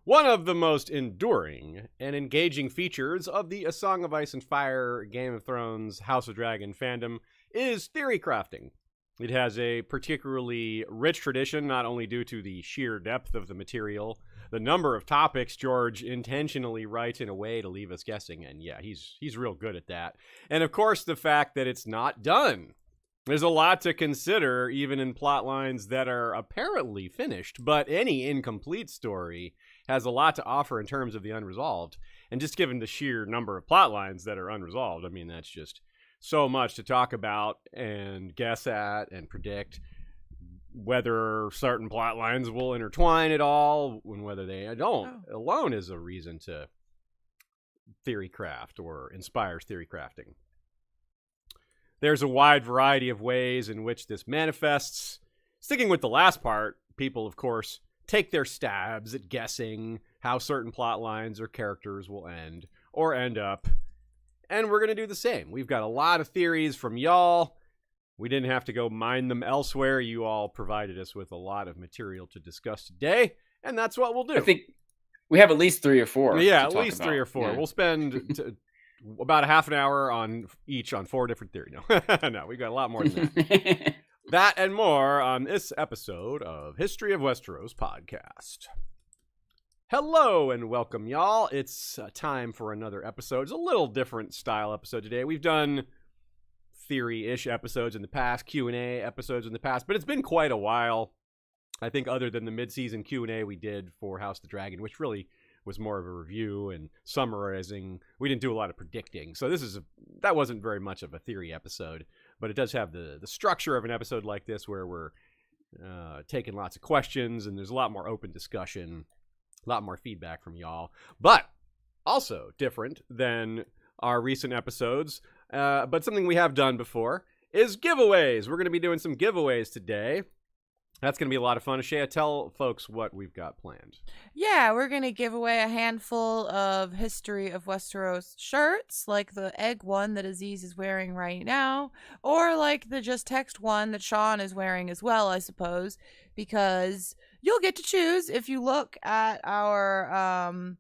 One of the most enduring and engaging features of the A Song of Ice and Fire, Game of Thrones, House of Dragon fandom is theory crafting. It has a particularly rich tradition, not only due to the sheer depth of the material, the number of topics George intentionally writes in a way to leave us guessing, and yeah, he's real good at that. And of course, the fact that it's not done. There's a lot to consider, even in plot lines that are apparently finished, but any incomplete story has a lot to offer in terms of the unresolved. And just given the sheer number of plot lines that are unresolved, I mean, that's just so much to talk about and guess at and predict whether certain plot lines will intertwine at all and whether they don't alone is a reason to theory craft or inspires theory crafting. There's a wide variety of ways in which this manifests. Sticking with the last part, people, of course, take their stabs at guessing how certain plot lines or characters will end or end up. And we're going to do the same. We've got a lot of theories from y'all. We didn't have to go mine them elsewhere. You all provided us with a lot of material to discuss today, and that's what we'll do. I think we have at least 3 or 4. Yeah, at least 3 or 4. Yeah. We'll spend about a half an hour on 4 different theories. No, we got a lot more than that. That and more on this episode of History of Westeros podcast. Hello and welcome, y'all. It's time for another episode. It's a little different style episode today. We've done theory-ish episodes in the past, Q&A episodes in the past, but it's been quite a while. I think other than the mid-season Q&A we did for House of the Dragon, which really was more of a review and summarizing. We didn't do a lot of predicting. So that wasn't very much of a theory episode, but it does have the structure of an episode like this where we're taking lots of questions and there's a lot more open discussion, a lot more feedback from y'all. But also different than our recent episodes, but something we have done before is giveaways. We're going to be doing some giveaways today. That's going to be a lot of fun. Ashaya, tell folks what we've got planned. Yeah, we're going to give away a handful of History of Westeros shirts, like the egg one that Aziz is wearing right now, or like the Just Text one that Sean is wearing as well, I suppose, because you'll get to choose if you look at our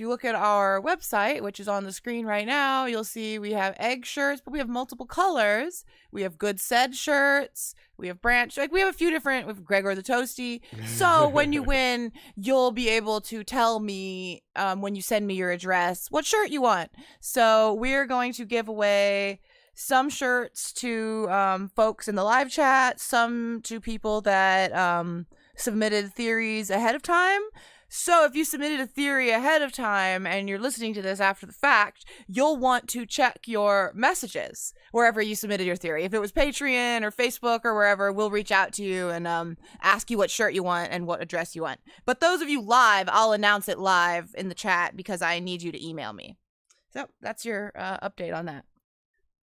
website, which is on the screen right now. You'll see we have egg shirts, but we have multiple colors. We have Good Said shirts. We have branch. We have a few different. We have Gregor the Toasty. So when you win, you'll be able to tell me when you send me your address what shirt you want. So we're going to give away some shirts to folks in the live chat, some to people that submitted theories ahead of time. So if you submitted a theory ahead of time and you're listening to this after the fact, you'll want to check your messages wherever you submitted your theory. If it was Patreon or Facebook or wherever, we'll reach out to you and ask you what shirt you want and what address you want. But those of you live, I'll announce it live in the chat because I need you to email me. So that's your update on that.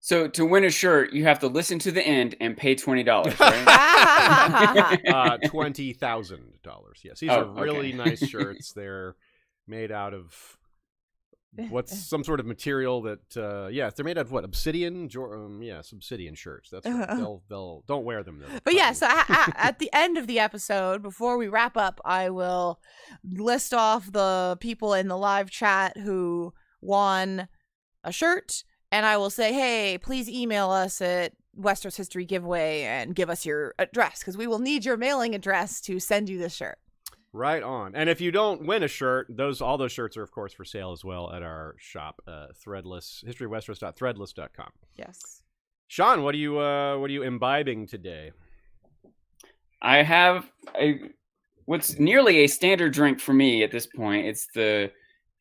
So to win a shirt, you have to listen to the end and pay $20, right? $20,000. Yes, these are really nice shirts. They're made out of some sort of material that. They're made out of what? Obsidian. Obsidian shirts. That's right. They'll don't wear them though. But yeah, so at the end of the episode, before we wrap up, I will list off the people in the live chat who won a shirt. And I will say, hey, please email us at Westeros History Giveaway and give us your address because we will need your mailing address to send you this shirt. Right on. And if you don't win a shirt, all those shirts are, of course, for sale as well at our shop, Threadless, historywesteros.threadless.com. Yes. Sean, what are you imbibing today? I have what's nearly a standard drink for me at this point. It's the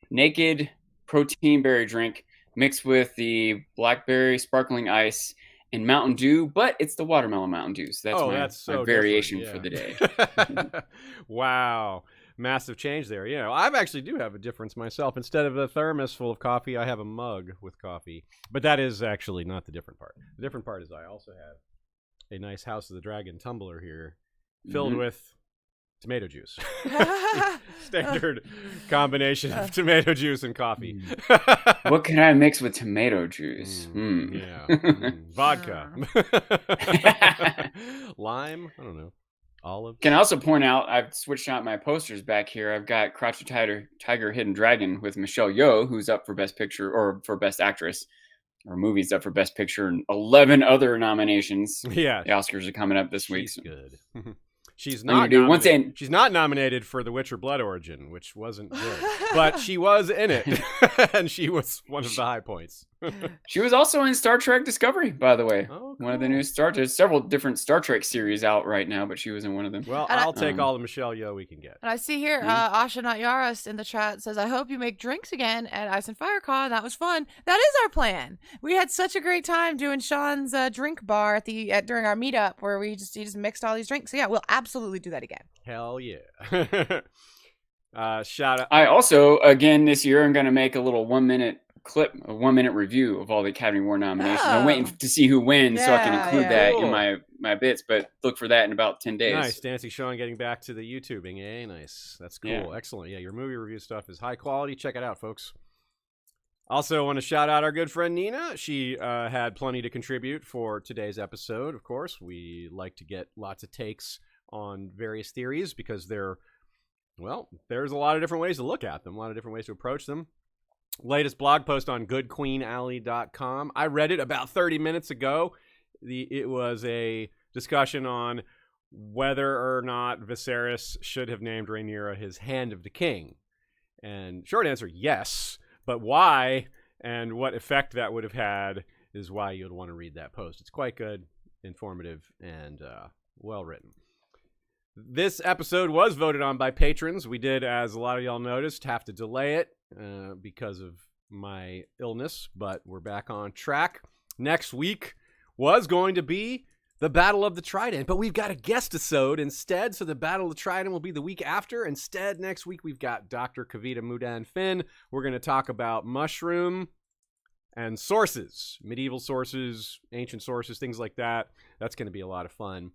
Naked Protein Berry drink, mixed with the blackberry sparkling ice and Mountain Dew, but it's the watermelon Mountain Dew. So that's my variation for the day. Wow. Massive change there. I actually do have a difference myself. Instead of a thermos full of coffee, I have a mug with coffee. But that is actually not the different part. The different part is I also have a nice House of the Dragon tumbler here filled with tomato juice. Standard combination of tomato juice and coffee. What can I mix with tomato juice? Vodka. Lime? I don't know. Olive. Can I also point out, I've switched out my posters back here. I've got Crouching Tiger, Hidden Dragon with Michelle Yeoh, who's up for Best Picture or for Best Actress, or movie's up for Best Picture, and 11 other nominations. Yeah. The Oscars are coming up this week. She's good. She's All you not do, once nominated. She's not nominated for The Witcher Blood Origin, which wasn't good. But she was in it. And she was one of the high points. She was also in Star Trek Discovery, by the way. Oh, One of the cool. new there's several different Star Trek series out right now, but she was in one of them. Well, And I'll take all the Michelle Yeoh we can get. And I see here, Asha Not Yaris in the chat says, I hope you make drinks again at Ice and Fire Con. That was fun. That is our plan. We had such a great time doing Sean's drink bar during our meetup where he just mixed all these drinks. So yeah, we'll absolutely do that again. Hell yeah. Shout out. I also, again, this year, I'm going to make a little 1-minute clip, a 1-minute review of all the Academy Award nominations. I'm waiting to see who wins so I can include that Cool. in my bits, but look for that in about 10 days. Nice. Dancing Sean getting back to the YouTubing, eh? Nice. That's cool. Yeah. Excellent. Yeah, your movie review stuff is high quality. Check it out, folks. Also, want to shout out our good friend Nina. She had plenty to contribute for today's episode, of course. We like to get lots of takes on various theories because there's a lot of different ways to look at them, a lot of different ways to approach them. Latest blog post on goodqueenalley.com. I read it about 30 minutes ago. It was a discussion on whether or not Viserys should have named Rhaenyra his Hand of the King. And short answer, yes. But why and what effect that would have had is why you'd want to read that post. It's quite good, informative, and well written. This episode was voted on by patrons. We did, as a lot of y'all noticed, have to delay it because of my illness, but we're back on track. Next week was going to be the Battle of the Trident, but we've got a guest-isode instead, so the Battle of the Trident will be the week after. Instead, next week, we've got Dr. Kavita Mudan Finn. We're going to talk about mushroom and sources, medieval sources, ancient sources, things like that. That's going to be a lot of fun.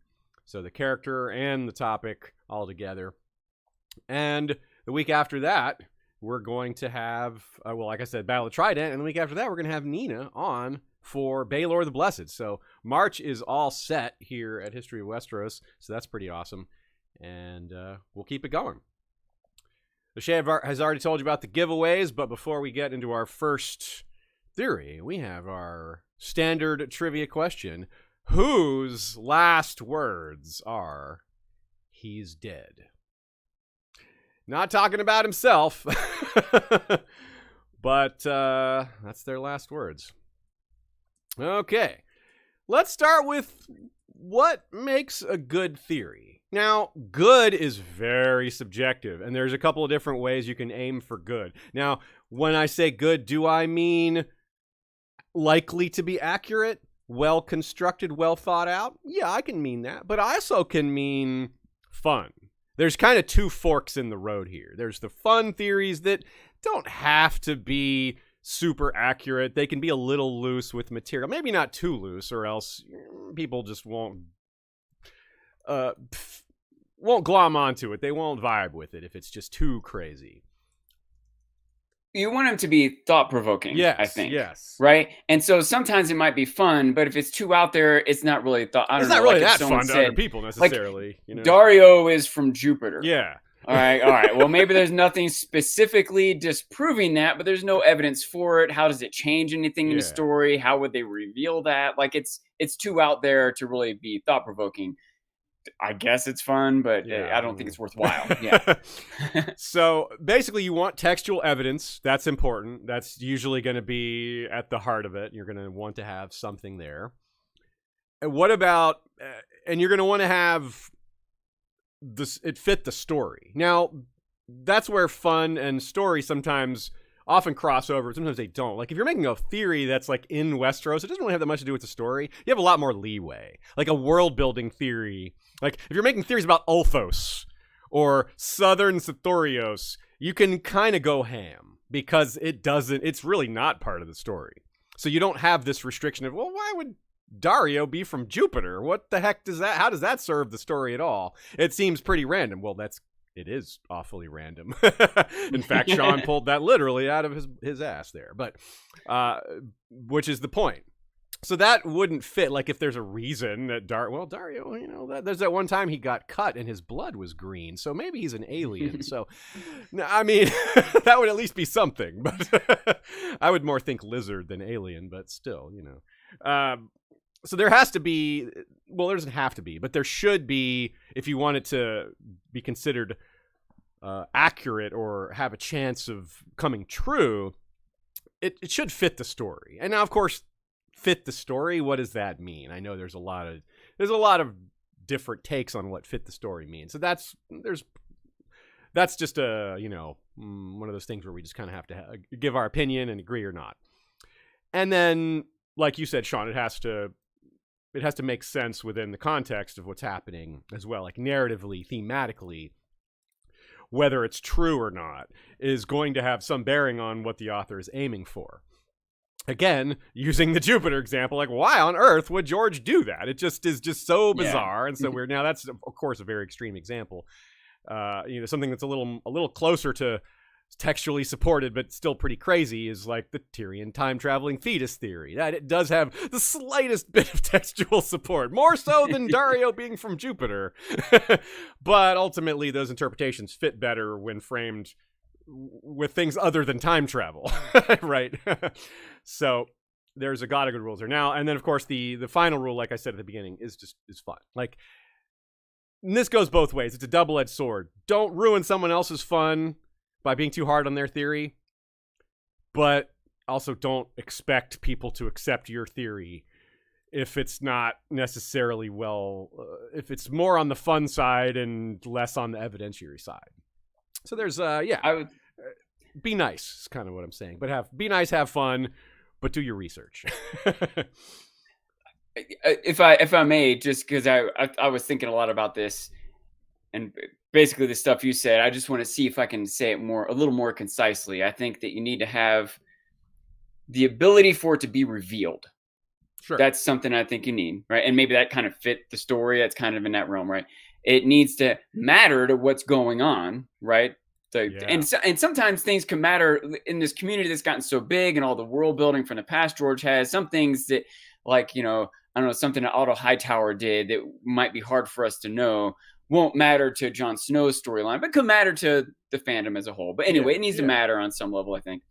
So the character and the topic all together. And the week after that, we're going to have, like I said, Battle of the Trident. And the week after that, we're going to have Nina on for Baelor the Blessed. So March is all set here at History of Westeros. So that's pretty awesome. And we'll keep it going. The Shave has already told you about the giveaways. But before we get into our first theory, we have our standard trivia question. Whose last words are, "He's dead"? Not talking about himself, but that's their last words. Okay, let's start with what makes a good theory. Now, good is very subjective, and there's a couple of different ways you can aim for good. Now, when I say good, do I mean likely to be accurate? Well constructed, well thought out? Yeah, I can mean that. But I also can mean fun. There's kind of two forks in the road here. There's the fun theories that don't have to be super accurate. They can be a little loose with material. Maybe not too loose, or else people just won't glom onto it. They won't vibe with it if it's just too crazy. You want them to be thought-provoking, Yes, I think. yes. Right? And so sometimes it might be fun, but if it's too out there, it's not really thought. It's not really that fun to other people necessarily. Like, you know? Dario is from Jupiter. Yeah. All right. Well, maybe there's nothing specifically disproving that, but there's no evidence for it. How does it change anything in the story? How would they reveal that? Like, it's too out there to really be thought-provoking. I guess it's fun, but I don't think it's worthwhile. Yeah. So basically, you want textual evidence. That's important. That's usually going to be at the heart of it. You're going to want to have something there. And what about, and you're going to want to have this, it fit the story. Now, that's where fun and story sometimes often cross over. Sometimes they don't. Like, if you're making a theory that's like in Westeros, it doesn't really have that much to do with the story. You have a lot more leeway. Like a world building theory. Like, if you're making theories about Ulthos or Southern Sithorios, you can kind of go ham because it's really not part of the story. So you don't have this restriction of, well, why would Dario be from Jupiter? What the heck how does that serve the story at all? It seems pretty random. Well, it is awfully random. In fact, Sean pulled that literally out of his ass there, but which is the point. So that wouldn't fit. Like if there's a reason that Dario, you know, there's that one time he got cut and his blood was green, so maybe he's an alien. So, I mean, that would at least be something. But I would more think lizard than alien. But still, you know. So there has to be. Well, there doesn't have to be, but there should be if you want it to be considered accurate or have a chance of coming true. It should fit the story. And now, of course, fit the story. What does that mean? I know there's a lot of different takes on what fit the story means. So that's just a, you know, one of those things where we just kind of have to give our opinion and agree or not. And then, like you said, Sean, it has to make sense within the context of what's happening as well, like narratively, thematically. Whether it's true or not is going to have some bearing on what the author is aiming for. Again, using the Jupiter example, like why on earth would George do that? It just is just so bizarre and so weird. Now that's of course a very extreme example. You know, something that's a little closer to textually supported but still pretty crazy is like the Tyrion time traveling fetus theory. That it does have the slightest bit of textual support, more so than Dario being from Jupiter. But ultimately those interpretations fit better when framed with things other than time travel. Right. So there's a lot of good rules there now. And then of course the final rule, like I said at the beginning, is fun. Like, and this goes both ways. It's a double-edged sword. Don't ruin someone else's fun by being too hard on their theory, but also don't expect people to accept your theory if it's not necessarily if it's more on the fun side and less on the evidentiary side. So there's be nice is kind of what I'm saying, but be nice, have fun, but do your research. If I may, just because I was thinking a lot about this, and basically the stuff you said, I just want to see if I can say it a little more concisely. I think that you need to have the ability for it to be revealed. Sure. That's something I think you need, right? And maybe that kind of fit the story. That's kind of in that realm, right? It needs to matter to what's going on, right? And sometimes things can matter in this community that's gotten so big and all the world building from the past George has. Some things that, like, you know, I don't know, something that Otto Hightower did that might be hard for us to know won't matter to Jon Snow's storyline, but could matter to the fandom as a whole. But anyway, it needs to matter on some level, I think.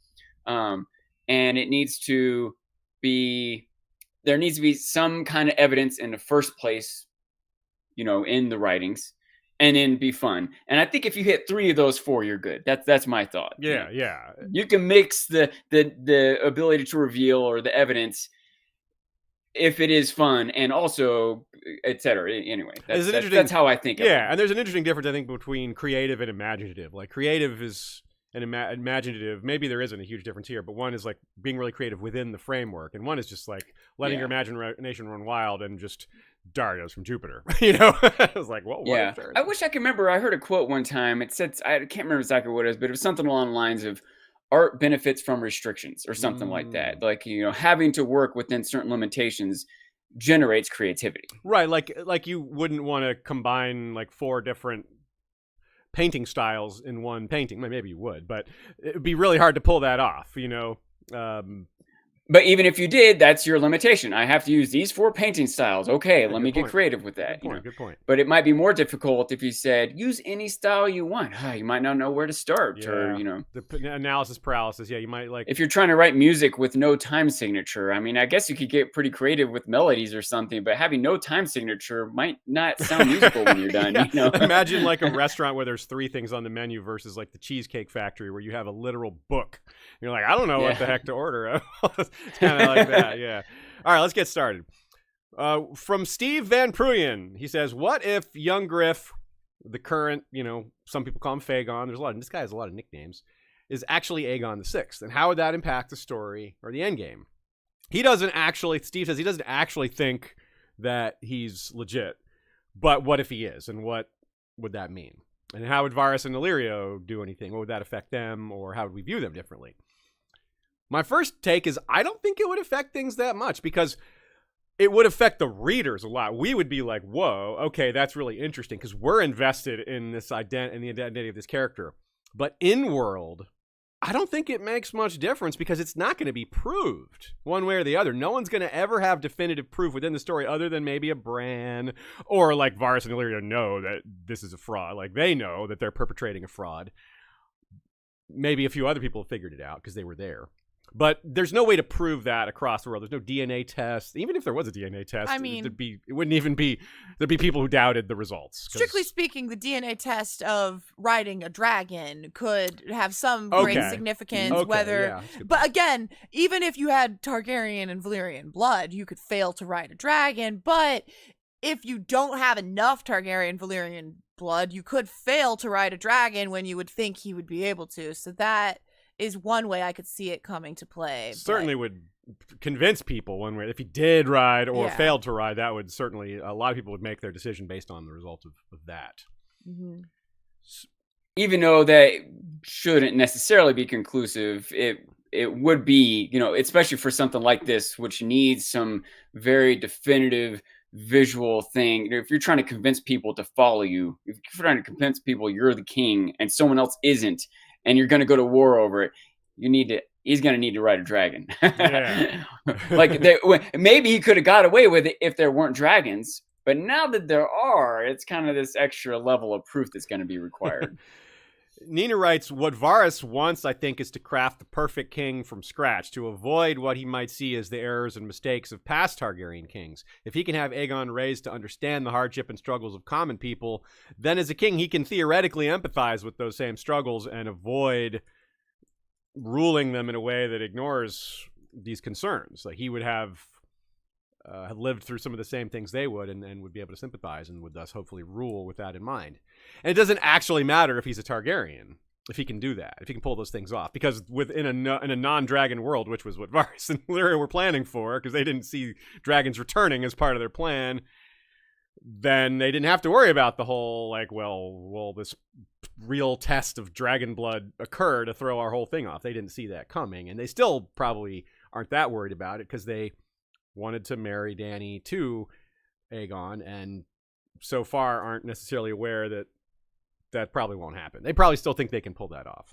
And it needs to be, there needs to be some kind of evidence in the first place, you know, in the writings, and then be fun. And I think if you hit 3 of those 4, you're good. That's my thought. Yeah. You can mix the ability to reveal or the evidence if it is fun and also etc. Anyway, that's how I think. Yeah, and there's an interesting difference I think between creative and imaginative. Like creative is and imaginative. Maybe there isn't a huge difference here, but one is like being really creative within the framework, and one is just like letting your imagination run wild and just Dario's from Jupiter. You know, I was like, well, yeah. I wish I could remember. I heard a quote one time. It said, I can't remember exactly what it is, but it was something along the lines of art benefits from restrictions or something like that. Like, you know, having to work within certain limitations generates creativity. Right. Like you wouldn't want to combine like 4 different painting styles in one painting. Maybe you would, but it'd be really hard to pull that off, you know? But even if you did, that's your limitation. I have to use these 4 painting styles. Okay, let me get creative with that. Good point. But it might be more difficult if you said, use any style you want. You might not know where to start, or, you know. The analysis paralysis, you might like... If you're trying to write music with no time signature, I mean, I guess you could get pretty creative with melodies or something, but having no time signature might not sound musical when you're done, you know? Imagine like a restaurant where there's 3 things on the menu versus like the Cheesecake Factory where you have a literal book. You're like, I don't know what the heck to order. It's kind of like that, yeah. All right, let's get started. From Steve Van Pruyen, he says, what if young Griff, the current, you know, some people call him Fagon, this guy has a lot of nicknames, is actually Aegon the Sixth, and how would that impact the story or the endgame? Steve says he doesn't actually think that he's legit, but what if he is, and what would that mean? And how would Varys and Illyrio do anything? What would that affect them, or how would we view them differently? My first take is I don't think it would affect things that much, because it would affect the readers a lot. We would be like, whoa, okay, that's really interesting, because we're invested in this in the identity of this character. But in world, I don't think it makes much difference because it's not going to be proved one way or the other. No one's going to ever have definitive proof within the story other than maybe a Bran or like Varys and Illyria know that this is a fraud. Like they know that they're perpetrating a fraud. Maybe a few other people have figured it out because they were there. But there's no way to prove that across the world. There's no DNA test. Even if there was a DNA test, I mean, it wouldn't even be, there'd be people who doubted the results. Strictly speaking, the DNA test of riding a dragon could have some great significance. But again, even if you had Targaryen and Valyrian blood, you could fail to ride a dragon. But if you don't have enough Targaryen Valyrian blood, you could fail to ride a dragon when you would think he would be able to. So that is one way I could see it coming to play. Certainly would convince people one way. If he did ride or failed to ride, that would certainly, a lot of people would make their decision based on the result of that. Mm-hmm. Even though that shouldn't necessarily be conclusive, it would be, especially for something like this, which needs some very definitive visual thing. If you're trying to convince people to follow you, if you're trying to convince people you're the king and someone else isn't, and you're going to go to war over it, he's going to need to ride a dragon. Yeah. Maybe he could have got away with it if there weren't dragons, but now that there are, it's kind of this extra level of proof that's going to be required. Nina writes, what Varys wants, I think, is to craft the perfect king from scratch, to avoid what he might see as the errors and mistakes of past Targaryen kings. If he can have Aegon raised to understand the hardship and struggles of common people, then as a king, he can theoretically empathize with those same struggles and avoid ruling them in a way that ignores these concerns. Like he would have lived through some of the same things they would and would be able to sympathize and would thus hopefully rule with that in mind. And it doesn't actually matter if he's a Targaryen, if he can do that, if he can pull those things off. Because in a non-dragon world, which was what Varys and Valyria were planning for, because they didn't see dragons returning as part of their plan, then they didn't have to worry about the whole, will this real test of dragon blood occur to throw our whole thing off? They didn't see that coming. And they still probably aren't that worried about it because they wanted to marry Dany to Aegon, and so far aren't necessarily aware that that probably won't happen. They probably still think they can pull that off.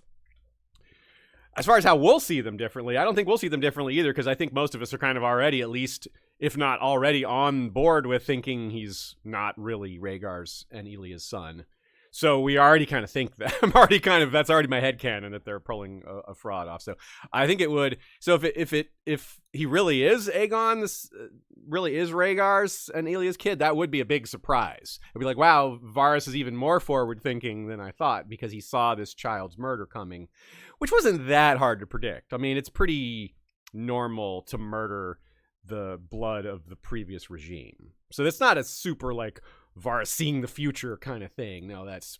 As far as how we'll see them differently, I don't think we'll see them differently either, because I think most of us are kind of already, at least, if not already, on board with thinking he's not really Rhaegar's and Ilya's son. So we already kind of think that. That's already my headcanon that they're pulling a fraud off. So I think it would. So if he really is Aegon, this really is Rhaegar's and Ilya's kid, that would be a big surprise. It'd be like, wow, Varys is even more forward thinking than I thought because he saw this child's murder coming, which wasn't that hard to predict. I mean, it's pretty normal to murder the blood of the previous regime. So that's not a super Varys seeing the future kind of thing. No, that's,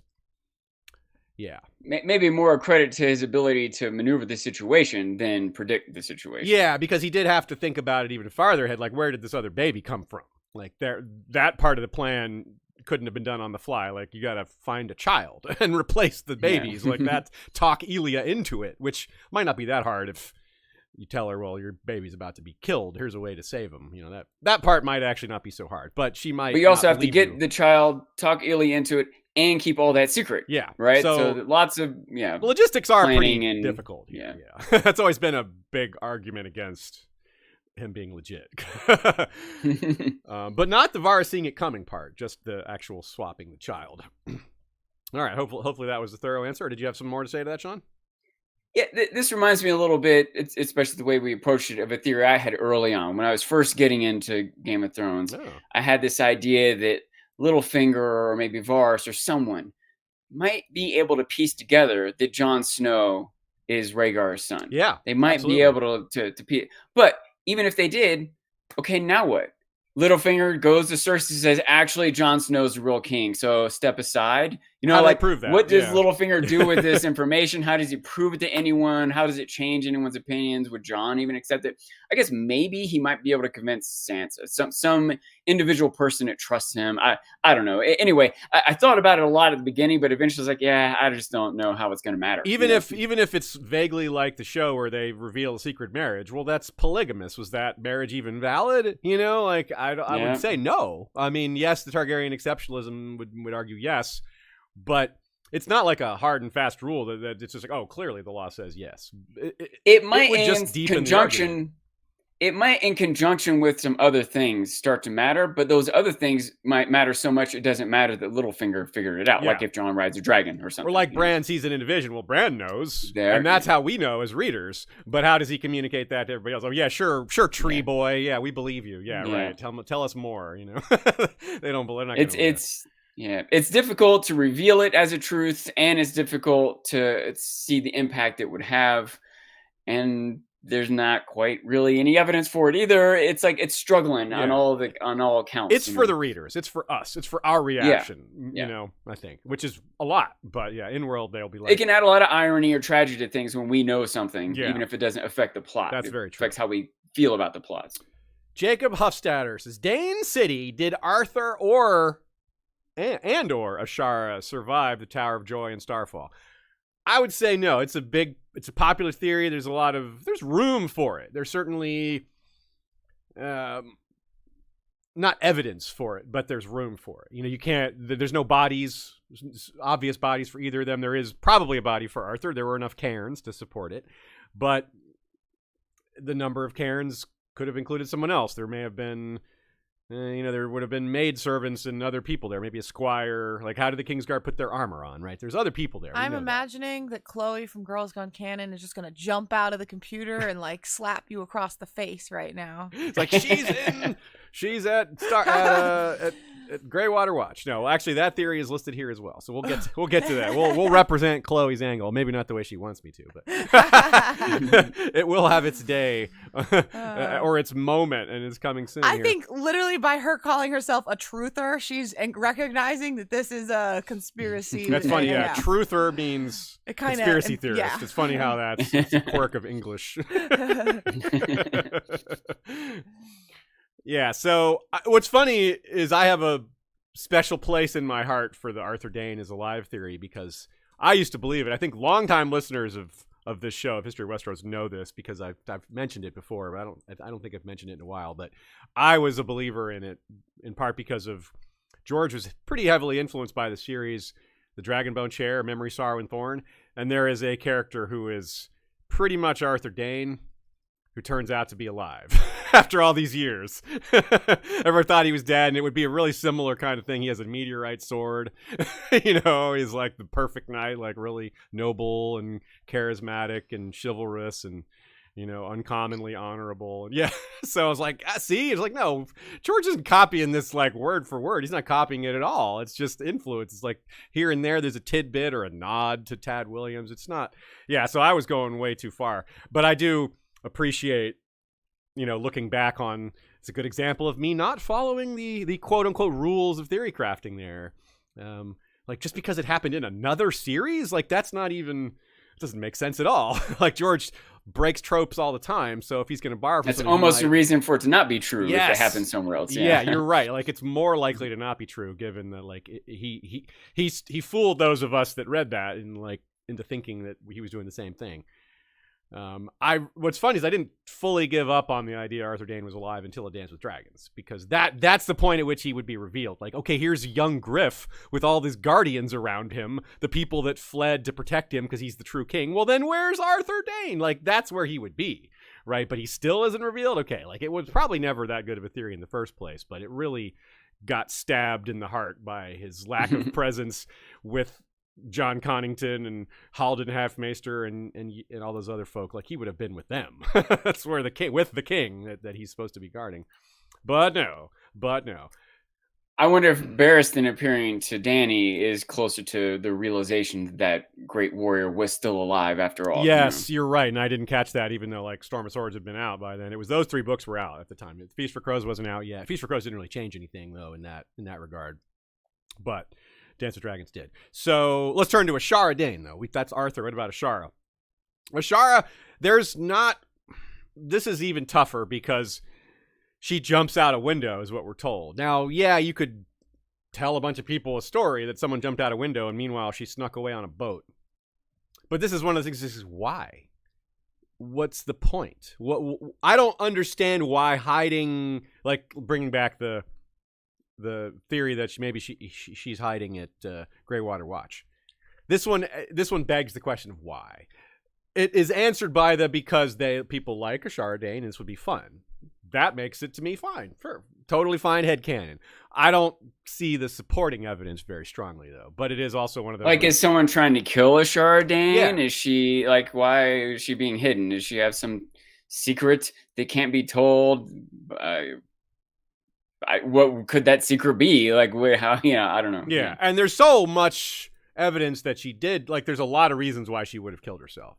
yeah. Maybe more credit to his ability to maneuver the situation than predict the situation. Yeah, because he did have to think about it even farther ahead. Like, where did this other baby come from? Like, that part of the plan couldn't have been done on the fly. Like, you got to find a child and replace the babies. Like, that, talk Ilya into it, which might not be that hard if you tell her, well, your baby's about to be killed. Here's a way to save him. That part might actually not be so hard, but she might. But you also have to get the child, talk Ilya into it, and keep all that secret. Yeah. Right? So lots of, logistics are pretty difficult. Yeah. That's always been a big argument against him being legit. But not the Varys seeing it coming part, just the actual swapping the child. All right. Hopefully that was a thorough answer. Or did you have some more to say to that, Sean? Yeah, this reminds me a little bit, especially the way we approached it, of a theory I had early on. When I was first getting into Game of Thrones, I had this idea that Littlefinger or maybe Varys or someone might be able to piece together that Jon Snow is Rhaegar's son. Yeah, they might be able to piece. But even if they did, okay, now what? Littlefinger goes to Cersei and says, actually, Jon Snow's the real king, so step aside. How do I prove that? What does Littlefinger do with this information? How does he prove it to anyone? How does it change anyone's opinions? Would Jon even accept it? I guess maybe he might be able to convince Sansa, some individual person that trusts him. I don't know. Anyway, I thought about it a lot at the beginning, but eventually I was like, yeah, I just don't know how it's going to matter. Even if it's vaguely like the show where they reveal a secret marriage, well, that's polygamous. Was that marriage even valid? I would say no. I mean, yes, the Targaryen exceptionalism would argue yes, but It's not like a hard and fast rule that it's just like, oh, clearly the law says yes. It might would just in deepen the argument. conjunction. It might, in conjunction with some other things, start to matter, but those other things might matter so much it doesn't matter that Littlefinger figured it out, Yeah. like if Jon rides a dragon or something. Or like you know? Bran sees it in a vision. Well, Bran knows, There- and that's how we know as readers. But how does he communicate that to everybody else? Oh, yeah, sure, tree Yeah. boy. Yeah, we believe you. Yeah, Yeah. right. Tell us more. You know, they don't believe. It's difficult to reveal it as a truth, and it's difficult to see the impact it would have, and there's not quite really any evidence for it either. It's like it's struggling on all accounts. It's for the readers. It's for us. It's for our reaction. Yeah. You know, I think, which is a lot. But yeah, in world they'll be like, It can add a lot of irony or tragedy to things when we know something, Yeah. even if it doesn't affect the plot. That's it very true. affects how we feel about the plots. Jacob Huffstatter says, Dane City, did Arthur or Ashara survive the Tower of Joy and Starfall? I would say no. It's a popular theory. There's room for it. There's certainly not evidence for it, but there's room for it. You know, there's no bodies, obvious bodies for either of them. There is probably a body for Arthur. There were enough cairns to support it, but the number of cairns could have included someone else. There may have been, there would have been maidservants and other people there, maybe a squire. Like, how did the Kingsguard put their armor on, right? There's other people there. I'm imagining that Chloe from Girls Gone Canon is just going to jump out of the computer and, like, slap you across the face right now. It's like, she's at Greywater Watch. No, actually, that theory is listed here as well. So we'll get to that. We'll represent Chloe's angle. Maybe not the way she wants me to, but it will have its day or its moment, and it's coming soon. I think literally by her calling herself a truther, she's recognizing that this is a conspiracy. That's funny. Yeah, truther means conspiracy theorist. Yeah. It's funny how it's a quirk of English. Yeah, so what's funny is I have a special place in my heart for the Arthur Dane is alive theory because I used to believe it. I think longtime listeners of this show, of History of Westeros, know this because I've mentioned it before, but I don't think I've mentioned it in a while. But I was a believer in it in part because of George was pretty heavily influenced by the series The Dragonbone Chair, Memory, Sorrow, and Thorn. And there is a character who is pretty much Arthur Dane, who turns out to be alive after all these years. Ever thought he was dead, and it would be a really similar kind of thing. He has a meteorite sword. He's like the perfect knight, like really noble and charismatic and chivalrous and, uncommonly honorable. Yeah. So I was like, see? It's like, no, George isn't copying this like word for word. He's not copying it at all. It's just influence. It's like here and there, there's a tidbit or a nod to Tad Williams. It's not. Yeah. So I was going way too far, but I do appreciate, looking back on, it's a good example of me not following the quote unquote rules of theory crafting there. Like just because it happened in another series, like that's not even, it doesn't make sense at all. Like George breaks tropes all the time. So if he's going to borrow from that's something, almost a reason for it to not be true if it happens somewhere else. Yeah, you're right. Like it's more likely to not be true given that like he fooled those of us that read that and like into thinking that he was doing the same thing. What's funny is I didn't fully give up on the idea Arthur Dane was alive until A Dance with Dragons, because that's the point at which he would be revealed. Like, okay, here's young Griff with all these guardians around him, the people that fled to protect him because he's the true king. Well, then where's Arthur Dane? Like, that's where he would be, right? But he still isn't revealed. Okay, like it was probably never that good of a theory in the first place, but it really got stabbed in the heart by his lack of presence with John Connington and Halden Halfmaester and all those other folk. Like he would have been with them. That's where the king that he's supposed to be guarding. But no. I wonder if Barristan appearing to Dany is closer to the realization that great warrior was still alive after all. Yes, you're right. And I didn't catch that, even though like Storm of Swords had been out by then. It was those 3 books were out at the time. Feast for Crows wasn't out yet. Feast for Crows didn't really change anything though in that regard. But Dance with Dragons did. So let's turn to Ashara Dane, though. That's Arthur. What about Ashara? Ashara, this is even tougher because she jumps out a window, is what we're told. Now, yeah, you could tell a bunch of people a story that someone jumped out a window and meanwhile she snuck away on a boat. But this is one of the things, this is why? What's the point? I don't understand why hiding, like bringing back the theory that maybe she's hiding at Greywater Watch. This one begs the question of why. It is answered by because people like Ashara Dane and this would be fun. That makes it to me fine. Sure. Totally fine headcanon. I don't see the supporting evidence very strongly though, but it is also one of those. Like, is someone trying to kill Ashara Dane? Yeah. Is she like, why is she being hidden? Does she have some secret that can't be told? What could that secret be? Like, how? I don't know. Yeah, and there's so much evidence that she did. Like, there's a lot of reasons why she would have killed herself.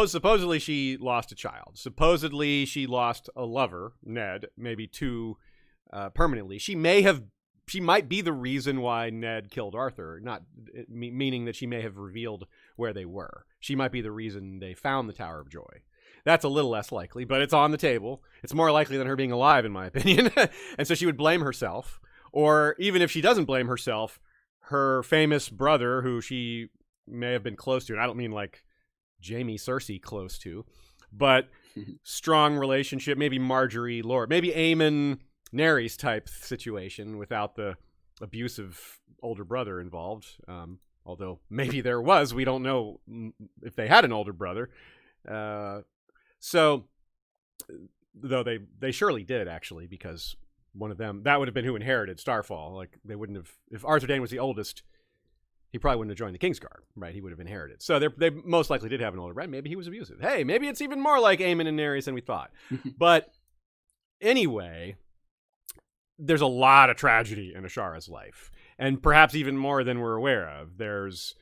Supposedly, she lost a child. Supposedly, she lost a lover, Ned, maybe two permanently. She might be the reason why Ned killed Arthur, not meaning that she may have revealed where they were. She might be the reason they found the Tower of Joy. That's a little less likely, but it's on the table. It's more likely than her being alive, in my opinion. And so she would blame herself. Or even if she doesn't blame herself, her famous brother, who she may have been close to, and I don't mean like Jaime Cersei close to, but strong relationship, maybe Marjorie Lord, maybe Aemon Daenerys type situation without the abusive older brother involved. Although maybe there was, we don't know if they had an older brother. So, though they surely did actually, because one of them, that would have been who inherited Starfall. Like, they wouldn't have, if Arthur Dane was the oldest, he probably wouldn't have joined the Kingsguard, right? He would have inherited. So they most likely did have an older brother. Maybe he was abusive. Hey, maybe it's even more like Aemon and Daenerys than we thought. But anyway, there's a lot of tragedy in Ashara's life, and perhaps even more than we're aware of. There's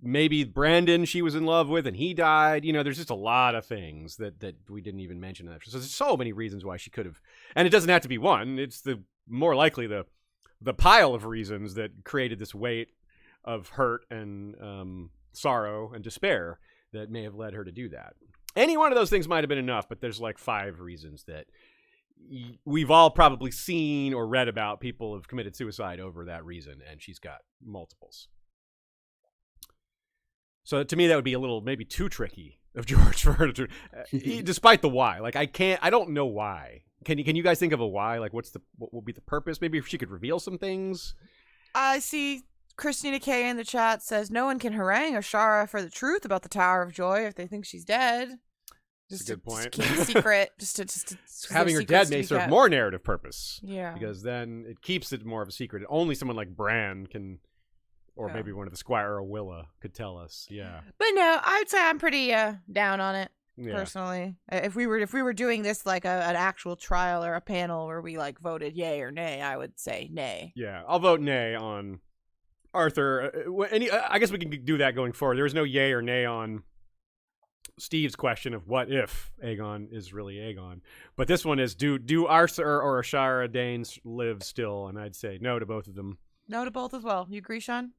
maybe Brandon she was in love with and he died. There's just a lot of things that we didn't even mention. So there's so many reasons why she could have, and it doesn't have to be one. It's the more likely the pile of reasons that created this weight of hurt and sorrow and despair that may have led her to do that. Any one of those things might have been enough, but there's like 5 reasons that we've all probably seen or read about. People have committed suicide over that reason, and she's got multiples. So to me, that would be a little maybe too tricky of George for her to, despite the why. Like, I don't know why. Can you guys think of a why? Like, what will be the purpose? Maybe if she could reveal some things. I see Christina K in the chat says no one can harangue Ashara for the truth about the Tower of Joy if they think she's dead. That's a good point. Just keep a secret. just having her dead may serve more narrative purpose. Yeah, because then it keeps it more of a secret. Only someone like Bran can. Or maybe one of the Squire or Willa could tell us. Yeah. But no, I would say I'm pretty down on it, personally. If we were doing this like an actual trial or a panel where we like voted yay or nay, I would say nay. Yeah, I'll vote nay on Arthur. I guess we can do that going forward. There's no yay or nay on Steve's question of what if Aegon is really Aegon. But this one is, do Arthur or Ashara Danes live still? And I'd say no to both of them. No to both as well. You agree, Sean?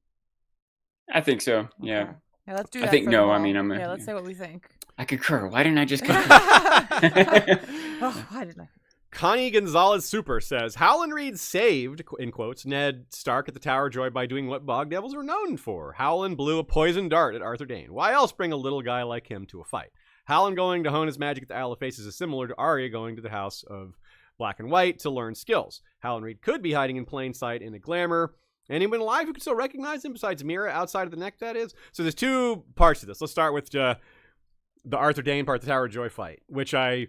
I think so. Yeah. Okay. Yeah, let's do that. I think no. I mean, let's say what we think. I concur. Why didn't I just concur? Why didn't I? Connie Gonzalez Super says, Howland Reed saved, in quotes, Ned Stark at the Tower of Joy by doing what bog devils are known for. Howland blew a poison dart at Arthur Dane. Why else bring a little guy like him to a fight? Howland going to hone his magic at the Isle of Faces is similar to Arya going to the House of Black and White to learn skills. Howland Reed could be hiding in plain sight in a glamour. Anyone alive who can still recognize him besides Mira outside of the neck, that is? So there's 2 parts to this. Let's start with the Arthur Dane part, the Tower of Joy fight, which I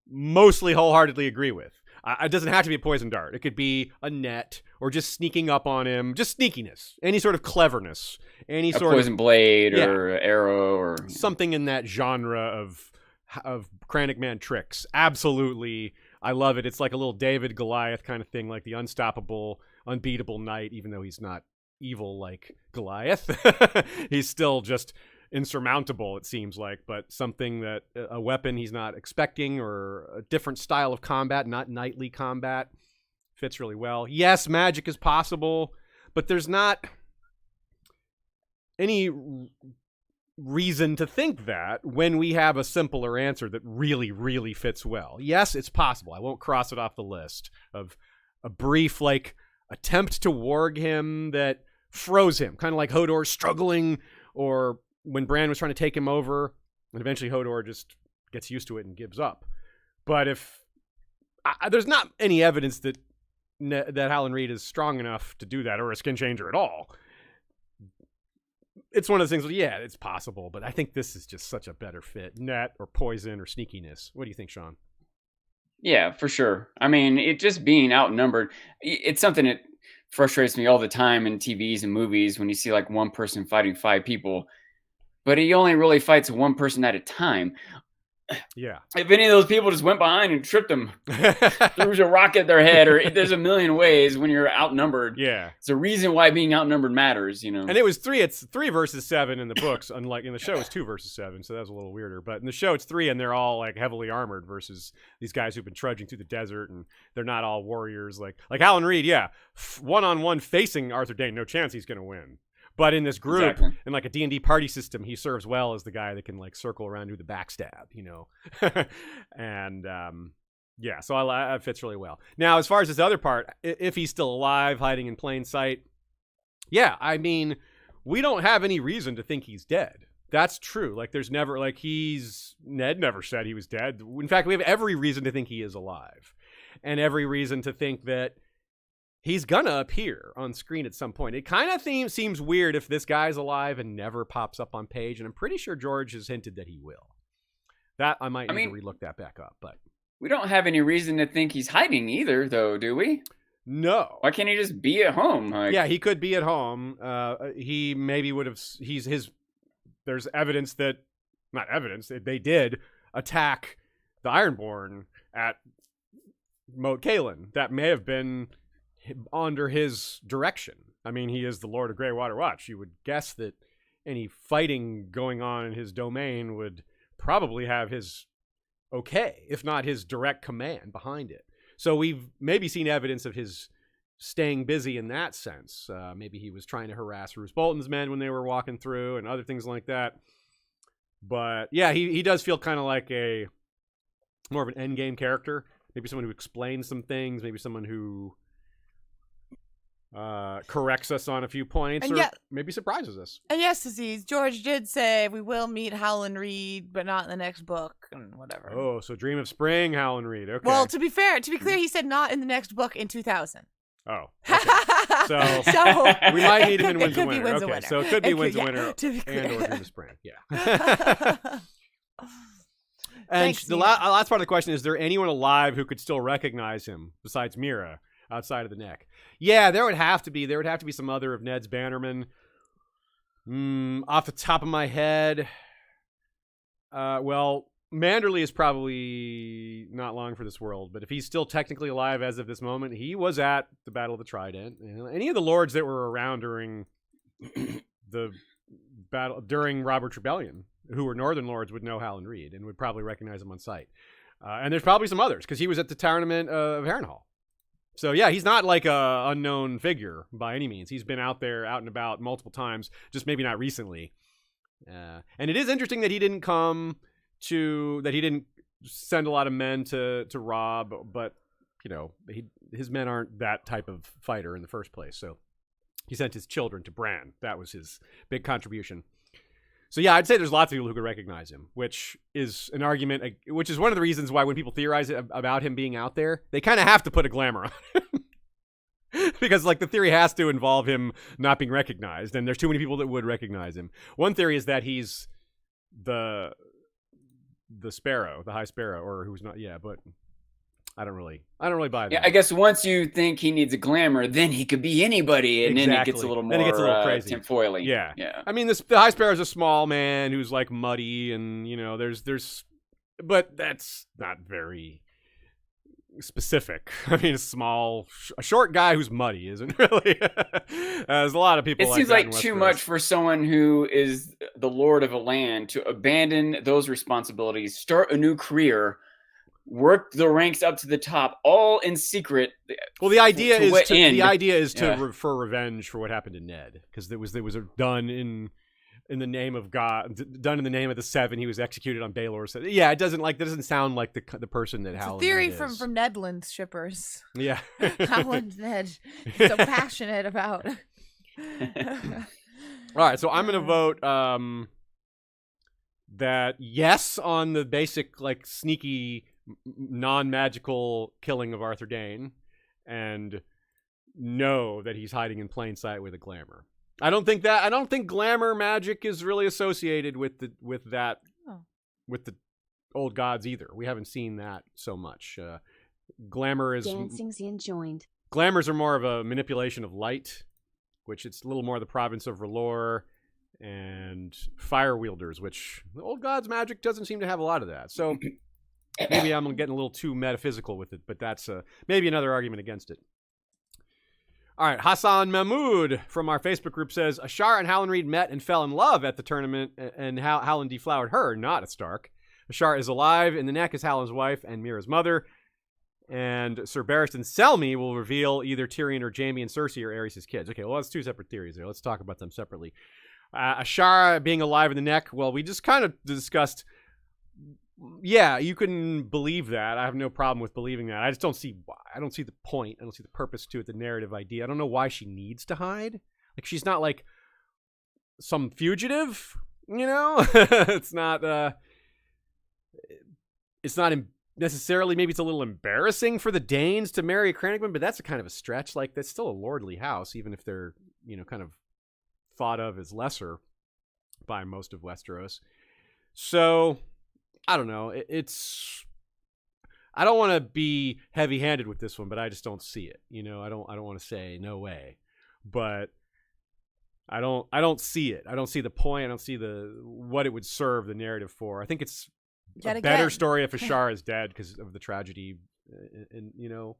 mostly wholeheartedly agree with. It doesn't have to be a poison dart. It could be a net or just sneaking up on him. Just sneakiness. Any sort of cleverness. Any sort of poison blade or arrow or something in that genre of Kranich Man tricks. Absolutely. I love it. It's like a little David Goliath kind of thing, like the unstoppable, unbeatable knight, even though he's not evil like Goliath. He's still just insurmountable, it seems like, but something that a weapon he's not expecting or a different style of combat, not knightly combat, fits really well. Yes, magic is possible, but there's not any reason to think that when we have a simpler answer that really, really fits well. Yes, it's possible. I won't cross it off the list of a brief, like, attempt to warg him that froze him, kind of like Hodor struggling, or when Bran was trying to take him over, and eventually Hodor just gets used to it and gives up. But if there's not any evidence that Howland Reed is strong enough to do that, or a skin changer at all, it's one of those things where, yeah, it's possible, but I think this is just such a better fit. Net or poison or sneakiness. What do you think, Sean? Yeah, for sure. I mean, it just being outnumbered, it's something that frustrates me all the time in TVs and movies when you see like one person fighting 5 people, but he only really fights one person at a time. Yeah. If any of those people just went behind and tripped them, threw a rock at their head, or there's a million ways when you're outnumbered. Yeah. It's a reason why being outnumbered matters, you know. And it's 3 versus 7 in the books, unlike in the show it's 2 versus 7, so that was a little weirder. But in the show it's 3, and they're all like heavily armored versus these guys who've been trudging through the desert, and they're not all warriors like Howland Reed. Yeah, 1-on-1 facing Arthur Dayne, no chance he's gonna win. But in this group, in like a D&D party system, he serves well as the guy that can like circle around and do the backstab, you know. And yeah, so it fits really well. Now, as far as this other part, if he's still alive, hiding in plain sight, yeah, I mean, we don't have any reason to think he's dead. That's true. Like, there's never, like, Ned never said he was dead. In fact, we have every reason to think he is alive. And every reason to think that he's gonna appear on screen at some point. It kind of seems weird if this guy's alive and never pops up on page, and I'm pretty sure George has hinted that he will. That I might need to relook that back up, but we don't have any reason to think he's hiding either, though, do we? No. Why can't he just be at home? Like... Yeah, he could be at home. He maybe would have. There's evidence that, not evidence, they did attack the Ironborn at Moat Cailin. That may have been under his direction. I mean, he is the Lord of Greywater Watch. You would guess that any fighting going on in his domain would probably have his okay, if not his direct command behind it. So we've maybe seen evidence of his staying busy in that sense. Maybe he was trying to harass Roose Bolton's men when they were walking through and other things like that. But yeah, he does feel kind of like more of an endgame character. Maybe someone who explains some things. Maybe someone who corrects us on a few points, and or maybe surprises us. And yes, Aziz, George did say we will meet Howland Reed, but not in the next book and whatever. Oh, so Dream of Spring, Howland Reed. Okay. Well, to be clear, he said not in the next book in 2000. Oh, okay. so we might need him in Winds of Winter. Okay, so it could be Winds of Winter and or Dream of Spring. Yeah. And the last part of the question is: there anyone alive who could still recognize him besides Mira outside of the neck? Yeah, there would have to be. There would have to be some other of Ned's bannermen. Off the top of my head, well, Manderley is probably not long for this world, but if he's still technically alive as of this moment, he was at the Battle of the Trident. Any of the lords that were around during the battle, during Robert's Rebellion, who were Northern lords, would know Howland Reed and would probably recognize him on sight. And there's probably some others, because he was at the tournament of Harrenhal. So yeah, he's not like a unknown figure by any means. He's been out there, out and about multiple times, just maybe not recently. And it is interesting that he didn't send a lot of men to rob, but you know, his men aren't that type of fighter in the first place. So he sent his children to Bran. That was his big contribution. So yeah, I'd say there's lots of people who could recognize him, which is an argument, which is one of the reasons why when people theorize about him being out there, they kind of have to put a glamour on him. Because like the theory has to involve him not being recognized, and there's too many people that would recognize him. One theory is that he's the Sparrow, the High Sparrow, or who's not, yeah, but I don't really buy that. Yeah, I guess once you think he needs a glamour, then he could be anybody, and then it gets a little more crazy, tinfoily. Yeah. I mean, the High Sparrow is a small man who's like muddy, and you know, there's, but that's not very specific. I mean, a short guy who's muddy isn't really. There's a lot of people. It seems like too much for someone who is the lord of a land to abandon those responsibilities, start a new career, work the ranks up to the top, all in secret. Well, the idea is for revenge for what happened to Ned, because there was done in the name of God, done in the name of the Seven. He was executed on Baelor. So, yeah, that doesn't sound like the person that Howland. Theory is. from Nedland's shippers. Yeah, Howland Ned, so passionate about. All right, so I'm gonna vote that yes on the basic like sneaky, non-magical killing of Arthur Dayne, and no that he's hiding in plain sight with a glamour. I don't think glamour magic is really associated with the old gods either. We haven't seen that so much. Glamour is Dancing's enjoined. Glamours are more of a manipulation of light, which it's a little more the province of R'hllor, and fire wielders, which the old gods magic doesn't seem to have a lot of that. So maybe I'm getting a little too metaphysical with it, but that's maybe another argument against it. All right, Hassan Mahmood from our Facebook group says, Ashara and Howland Reed met and fell in love at the tournament, and Howland deflowered her, not a Stark. Ashara is alive, in the neck is Howland's wife and Mira's mother, and Sir Barristan Selmy will reveal either Tyrion or Jaime and Cersei or Aerys' kids. Okay, well, that's two separate theories there. Let's talk about them separately. Ashara being alive in the neck, well, we just kind of discussed, yeah, you can believe that. I have no problem with believing that. I just don't see the point. I don't see the purpose to it, the narrative idea. I don't know why she needs to hide. Like, she's not like some fugitive, you know? It's not necessarily, maybe it's a little embarrassing for the Danes to marry a Crannogman, but that's a kind of a stretch. Like, that's still a lordly house, even if they're, you know, kind of thought of as lesser by most of Westeros. So I don't know. I don't want to be heavy-handed with this one, but I just don't see it. You know, I don't want to say no way, but I don't see it. I don't see the point. I don't see what it would serve the narrative for. I think it's a better story if Ashara is dead because of the tragedy, and you know.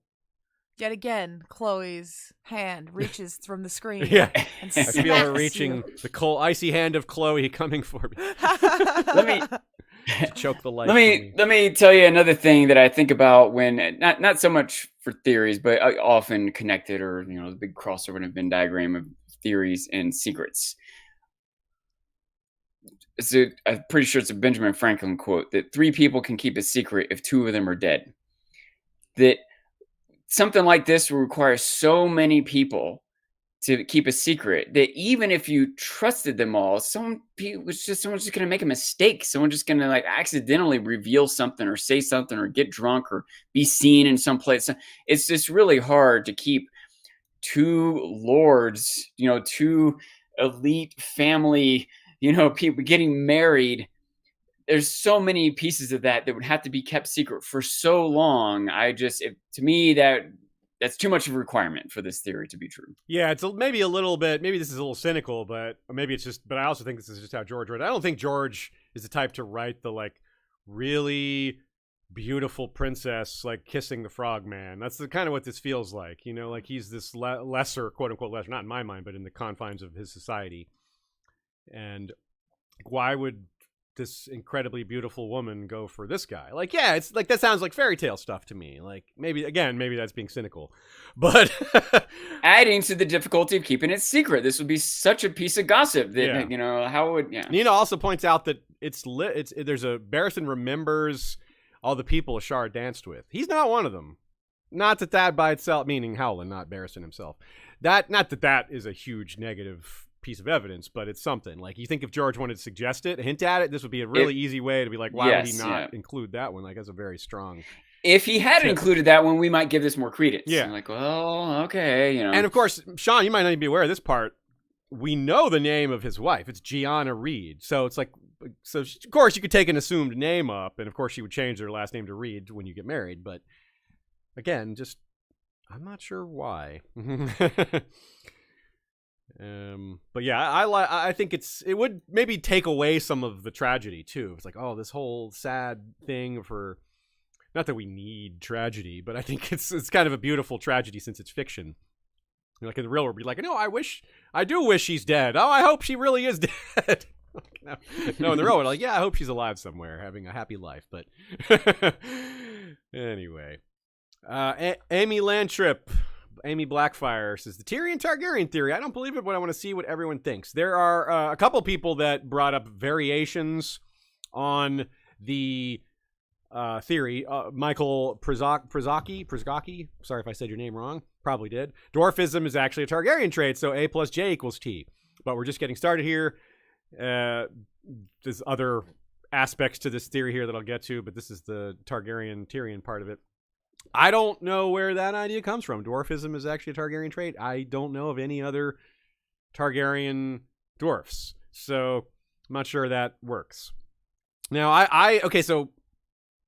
Yet again, Chloe's hand reaches from the screen. Yeah, and I feel her reaching the cold, icy hand of Chloe coming for me. Let me to choke the life. Let me tell you another thing that I think about when not so much for theories, but often connected, or you know, the big crossover in a Venn diagram of theories and secrets. I'm pretty sure it's a Benjamin Franklin quote that 3 people can keep a secret if 2 of them are dead. That something like this will require so many people to keep a secret that even if you trusted them all, someone's just going to make a mistake. Someone's just going to like accidentally reveal something or say something or get drunk or be seen in some place. It's just really hard to keep 2 lords, you know, 2 elite family, you know, people getting married. There's so many pieces of that would have to be kept secret for so long. To me, that's too much of a requirement for this theory to be true. Yeah, it's maybe a little bit, maybe this is a little cynical, but maybe it's just, but I also think this is just how George wrote it. I don't think George is the type to write the like really beautiful princess like kissing the frog man. That's the kind of what this feels like, you know, like he's this lesser, quote unquote lesser, not in my mind, but in the confines of his society. And why would this incredibly beautiful woman go for this guy? Like, yeah, it's like that sounds like fairy tale stuff to me. Like maybe that's being cynical, but adding to the difficulty of keeping it secret. This would be such a piece of gossip that you know how would. Yeah. Nina also points out that there's a Barristan remembers all the people Ashara danced with. He's not one of them. Not that by itself, meaning Howland, not Barristan himself. Not that is a huge negative piece of evidence, but it's something. Like, you think if George wanted to suggest it, hint at it, this would be a really easy way to be like, why would he not include that one? Like, that's a very strong. If he had included that one, we might give this more credence. Yeah. I'm like, well, okay, you know. And of course, Sean, you might not even be aware of this part. We know the name of his wife. It's Gianna Reed. So it's like, of course you could take an assumed name up, and of course she would change her last name to Reed when you get married. But again, just, I'm not sure why. But yeah, I think it would maybe take away some of the tragedy too. It's like, oh, this whole sad thing for, not that we need tragedy, but I think it's kind of a beautiful tragedy since it's fiction. You know, like in the real world, be like, no, I do wish she's dead. Oh, I hope she really is dead. No, in the real world, like, yeah, I hope she's alive somewhere, having a happy life. But anyway, Amy Landtrip. Amy Blackfire says, the Tyrion Targaryen theory. I don't believe it, but I want to see what everyone thinks. There are a couple people that brought up variations on the theory. Michael Przgocki. Sorry if I said your name wrong. Probably did. Dwarfism is actually a Targaryen trait, so A plus J equals T. But we're just getting started here. There's other aspects to this theory here that I'll get to, but this is the Targaryen-Tyrion part of it. I don't know where that idea comes from. Dwarfism is actually a Targaryen trait. I don't know of any other Targaryen dwarfs. So I'm not sure that works. Now, okay, so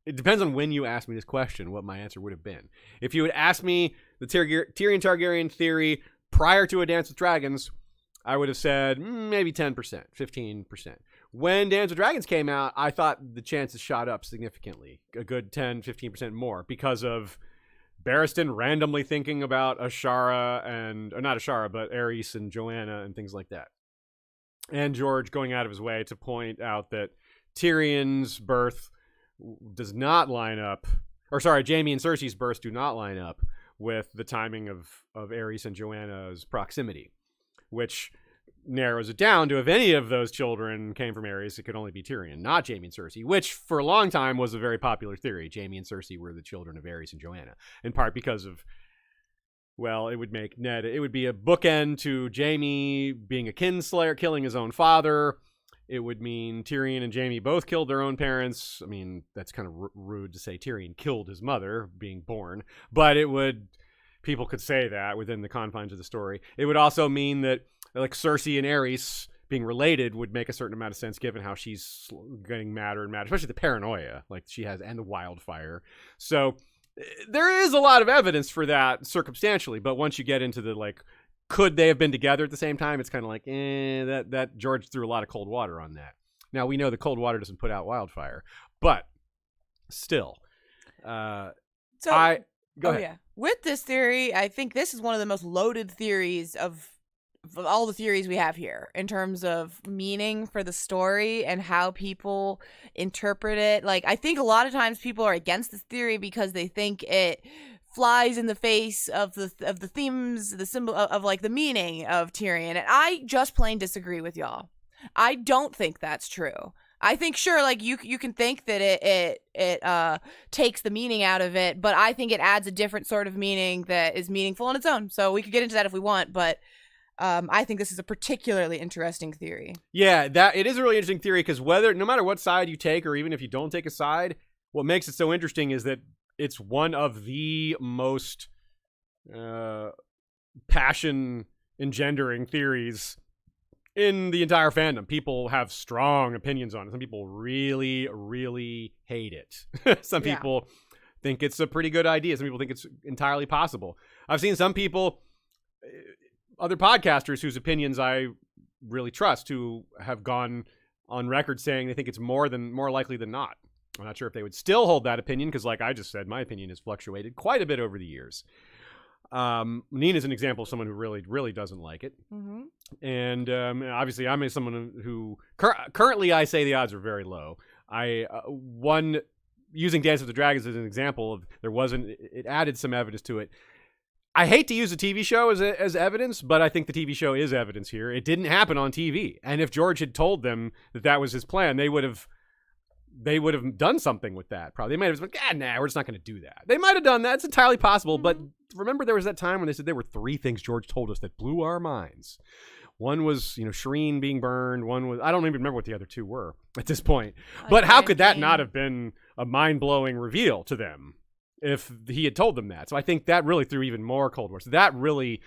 it depends on when you ask me this question, what my answer would have been. If you had asked me the Tyrion Targaryen theory prior to A Dance with Dragons, I would have said maybe 10%, 15%. When Dance with Dragons came out, I thought the chances shot up significantly, a good 10, 15% more, because of Barristan randomly thinking about Ashara or not Ashara, but Aerys and Joanna and things like that. And George going out of his way to point out that Tyrion's birth does not line up, or sorry, Jaime and Cersei's births do not line up with the timing of Aerys and Joanna's proximity, which narrows it down to if any of those children came from Aerys, it could only be Tyrion, not Jaime and Cersei, which for a long time was a very popular theory. Jaime and Cersei were the children of Aerys and Joanna, in part because of, well, it would make Ned, it would be a bookend to Jaime being a kinslayer, killing his own father. It would mean Tyrion and Jaime both killed their own parents. I mean, that's kind of rude to say Tyrion killed his mother being born, but people could say that within the confines of the story. It would also mean that like Cersei and Aerys being related would make a certain amount of sense given how she's getting madder and madder, especially the paranoia like she has and the wildfire. So there is a lot of evidence for that circumstantially, but once you get into the like, could they have been together at the same time? It's kind of like, that George threw a lot of cold water on that. Now we know the cold water doesn't put out wildfire, but still, go ahead. Yeah. With this theory, I think this is one of the most loaded theories of all the theories we have here in terms of meaning for the story and how people interpret it. Like, I think a lot of times people are against this theory because they think it flies in the face of the themes, the symbol of like the meaning of Tyrion. And I just plain disagree with y'all. I don't think that's true. I think sure, like you can think that it takes the meaning out of it, but I think it adds a different sort of meaning that is meaningful on its own. So we could get into that if we want, but I think this is a particularly interesting theory. Yeah, that it is a really interesting theory because no matter what side you take, or even if you don't take a side, what makes it so interesting is that it's one of the most passion engendering theories in the entire fandom. People have strong opinions on it. Some people really, really hate it. Some people think it's a pretty good idea. Some people think it's entirely possible. I've seen some people, other podcasters whose opinions I really trust, who have gone on record saying they think it's more likely than not. I'm not sure if they would still hold that opinion because, like I just said, my opinion has fluctuated quite a bit over the years. Nina's an example of someone who really, really doesn't like it. Mm-hmm. And obviously, I'm someone who currently I say the odds are very low. Using Dance with the Dragons as an example, it added some evidence to it. I hate to use a TV show as evidence, but I think the TV show is evidence here. It didn't happen on TV. And if George had told them that was his plan, they would have done something with that. Probably they might have been like, nah, we're just not going to do that. They might have done that. It's entirely possible. Mm-hmm. But remember, there was that time when they said there were 3 things George told us that blew our minds. One was, Shireen being burned. One was, I don't even remember what the other 2 were at this point. But how could that not have been a mind-blowing reveal to them if he had told them that? So I think that really threw even more cold water. So that really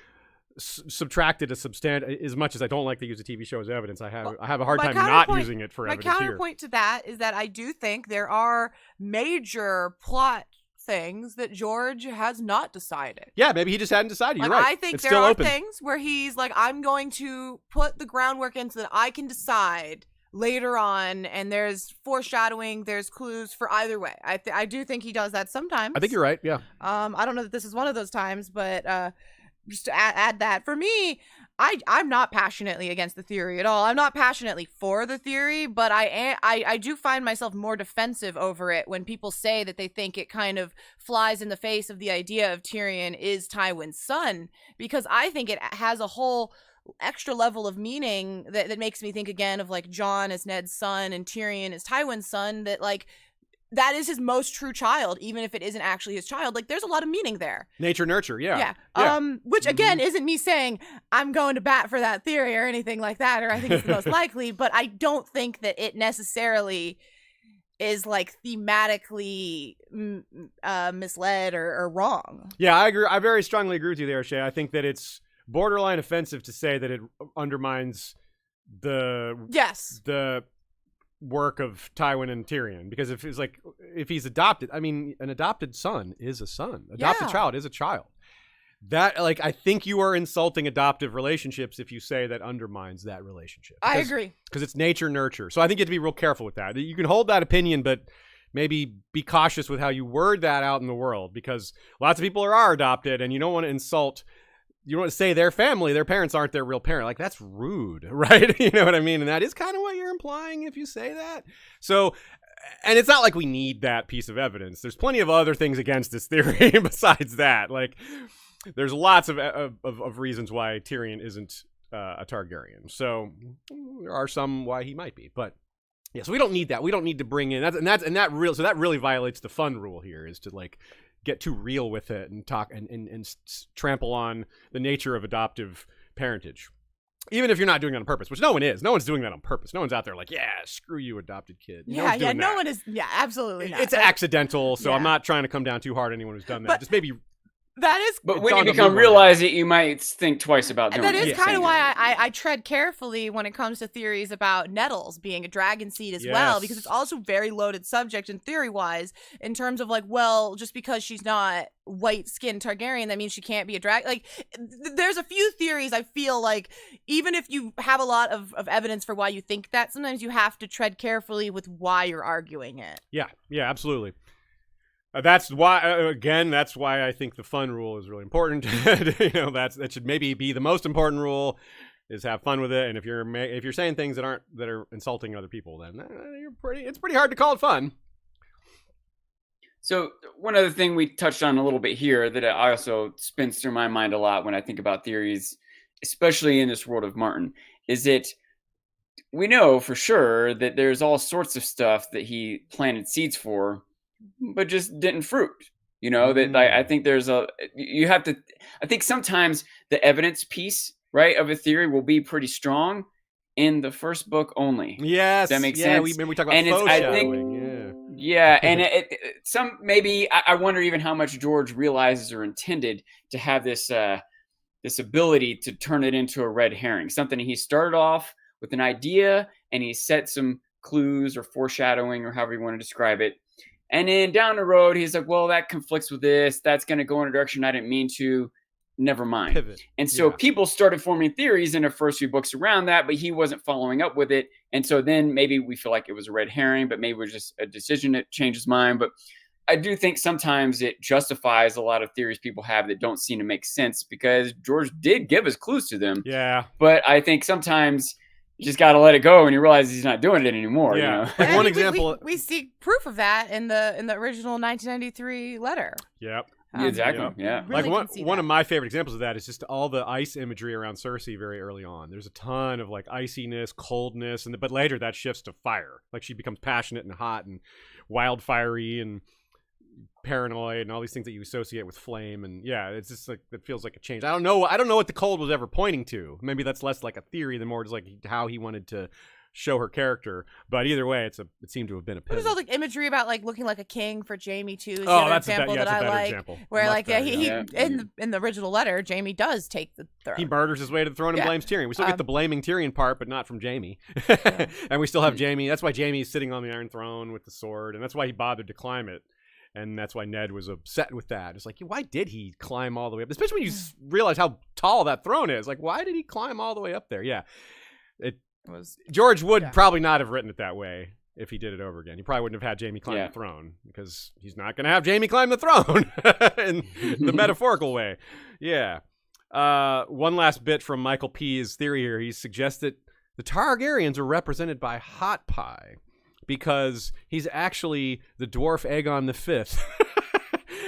subtracted as much as I don't like to use a TV show as evidence. I have a hard time not using it for evidence here. My counterpoint to that is that I do think there are major plot things that George has not decided. Yeah, maybe he just hadn't decided. You're right. I think there are things where he's like, I'm going to put the groundwork in so that I can decide later on, and there's foreshadowing, there's clues for either way. I do think he does that sometimes. I think you're right, yeah. I don't know that this is one of those times, but just to add that, for me, I'm not passionately against the theory at all. I'm not passionately for the theory, but I do find myself more defensive over it when people say that they think it kind of flies in the face of the idea of Tyrion is Tywin's son, because I think it has a whole extra level of meaning that makes me think again of like Jon as Ned's son and Tyrion as Tywin's son, that like that is his most true child, even if it isn't actually his child. Like, there's a lot of meaning there. Nature, nurture, yeah. Which, again, isn't me saying I'm going to bat for that theory or anything like that, or I think it's the most likely, but I don't think that it necessarily is, like, thematically misled or wrong. Yeah, I agree. I very strongly agree with you there, Shay. I think that it's borderline offensive to say that it undermines the work of Tywin and Tyrion, because if he's adopted, I mean, an adopted son is a son. Adopted child is a child. That, like, I think you are insulting adoptive relationships if you say that undermines that relationship. I agree. Because it's nature nurture. So I think you have to be real careful with that. You can hold that opinion, but maybe be cautious with how you word that out in the world, because lots of people are adopted, and you don't want to insult. You don't want to say their family, their parents aren't their real parent. Like, that's rude, right? You know what I mean? And that is kind of what you're implying if you say that. So, and it's not like we need that piece of evidence. There's plenty of other things against this theory besides that. Like, there's lots of reasons why Tyrion isn't a Targaryen. So there are some why he might be, but yeah. So we don't need that. We don't need to bring in that really violates the fun rule here, is to like get too real with it and talk and trample on the nature of adoptive parentage, even if you're not doing it on purpose, which no one is. No one's doing that on purpose. No one's out there like, yeah, screw you, adopted kid. No one is. Yeah, absolutely not. It's accidental, so I'm not trying to come down too hard on anyone who's done that. Just maybe. That is, but when you realize it, you might think twice about doing it. That is kind of why I tread carefully when it comes to theories about nettles being a dragon seed as well, because it's also very loaded subject and theory-wise in terms of like, well, just because she's not white-skinned Targaryen, that means she can't be a dragon. Like, there's a few theories I feel like, even if you have a lot of evidence for why you think that, sometimes you have to tread carefully with why you're arguing it. Yeah, absolutely. That's why I think the fun rule is really important. That should maybe be the most important rule, is have fun with it. And if you're saying things that are insulting other people, then it's pretty hard to call it fun. So one other thing we touched on a little bit here that I also spins through my mind a lot when I think about theories, especially in this world of Martin, is that we know for sure that there's all sorts of stuff that he planted seeds for, but just didn't fruit. I think I think sometimes the evidence piece, right, of a theory will be pretty strong in the first book only. Yes. Does that make sense? We talk about foreshadowing. Maybe I wonder even how much George realizes or intended to have this ability to turn it into a red herring. Something he started off with an idea and he set some clues or foreshadowing or however you want to describe it. And then down the road, he's like, well, that conflicts with this. That's going to go in a direction I didn't mean to. Never mind. Pivot. And so people started forming theories in the first few books around that, but he wasn't following up with it. And so then maybe we feel like it was a red herring, but maybe it was just a decision that changed his mind. But I do think sometimes it justifies a lot of theories people have that don't seem to make sense, because George did give us clues to them. Yeah. But I think sometimes you just got to let it go when you realize he's not doing it anymore. Yeah. Like one example. We see proof of that in the original 1993 letter. Yep. Exactly. Yep. Yeah. Really like one of my favorite examples of that is just all the ice imagery around Cersei very early on. There's a ton of like iciness, coldness, but later that shifts to fire. Like she becomes passionate and hot and wildfiery and paranoid and all these things that you associate with flame. And yeah, it's just like, it feels like a change. I don't know what the cold was ever pointing to. Maybe that's less like a theory than more just like how he wanted to show her character. But either way, it seemed to have been a pivot. There's all like imagery about like looking like a king for Jaime too. That's example that I like. Example. Where Much like better, he in the original letter, Jaime does take the throne. He murders his way to the throne and blames Tyrion. We still get the blaming Tyrion part, but not from Jaime. And we still have Jaime. That's why Jaime's sitting on the Iron Throne with the sword, and that's why he bothered to climb it. And that's why Ned was upset with that. It's like, why did he climb all the way up? Especially when you realize how tall that throne is. Like, why did he climb all the way up there? Yeah. George would probably not have written it that way if he did it over again. He probably wouldn't have had Jaime climb the throne, because he's not going to have Jaime climb the throne in the metaphorical way. Yeah. One last bit from Michael P.'s theory here. He suggests that the Targaryens are represented by Hot Pie, because he's actually the dwarf Aegon V.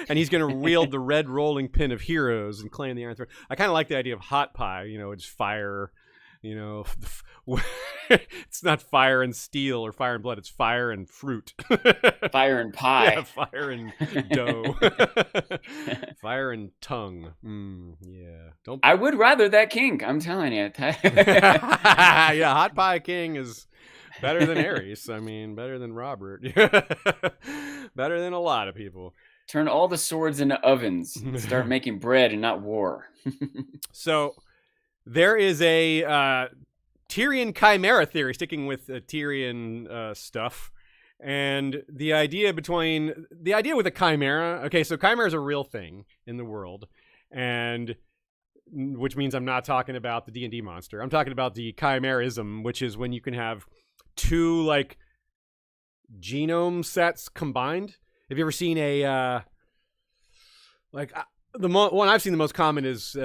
And he's going to wield the red rolling pin of heroes and claim the Iron Throne. I kind of like the idea of hot pie. It's fire. It's not fire and steel or fire and blood. It's fire and fruit. Fire and pie. Yeah, fire and dough. Fire and tongue. Yeah. I would rather that king. I'm telling you. Yeah, hot pie king is better than Aerys. I mean, better than Robert. Better than a lot of people. Turn all the swords into ovens. Start making bread and not war. So There is a Tyrion chimera theory, sticking with Tyrion stuff. And the idea with a chimera, okay, so chimera is a real thing in the world, and which means I'm not talking about the D&D monster. I'm talking about the chimerism, which is when you can have two like genome sets combined. Have you ever seen a one I've seen the most common is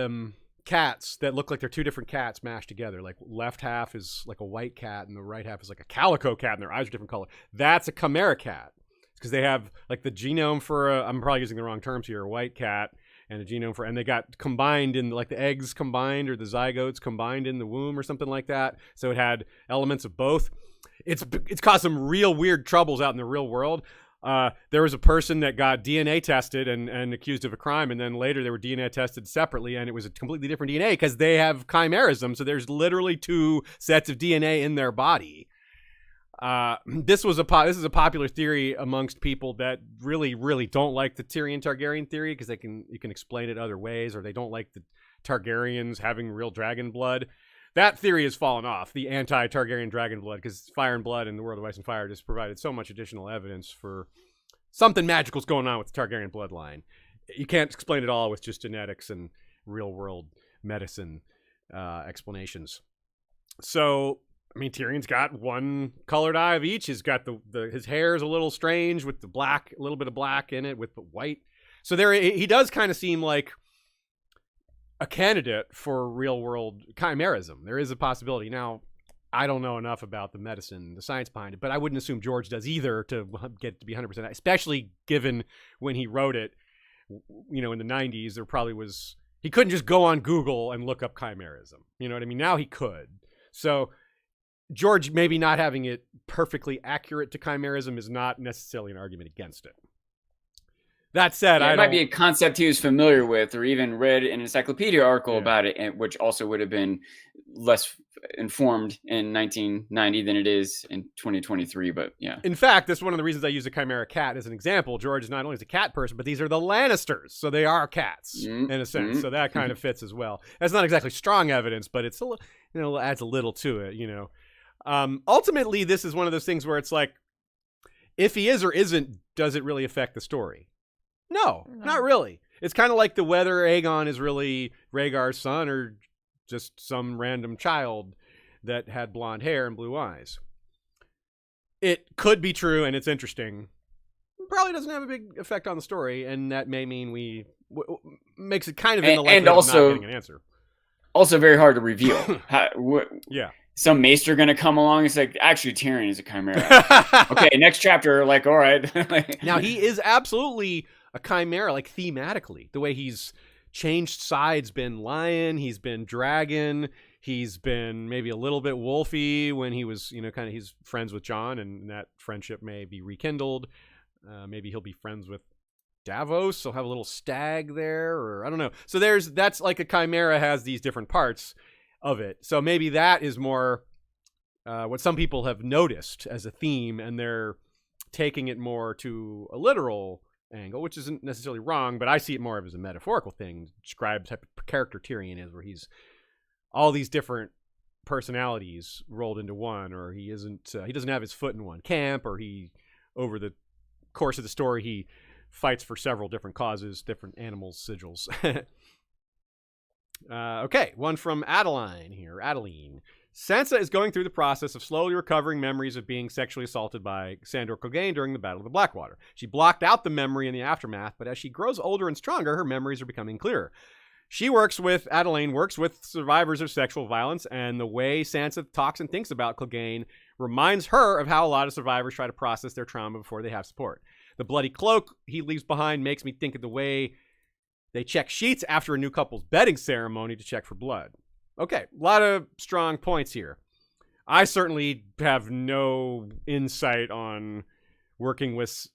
cats that look like they're two different cats mashed together. Like left half is like a white cat and the right half is like a calico cat and their eyes are different color. That's a chimera cat because they have like the genome for I'm probably using the wrong terms here, a white cat and a genome for, and they got combined in like the eggs combined or the zygotes combined in the womb or something like that. So it had elements of both. It's caused some real weird troubles out in the real world. There was a person that got DNA tested and accused of a crime, and then later they were DNA tested separately, and it was a completely different DNA because they have chimerism, so there's literally two sets of DNA in their body. This is a popular theory amongst people that really, really don't like the Tyrion Targaryen theory because you can explain it other ways, or they don't like the Targaryens having real dragon blood. That theory has fallen off, the anti-Targaryen dragon blood, because Fire and Blood and the World of Ice and Fire just provided so much additional evidence for something magical's going on with the Targaryen bloodline. You can't explain it all with just genetics and real-world medicine explanations. So, I mean, Tyrion's got one colored eye of each. He's got his hair is a little strange with the black, a little bit of black in it with the white. So he does kind of seem like a candidate for real-world chimerism. There is a possibility. Now, I don't know enough about the medicine, the science behind it, but I wouldn't assume George does either to get to be 100%, especially given when he wrote it, in the 90s, there probably was... He couldn't just go on Google and look up chimerism. You know what I mean? Now he could. So George maybe not having it perfectly accurate to chimerism is not necessarily an argument against it. That said, it might be a concept he was familiar with or even read an encyclopedia article about it, which also would have been less informed in 1990 than it is in 2023. But yeah. In fact, that's one of the reasons I use a chimera cat as an example. George is not only a cat person, but these are the Lannisters. So they are cats in a sense. So that kind of fits as well. That's not exactly strong evidence, but it's adds a little to it, Ultimately, this is one of those things where it's like, if he is or isn't, does it really affect the story? No, not really. It's kind of like the whether Aegon is really Rhaegar's son or just some random child that had blonde hair and blue eyes. It could be true, and it's interesting. Probably doesn't have a big effect on the story, and that may mean makes it kind of in the likelihood of not getting an answer. Also very hard to reveal. Yeah. Some maester going to come along and say, actually, Tyrion is a chimera. Okay, next chapter, like, all right. Now, he is absolutely a chimera, like thematically. The way he's changed sides, been lion, he's been dragon, he's been maybe a little bit wolfy when he was, he's friends with Jon, and that friendship may be rekindled. Maybe he'll be friends with Davos, so have a little stag there, or I don't know. So that's like a chimera has these different parts of it. So maybe that is more what some people have noticed as a theme, and they're taking it more to a literal angle, which isn't necessarily wrong, but I see it more of as a metaphorical thing. Describe the type of character Tyrion is, where he's all these different personalities rolled into one, or he doesn't have his foot in one camp, or over the course of the story, he fights for several different causes, different animals' sigils. Okay, one from Adeline here. Adeline. Sansa is going through the process of slowly recovering memories of being sexually assaulted by Sandor Clegane during the Battle of the Blackwater. She blocked out the memory in the aftermath, but as she grows older and stronger, her memories are becoming clearer. Adeline works with survivors of sexual violence, and the way Sansa talks and thinks about Clegane reminds her of how a lot of survivors try to process their trauma before they have support. The bloody cloak he leaves behind makes me think of the way they check sheets after a new couple's bedding ceremony to check for blood. Okay, a lot of strong points here. I certainly have no insight on working with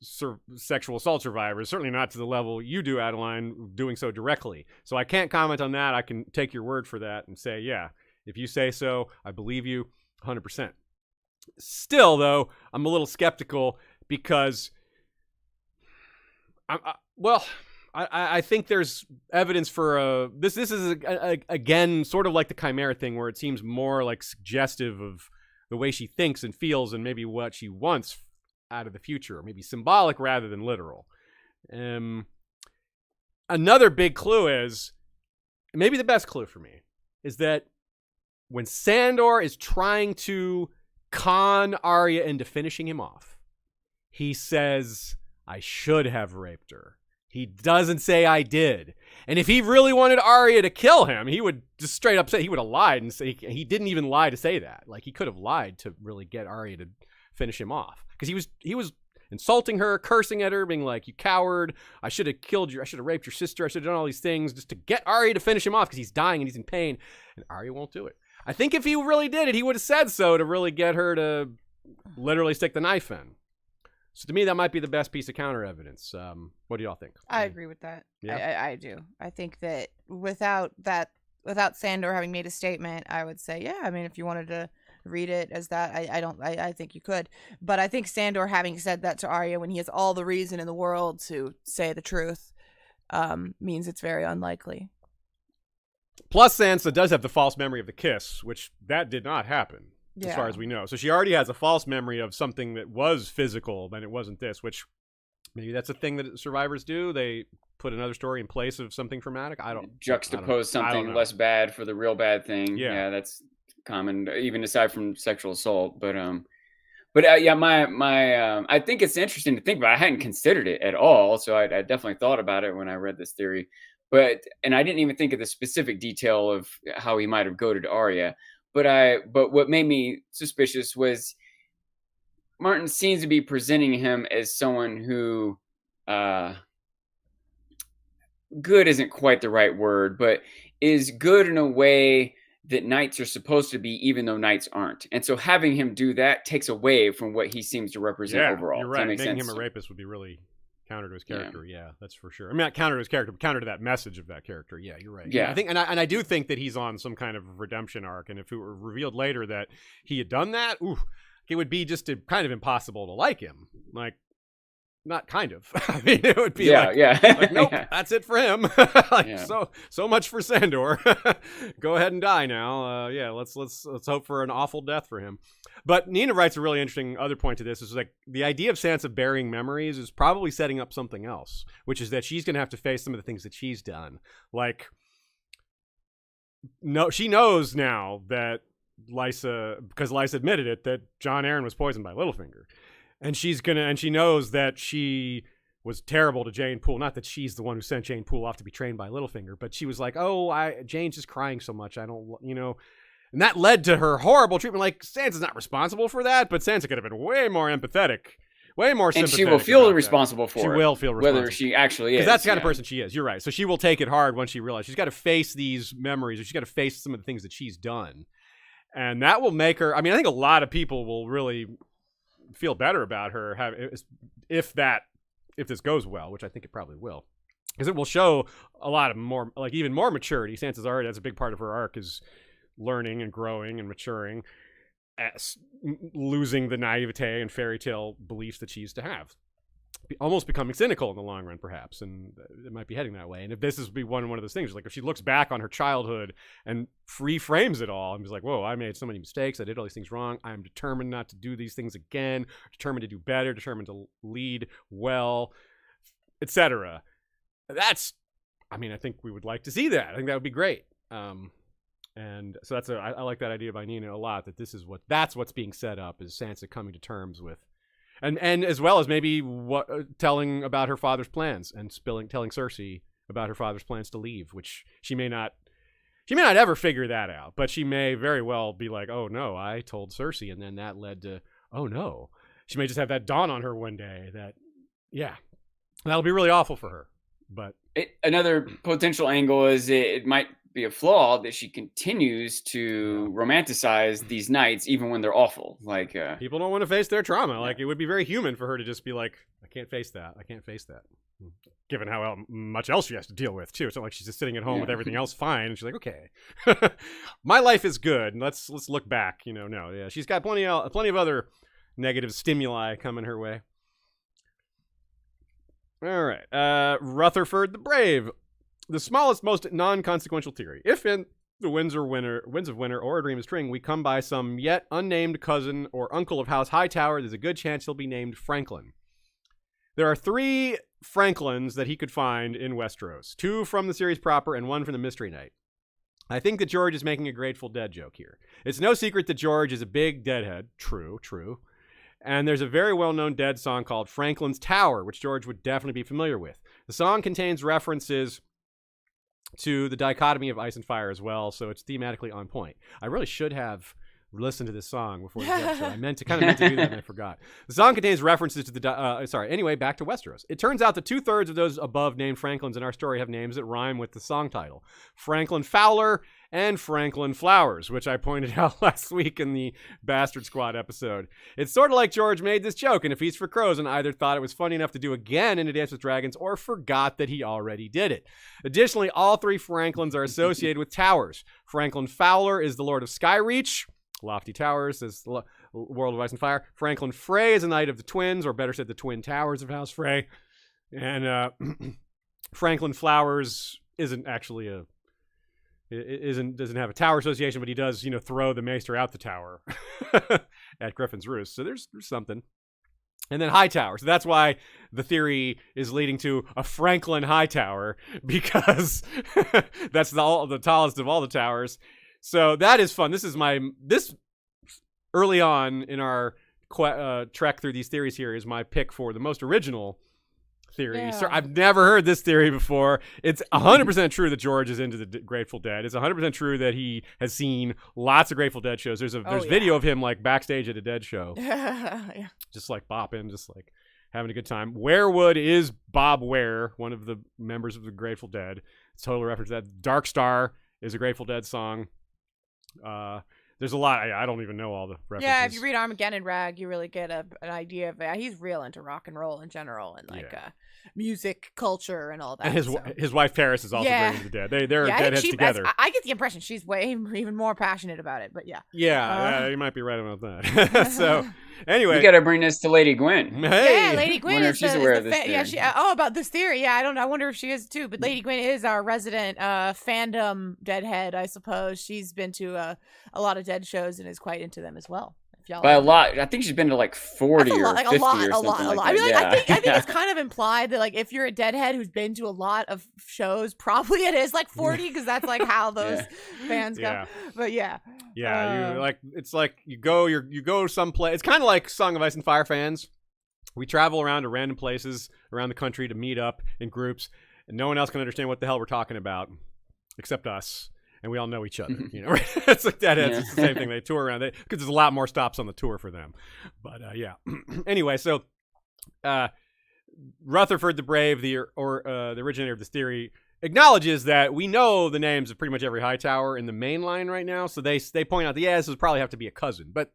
sexual assault survivors, certainly not to the level you do, Adeline, doing so directly. So I can't comment on that. I can take your word for that and say, yeah, if you say so, I believe you 100%. Still, though, I'm a little skeptical because, I think there's evidence for this. This is again sort of like the chimera thing, where it seems more like suggestive of the way she thinks and feels, and maybe what she wants out of the future, or maybe symbolic rather than literal. Another big clue is, maybe the best clue for me, is that when Sandor is trying to con Arya into finishing him off, he says, "I should have raped her." He doesn't say "I did." And if he really wanted Arya to kill him, he would just straight up say, he would have lied and say, he didn't even lie to say that. Like, he could have lied to really get Arya to finish him off. Because he was insulting her, cursing at her, being like, "You coward, I should have killed you, I should have raped your sister, I should have done all these things just to get Arya to finish him off because he's dying and he's in pain." And Arya won't do it. I think if he really did it, he would have said so to really get her to literally stick the knife in. So to me, that might be the best piece of counter evidence. What do y'all think? I agree with that. Yeah? I do. I think that without Sandor having made a statement, I would say, yeah. I mean, if you wanted to read it as that, I think you could. But I think Sandor having said that to Arya when he has all the reason in the world to say the truth means it's very unlikely. Plus, Sansa does have the false memory of the kiss, which that did not happen. As far as we know. So she already has a false memory of something that was physical, and it wasn't this, which maybe that's a thing that survivors do. They put another story in place of something traumatic. Juxtapose something less bad for the real bad thing. Yeah, that's common, even aside from sexual assault. But I think it's interesting to think about. I hadn't considered it at all, so I definitely thought about it when I read this theory. And I didn't even think of the specific detail of how he might have goaded Arya. But what made me suspicious was Martin seems to be presenting him as someone who, good isn't quite the right word, but is good in a way that knights are supposed to be, even though knights aren't. And so having him do that takes away from what he seems to represent overall. You're right. Making him a rapist would be really counter to his character. Yeah, that's for sure. I mean, not counter to his character, but counter to that message of that character. Yeah, you're right. Yeah, I think, and I do think that he's on some kind of redemption arc. And if it were revealed later that he had done that, it would be just kind of impossible to like him. Like, not kind of. I mean, it would be like, nope, that's it for him. So much for Sandor. Go ahead and die now. Let's hope for an awful death for him. But Nina writes a really interesting other point to this. Is like the idea of Sansa burying memories is probably setting up something else, which is that she's going to have to face some of the things that she's done. Like, no, she knows now that because Lysa admitted it, that Jon Arryn was poisoned by Littlefinger. And she knows that she was terrible to Jane Poole. Not that she's the one who sent Jane Poole off to be trained by Littlefinger, but she was like, Jane's just crying so much. I don't, and that led to her horrible treatment. Like, Sansa's not responsible for that, but Sansa could have been way more empathetic, way more sympathetic. And she will feel responsible for it. She will feel responsible. Whether she actually is. Because that's the kind of person she is. You're right. So she will take it hard once she realizes she's got to face these memories, or she's got to face some of the things that she's done. And that will make her, I mean, I think a lot of people will really feel better about her if this goes well, which I think it probably will, because it will show a lot of more, like, even more maturity. Sansa's already, that's a big part of her arc, is learning and growing and maturing, losing the naivete and fairy tale beliefs that she used to have, almost becoming cynical in the long run, perhaps. And it might be heading that way. And if this is be one of those things, like if she looks back on her childhood and reframes it all and is like, whoa, I made so many mistakes, I did all these things wrong, I'm determined not to do these things again, determined to do better, determined to lead well, etc. I think we would like to see that. I think that would be great. And so I like that idea by Nina a lot, that that's what's being set up, is Sansa coming to terms with, and as well as maybe telling about her father's plans and telling Cersei about her father's plans to leave, which she may not ever figure that out, but she may very well be like, oh no, I told Cersei, and then that led to, oh no. She may just have that dawn on her one day that, that'll be really awful for her. But another potential angle is it might be a flaw that she continues to romanticize these knights even when they're awful. Like, people don't want to face their trauma. Like, it would be very human for her to just be like, I can't face that, given how much else she has to deal with too. It's not like she's just sitting at home with everything else fine, and she's like, okay, my life is good, and let's look back. She's got plenty of other negative stimuli coming her way. All right. Rutherford the Brave. The smallest, most non-consequential theory. If in the Winds of Winter or A Dream of Spring, we come by some yet unnamed cousin or uncle of House Hightower, there's a good chance he'll be named Franklin. There are 3 Franklins that he could find in Westeros. 2 from the series proper and 1 from the Mystery Knight. I think that George is making a Grateful Dead joke here. It's no secret that George is a big Deadhead. True. And there's a very well-known Dead song called Franklin's Tower, which George would definitely be familiar with. The song contains references to the dichotomy of ice and fire as well, so it's thematically on point. I really should have listened to this song before the episode. I meant to do that and I forgot. The song contains references to the anyway, back to Westeros. It turns out that 2/3 of those above named Franklins in our story have names that rhyme with the song title. Franklin Fowler and Franklin Flowers, which I pointed out last week in the Bastard Squad episode. It's sort of like George made this joke in A Feast for Crows and either thought it was funny enough to do again in A Dance with Dragons or forgot that he already did it. Additionally, all 3 Franklins are associated with towers. Franklin Fowler is the Lord of Skyreach, lofty towers, as the World of Ice and Fire. Franklin Frey is a Knight of the Twins, or better said, the Twin Towers of House Frey. And Franklin Flowers isn't actually doesn't have a tower association, but he does, throw the maester out the tower at Griffin's Roost. So there's something. And then Hightower. So that's why the theory is leading to a Franklin Hightower, because that's the tallest of all the towers. So that is fun. This early on in our trek through these theories here is my pick for the most original theory. Yeah. So I've never heard this theory before. It's 100% true that George is into the Grateful Dead. It's 100% true that he has seen lots of Grateful Dead shows. There's video of him like backstage at a Dead show. Yeah. Just like bopping, just like having a good time. Werewood is Bob Ware, one of the members of the Grateful Dead. It's total reference to that. Dark Star is a Grateful Dead song. There's a lot. I don't even know all the references. Yeah, if you read Armageddon Rag, you really get an idea of it. He's real into rock and roll in general and music culture and all that. And his wife Paris is also great into the Dead. They're Deadheads together. I get the impression she's way even more passionate about it, but yeah. Yeah, you might be right about that. So anyway, you got to bring this to Lady Gwen. Hey, yeah, Lady Gwen is she's aware of this theory. About this theory. Yeah, I don't know. I wonder if she is too. But Lady Gwen is our resident fandom Deadhead, I suppose. She's been to a lot of Dead shows and is quite into them as well. By a lot, I think she's been to like 40 or 50 or something like that. I mean, I think it's kind of implied that if you're a Deadhead who's been to a lot of shows, probably it is 40 because that's how those fans go. Yeah. But yeah, it's like you go someplace. It's kind of like Song of Ice and Fire fans. We travel around to random places around the country to meet up in groups, and no one else can understand what the hell we're talking about except us. And we all know each other, right? It's like that. It's the same thing. They tour around because there's a lot more stops on the tour for them. But yeah. Anyway, so Rutherford the Brave, the originator of this theory, acknowledges that we know the names of pretty much every Hightower in the main line right now. So they point out that this would probably have to be a cousin, but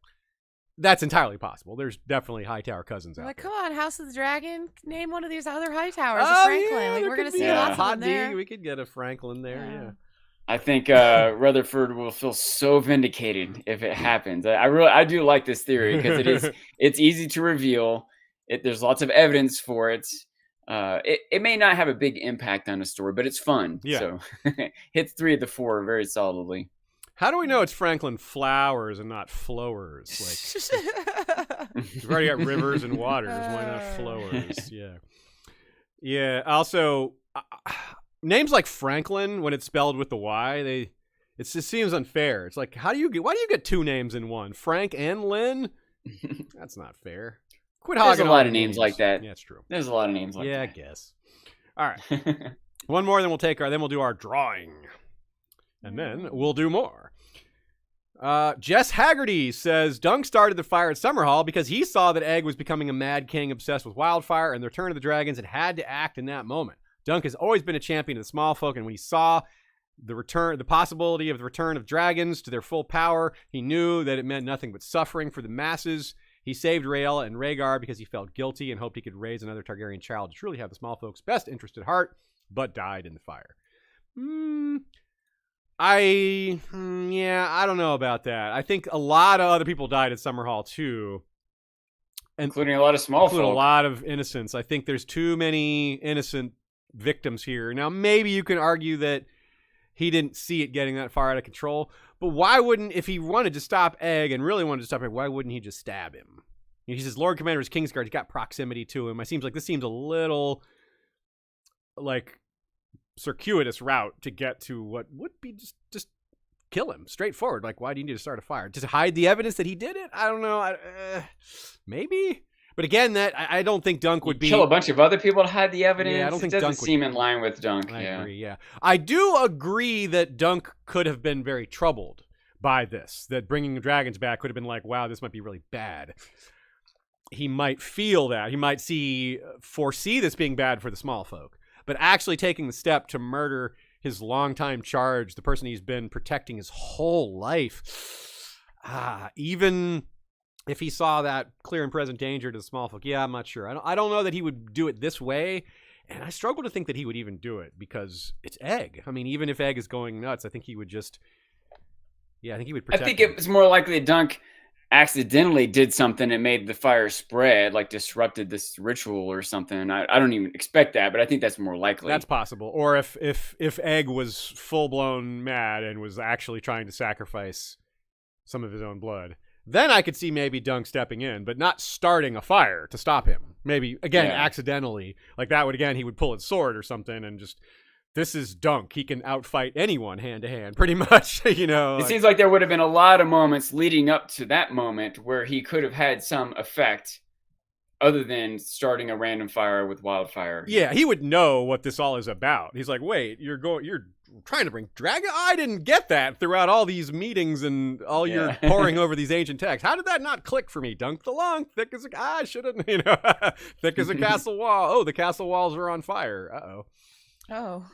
that's entirely possible. There's definitely Hightower cousins out there. Come on, House of the Dragon, name one of these other Hightowers. Franklin. We're gonna see lots of them there. We could get a Franklin there. Yeah. I think Rutherford will feel so vindicated if it happens. I do like this theory because it's easy to reveal. There's lots of evidence for it. It may not have a big impact on the story, but it's fun. Yeah. So hits 3 of the 4 very solidly. How do we know it's Franklin Flowers and not Flowers? We've already got rivers and waters. Why not Flowers? Yeah. Yeah. Also. Names like Franklin, when it's spelled with the Y, it just seems unfair. It's like, why do you get 2 names in one? Frank and Lynn? That's not fair. Quit hogging. There's a lot of names like that. Yeah, it's true. There's a lot of names like that. Yeah, I guess. All right. One more, then we'll do our drawing. And then we'll do more. Jess Haggerty says, Dunk started the fire at Summerhall because he saw that Egg was becoming a mad king obsessed with wildfire and the return of the dragons and had to act in that moment. Dunk has always been a champion of the small folk, and when he saw the possibility of the return of dragons to their full power, he knew that it meant nothing but suffering for the masses. He saved Rhaella and Rhaegar because he felt guilty and hoped he could raise another Targaryen child to truly have the small folk's best interest at heart, but died in the fire. I don't know about that. I think a lot of other people died at Summerhall too. including a lot of small including folk. a lot of innocents. I think there's too many innocent victims here. Now, maybe you can argue that he didn't see it getting that far out of control, but why wouldn't, if he wanted to stop Egg and really wanted to stop Egg, why wouldn't he just stab him? He says Lord Commander is Kingsguard. He's got proximity to him. This seems a little like circuitous route to get to what would be just kill him straightforward. Like, why do you need to start a fire? Just hide the evidence that he did it? I don't know. Maybe. But again, that I don't think Dunk would be kill a bunch of other people to hide the evidence. Yeah, I don't think it doesn't Dunk would seem in line with Dunk. I agree, yeah. I do agree that Dunk could have been very troubled by this, that bringing the dragons back could have been like, wow, this might be really bad. He might feel that. He might foresee this being bad for the small folk. But actually taking the step to murder his longtime charge, the person he's been protecting his whole life, even if he saw that clear and present danger to the small folk, yeah, I'm not sure. I don't know that he would do it this way, and I struggle to think that he would even do it because it's Egg. I mean, even if Egg is going nuts, I think he would just, I think he would protect him. It was more likely that Dunk accidentally did something that made the fire spread, like disrupted this ritual or something. I don't even expect that, but I think that's more likely. That's possible. Or if Egg was full-blown mad and was actually trying to sacrifice some of his own blood, then I could see maybe Dunk stepping in, but not starting a fire to stop him. Maybe, again, accidentally. Like that would, again, he would pull his sword or something and just, this is Dunk. He can outfight anyone hand-to-hand, pretty much, It seems like there would have been a lot of moments leading up to that moment where he could have had some effect other than starting a random fire with wildfire. Yeah, he would know what this all is about. He's like, wait, you're trying to bring dragon? I didn't get that throughout all these meetings and all your poring over these ancient texts. How did that not click for me? Dunk the long, thick as I shouldn't, thick as a castle wall. Oh, the castle walls are on fire. Uh-oh. Oh.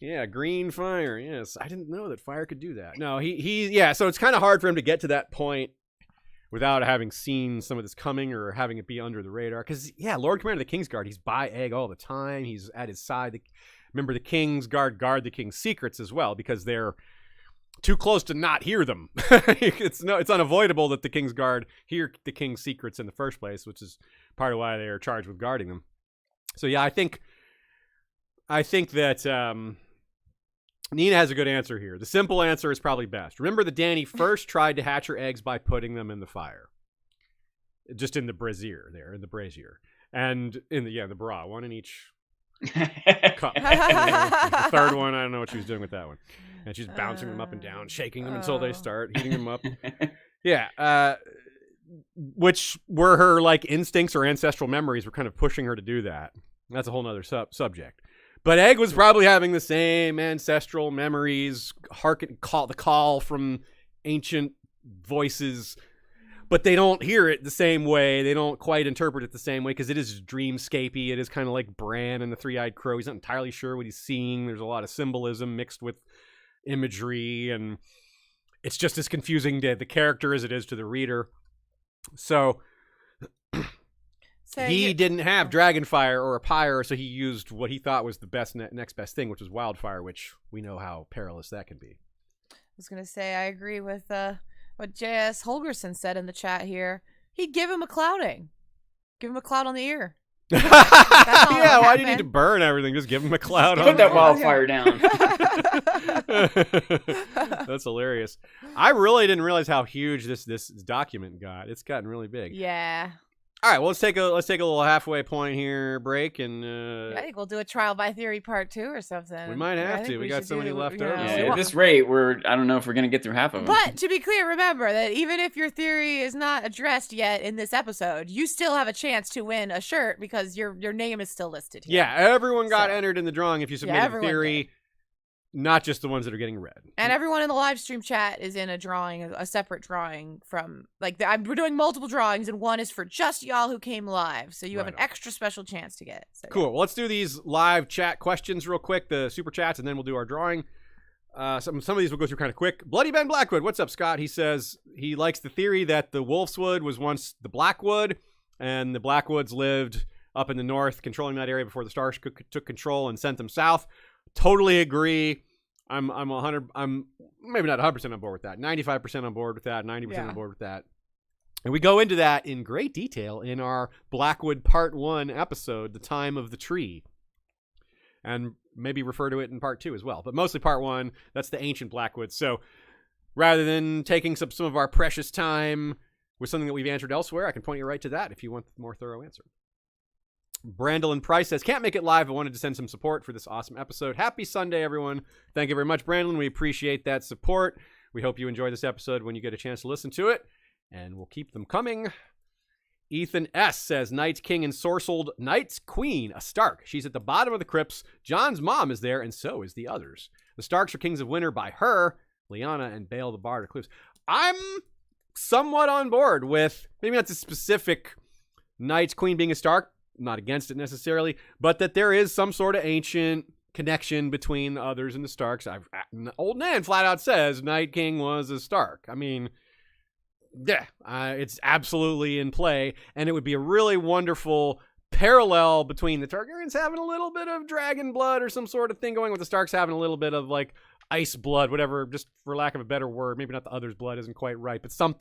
Yeah, green fire. Yes, I didn't know that fire could do that. No, so it's kind of hard for him to get to that point without having seen some of this coming or having it be under the radar. Because, Lord Commander of the Kingsguard, he's by Egg all the time. He's at his side. Remember, the Kingsguard guard the king's secrets as well because they're too close to not hear them. It's unavoidable that the Kingsguard hear the king's secrets in the first place, which is part of why they are charged with guarding them. So, I think that Nina has a good answer here. The simple answer is probably best. Remember that Dany first tried to hatch her eggs by putting them in the fire. Just in the brazier there, in the brazier. And in the bra, one in each cup. The third one, I don't know what she was doing with that one. And she's bouncing them up and down, shaking them until they start, heating them up. Which were her instincts or ancestral memories were kind of pushing her to do that. That's a whole nother subject. But Egg was probably having the same ancestral memories, the call from ancient voices, but they don't hear it the same way. They don't quite interpret it the same way because it is dreamscapey. It is kind of like Bran and the Three-Eyed Crow. He's not entirely sure what he's seeing. There's a lot of symbolism mixed with imagery, and it's just as confusing to the character as it is to the reader. So he didn't have Dragonfire or a pyre, so he used what he thought was the best next best thing, which was Wildfire, which we know how perilous that can be. I was going to say, I agree with what J.S. Holgerson said in the chat here. He'd give him a clouding. Give him a cloud on the ear. Why do you need to burn everything? Just give him a cloud on Put that wildfire down. That's hilarious. I really didn't realize how huge this document got. It's gotten really big. Yeah. All right, well, let's take a little halfway point here, break, and I think we'll do a trial by theory part 2 or something. We might have to. We got so many left over. At this rate, I don't know if we're gonna get through half of them. But to be clear, remember that even if your theory is not addressed yet in this episode, you still have a chance to win a shirt because your name is still listed here. Yeah, everyone got entered in the drawing if you submitted a theory. Not just the ones that are getting read. And everyone in the live stream chat is in a separate drawing from, we're doing multiple drawings, and one is for just y'all who came live. So you have an extra special chance to get it. So, cool. Well, let's do these live chat questions real quick, the super chats, and then we'll do our drawing. Some of these we'll go through kind of quick. Bloody Ben Blackwood, what's up, Scott? He says he likes the theory that the Wolfswood was once the Blackwood, and the Blackwoods lived up in the north, controlling that area before the Starks took control and sent them south. Totally agree. I'm maybe not 100% on board with that. 95% on board with that. 90% on board with that. And we go into that in great detail in our Blackwood Part 1 episode, The Time of the Tree. And maybe refer to it in Part 2 as well. But mostly Part 1, that's the ancient Blackwood. So rather than taking some of our precious time with something that we've answered elsewhere, I can point you right to that if you want a more thorough answer. Brandolyn Price says, can't make it live, but wanted to send some support for this awesome episode. Happy Sunday, everyone. Thank you very much, Brandolyn. We appreciate that support. We hope you enjoy this episode when you get a chance to listen to it. And we'll keep them coming. Ethan S. says, Night's King ensorcelled Night's Queen, a Stark. She's at the bottom of the crypts. John's mom is there, and so is the others. The Starks are kings of winter by her. Lyanna and Bale the Bard are clues. I'm somewhat on board with, maybe not the specific Night's Queen being a Stark, I'm not against it necessarily, but that there is some sort of ancient connection between the others and the Starks. Old Nan flat out says Night King was a Stark. I mean, yeah, it's absolutely in play, and it would be a really wonderful parallel between the Targaryens having a little bit of dragon blood or some sort of thing going with the Starks having a little bit of like ice blood, whatever, just for lack of a better word. Maybe not the other's blood isn't quite right, but some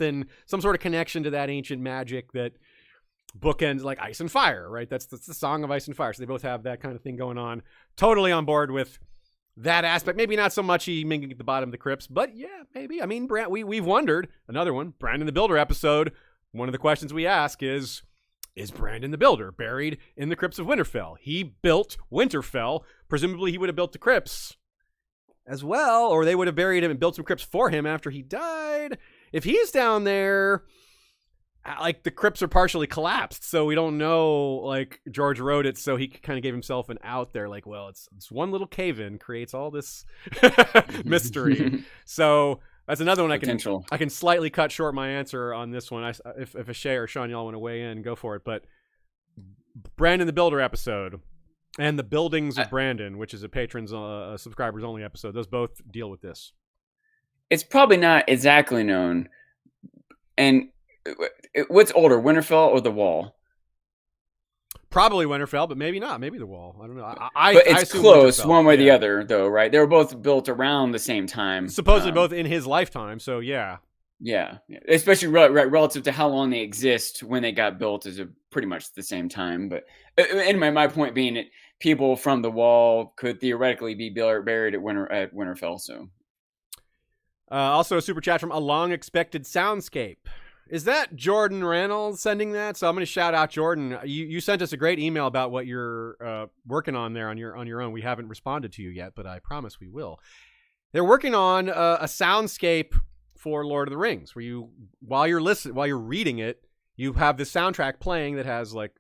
sort of connection to that ancient magic that bookends like ice and fire, right? That's the Song of Ice and Fire. So they both have that kind of thing going on. Totally on board with that aspect. Maybe not so much he making at the bottom of the crypts, but yeah, maybe. I mean, we've wondered. Another one, Brandon the Builder episode. One of the questions we ask is Brandon the Builder buried in the crypts of Winterfell? He built Winterfell. Presumably he would have built the crypts as well, or they would have buried him and built some crypts for him after he died. If he's down there, like the crypts are partially collapsed, so we don't know, like George wrote it so he kind of gave himself an out there, like, well, it's one little cave-in creates all this mystery. So that's another one I can slightly cut short my answer on this one. If Ashay or Sean, y'all want to weigh in, go for it. But Brandon the Builder episode and the Buildings of Brandon, which is a patrons subscribers only episode, those both deal with this. It's probably not exactly known, and what's older, Winterfell or the Wall? Probably Winterfell, but maybe not. Maybe the Wall. I don't know. But it's close, Winterfell, one way or the other, though, right? They were both built around the same time. Supposedly both in his lifetime, so yeah. Yeah. Especially relative to how long they exist when they got built is pretty much the same time. But anyway, my point being that people from the Wall could theoretically be buried at Winterfell, so. Also a super chat from A Long Expected Soundscape. Is that Jordan Reynolds sending that? So I'm going to shout out Jordan. You sent us a great email about what you're working on there on your own. We haven't responded to you yet, but I promise we will. They're working on a soundscape for Lord of the Rings, where while you're reading it, you have the soundtrack playing that has like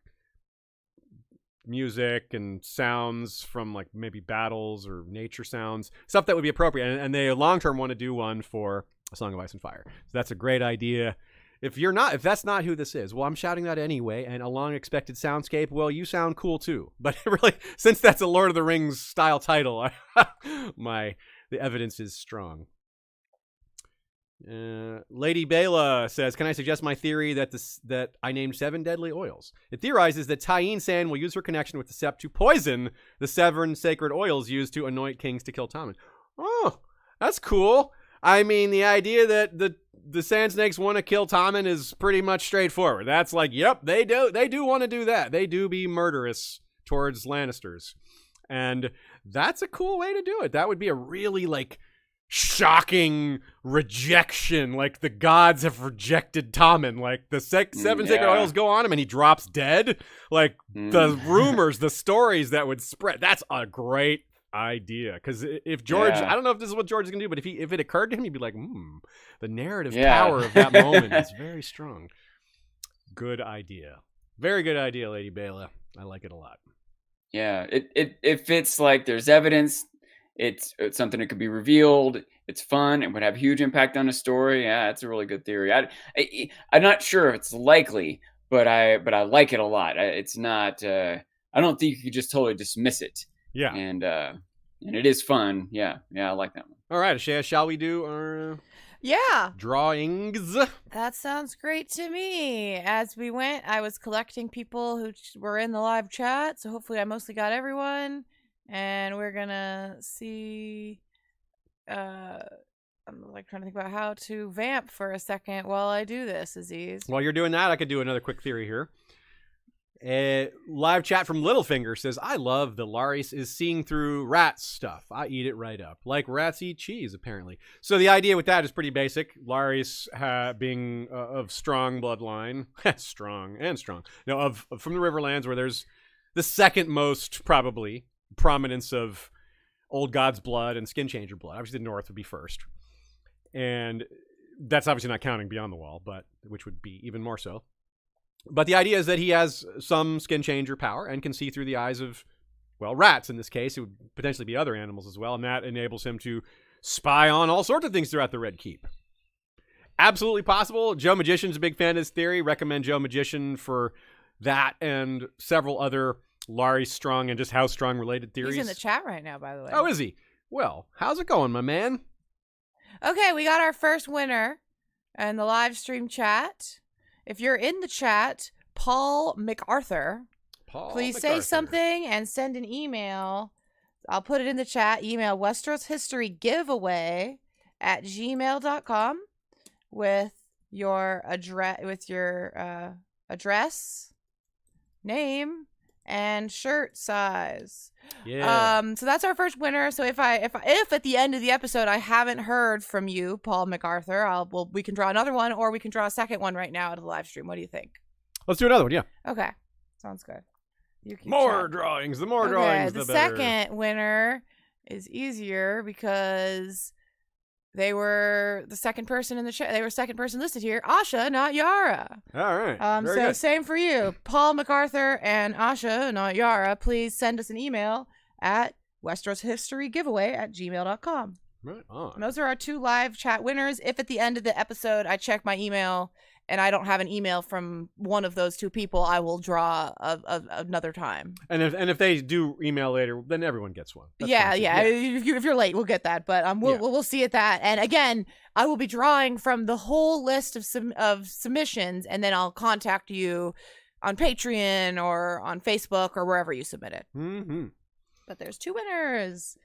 music and sounds from like maybe battles or nature sounds, stuff that would be appropriate. And they long-term want to do one for A Song of Ice and Fire. So that's a great idea. If that's not who this is, well, I'm shouting that anyway. And A Long Expected Soundscape, well, you sound cool too. But really, since that's a Lord of the Rings style title, the evidence is strong. Lady Bela says, can I suggest my theory that I named 7 deadly oils? It theorizes that Tyene Sand will use her connection with the Sept to poison the 7 sacred oils used to anoint kings to kill Tommen. Oh, that's cool. I mean, the idea that the Sand Snakes want to kill Tommen is pretty much straightforward. That's like, yep, they do want to do that. They do be murderous towards Lannisters. And that's a cool way to do it. That would be a really like shocking rejection, like the gods have rejected Tommen, like the 7 sacred oils go on him and he drops dead, like the rumors, the stories that would spread. That's a great idea, because if George, I don't know if this is what George is gonna do, but if it occurred to him, he'd be like, the narrative power of that moment is very strong. Good idea. Very good idea, Lady Bela. I like it a lot. Yeah, it fits. Like there's evidence. It's something that could be revealed. It's fun. It would have huge impact on the story. Yeah, it's a really good theory. I'm not sure if it's likely, but I like it a lot. It's not. I don't think you could just totally dismiss it. Yeah, and it is fun. Yeah, I like that one. All right, Ashaya, shall we do our drawings? That sounds great to me. As we went, I was collecting people who were in the live chat, so hopefully I mostly got everyone. And we're gonna see. I'm like trying to think about how to vamp for a second while I do this, Aziz. While you're doing that, I could do another quick theory here. Live chat from Littlefinger says, I love that Larys is seeing through rats stuff. I eat it right up. Like rats eat cheese, apparently. So the idea with that is pretty basic. Larys being of strong bloodline. strong. No, from the Riverlands, where there's the second most, probably, prominence of Old God's blood and Skin Changer blood. Obviously, the North would be first. And that's obviously not counting Beyond the Wall, but which would be even more so. But the idea is that he has some skin changer power and can see through the eyes of, well, rats in this case. It would potentially be other animals as well, and that enables him to spy on all sorts of things throughout the Red Keep. Absolutely possible. Joe Magician's a big fan of this theory. Recommend Joe Magician for that and several other Larry Strong and just House Strong related theories. He's in the chat right now, by the way. Oh, is he? Well, how's it going, my man? Okay, we got our first winner in the live stream chat. If you're in the chat, Paul MacArthur, please say something and send an email. I'll put it in the chat. Email Westeros History Giveaway at gmail.com with your address, name, and shirt size. Yeah. So that's our first winner. So if at the end of the episode I haven't heard from you, Paul MacArthur, we can draw another one, or we can draw a second one right now at the live stream. What do you think? Let's do another one. Yeah. Okay, sounds good. You keep more track. drawings. The more drawings, the better. The second winner is easier because they were the second person in the chat. They were second person listed here. Asha, not Yara. All right. Very so good. same for you. Paul MacArthur and Asha, not Yara. Please send us an email at WesteroSHistoryGiveaway@gmail.com. Right on. And those are our two live chat winners. If at the end of the episode I check my email and I don't have an email from one of those two people, I will draw another time. And if they do email later, then everyone gets one. That's Yeah. fine. If you're late, we'll get that. But we'll see at that. And again, I will be drawing from the whole list of submissions, and then I'll contact you on Patreon or on Facebook or wherever you submit it. Mm-hmm. But there's two winners.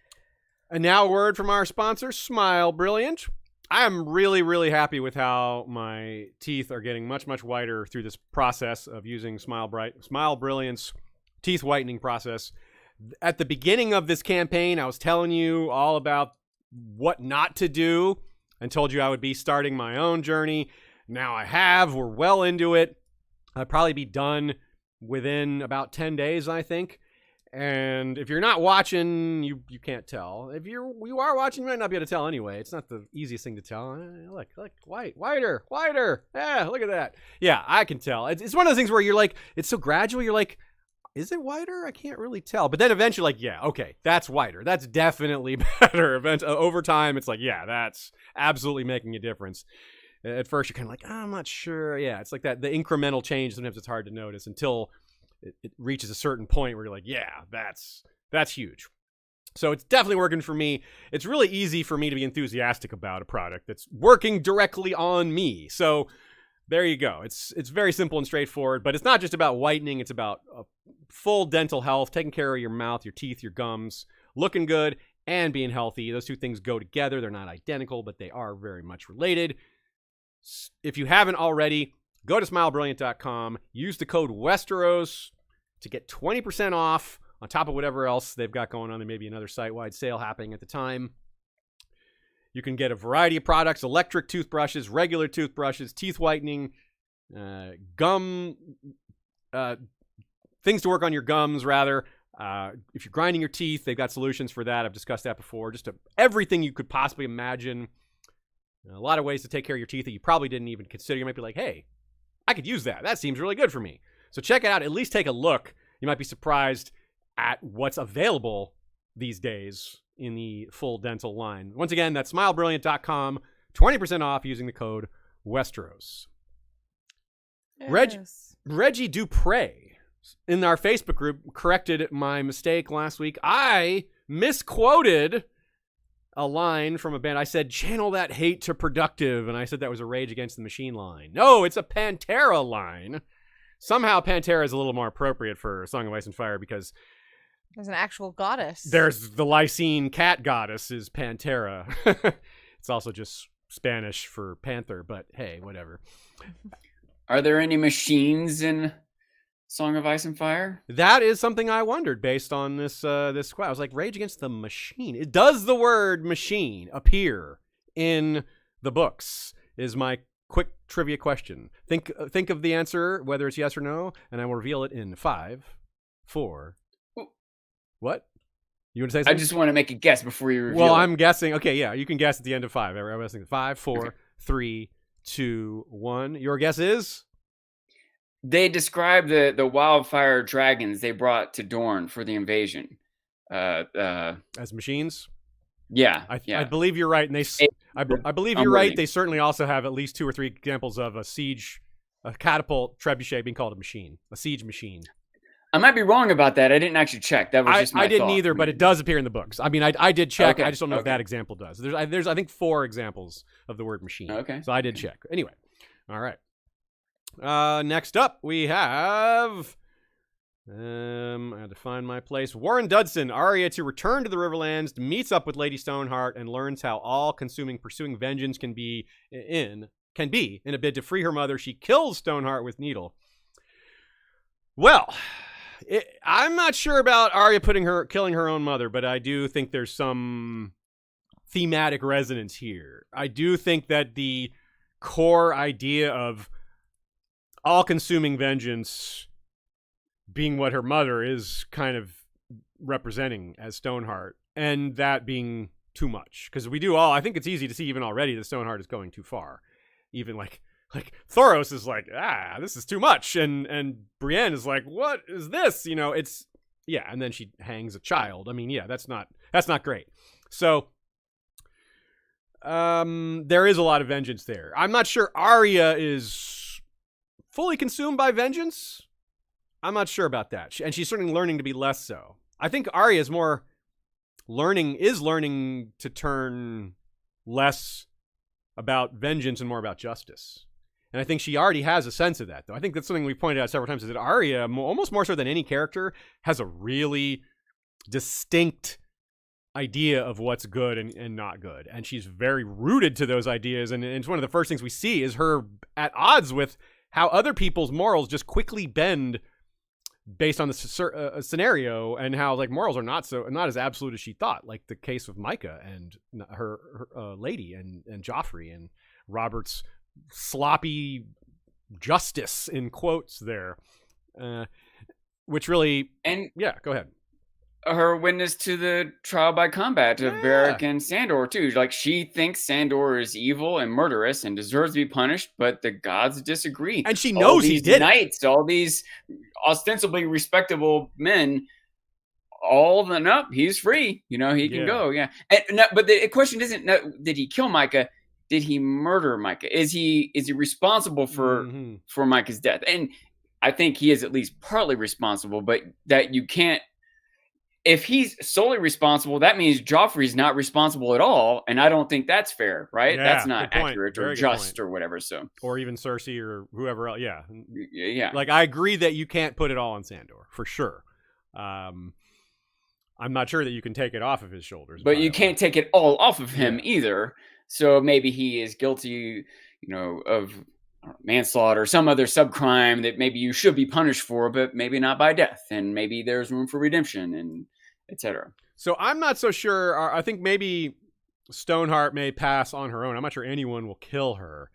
And now a word from our sponsor, Smile Brilliant. I am really, really happy with how my teeth are getting much, much whiter through this process of using Smile Brilliant's teeth whitening process. At the beginning of this campaign, I was telling you all about what not to do and told you I would be starting my own journey. Now I have. We're well into it. I'll probably be done within about 10 days, I think. And if you're not watching, you can't tell. If you are watching, you might not be able to tell anyway. It's not the easiest thing to tell. Look, whiter. Yeah, look at that. Yeah, I can tell. It's one of those things where you're like, it's so gradual. You're like, is it whiter? I can't really tell. But then eventually, like, yeah, okay, that's whiter. That's definitely better. Over time, it's like, yeah, that's absolutely making a difference. At first, you're kind of like, I'm not sure. Yeah, it's like that. The incremental change, sometimes it's hard to notice until it reaches a certain point where you're like, yeah, that's huge. So it's definitely working for me. It's really easy for me to be enthusiastic about a product that's working directly on me. So there you go. It's very simple and straightforward, but it's not just about whitening. It's about full dental health, taking care of your mouth, your teeth, your gums, looking good, and being healthy. Those two things go together. They're not identical, but they are very much related. If you haven't already, go to smilebrilliant.com, use the code Westeros to get 20% off on top of whatever else they've got going on. There may be another site-wide sale happening at the time. You can get a variety of products, electric toothbrushes, regular toothbrushes, teeth whitening, gum, things to work on your gums, rather. If you're grinding your teeth, they've got solutions for that. I've discussed that before. Just everything you could possibly imagine. A lot of ways to take care of your teeth that you probably didn't even consider. You might be like, hey, I could use that. That seems really good for me. So check it out. At least take a look. You might be surprised at what's available these days in the full dental line. Once again, that's smilebrilliant.com. 20% off using the code Westeros. Yes. Reggie Dupre in our Facebook group corrected my mistake last week. I misquoted a line from a band. I said, channel that hate to productive. And I said that was a Rage Against the Machine line. No, it's a Pantera line. Somehow Pantera is a little more appropriate for Song of Ice and Fire because there's an actual goddess. There's the Lycene cat goddess is Pantera. It's also just Spanish for panther, but hey, whatever. Are there any machines in Song of Ice and Fire? That is something I wondered based on this this quote. I was like, Rage Against the Machine. Does the word machine appear in the books? Is my quick trivia question. Think of the answer, whether it's yes or no, and I will reveal it in 5, 4. What? You want to say something? I just want to make a guess before you reveal Well, it. I'm guessing. Okay, yeah, you can guess at the end of 5. I'm guessing 5, 4, Okay. 3, 2, 1. Your guess is? They describe the wildfire dragons they brought to Dorne for the invasion. As machines? Yeah, I believe you're right, and I believe you're right. They certainly also have at least 2 or 3 examples of a catapult trebuchet being called a machine, a siege machine. I might be wrong about that. I didn't actually check. That was just my I didn't thought. either, but it does appear in the books. I mean, I did check. Okay, I just don't know if okay. that example does. There's I think 4 examples of the word machine. Okay. So I did check. Anyway, all right. Next up, we have. I had to find my place. Warren Dudson, Arya to return to the Riverlands, meets up with Lady Stoneheart, and learns how all-consuming pursuing vengeance can be in a bid to free her mother. She kills Stoneheart with Needle. Well, I'm not sure about Arya killing her own mother, but I do think there's some thematic resonance here. I do think that the core idea of all-consuming vengeance being what her mother is kind of representing as Stoneheart, and that being too much. Because I think it's easy to see even already that Stoneheart is going too far. Even like Thoros is like, this is too much. And Brienne is like, what is this? And then she hangs a child. I mean, yeah, that's not great. So there is a lot of vengeance there. I'm not sure Arya is fully consumed by vengeance. I'm not sure about that. And she's certainly learning to be less so. I think Arya is more learning to turn less about vengeance and more about justice. And I think she already has a sense of that, though. I think that's something we've pointed out several times, is that Arya, almost more so than any character, has a really distinct idea of what's good and not good. And she's very rooted to those ideas. And it's one of the first things we see is her at odds with how other people's morals just quickly bend based on the scenario, and how morals are not as absolute as she thought, like the case with Micah and her lady and Joffrey and Robert's sloppy justice in quotes there, which really go ahead. Her witness to the trial by combat of Beric and Sandor too. Like, she thinks Sandor is evil and murderous and deserves to be punished, but the gods disagree. And she knows he did. Knights, all these ostensibly respectable men, he's free. He can go. Yeah. But the question isn't, did he kill Micah? Did he murder Micah? Is he responsible for Micah's death? And I think he is at least partly responsible, but that you can't. If he's solely responsible, that means Joffrey's not responsible at all, and I don't think that's fair, right? Yeah, that's not accurate Very or just or whatever. So, or even Cersei or whoever else. Yeah. Like, I agree that you can't put it all on Sandor for sure. I'm not sure that you can take it off of his shoulders, but you can't take it all off of him either. So maybe he is guilty, of manslaughter, some other subcrime that maybe you should be punished for, but maybe not by death, and maybe there's room for redemption, and etc. So I'm not so sure. I think maybe Stoneheart may pass on her own. I'm not sure anyone will kill her,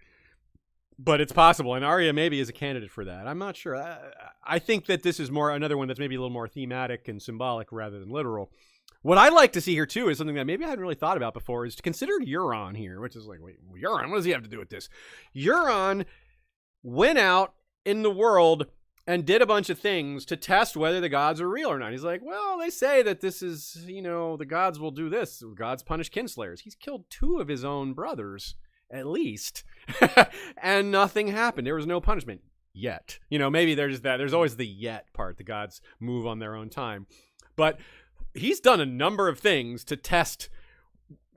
but it's possible. And Arya maybe is a candidate for that. I'm not sure. I think that this is more another one that's maybe a little more thematic and symbolic rather than literal. What I like to see here, too, is something that maybe I hadn't really thought about before, is to consider Euron here, which is like, wait, Euron, what does he have to do with this? Euron went out in the world and did a bunch of things to test whether the gods are real or not. He's like, well, they say that this is, the gods will do this. The gods punish kinslayers. He's killed 2 of his own brothers, at least, and nothing happened. There was no punishment yet. Maybe there's that. There's always the yet part. The gods move on their own time. But he's done a number of things to test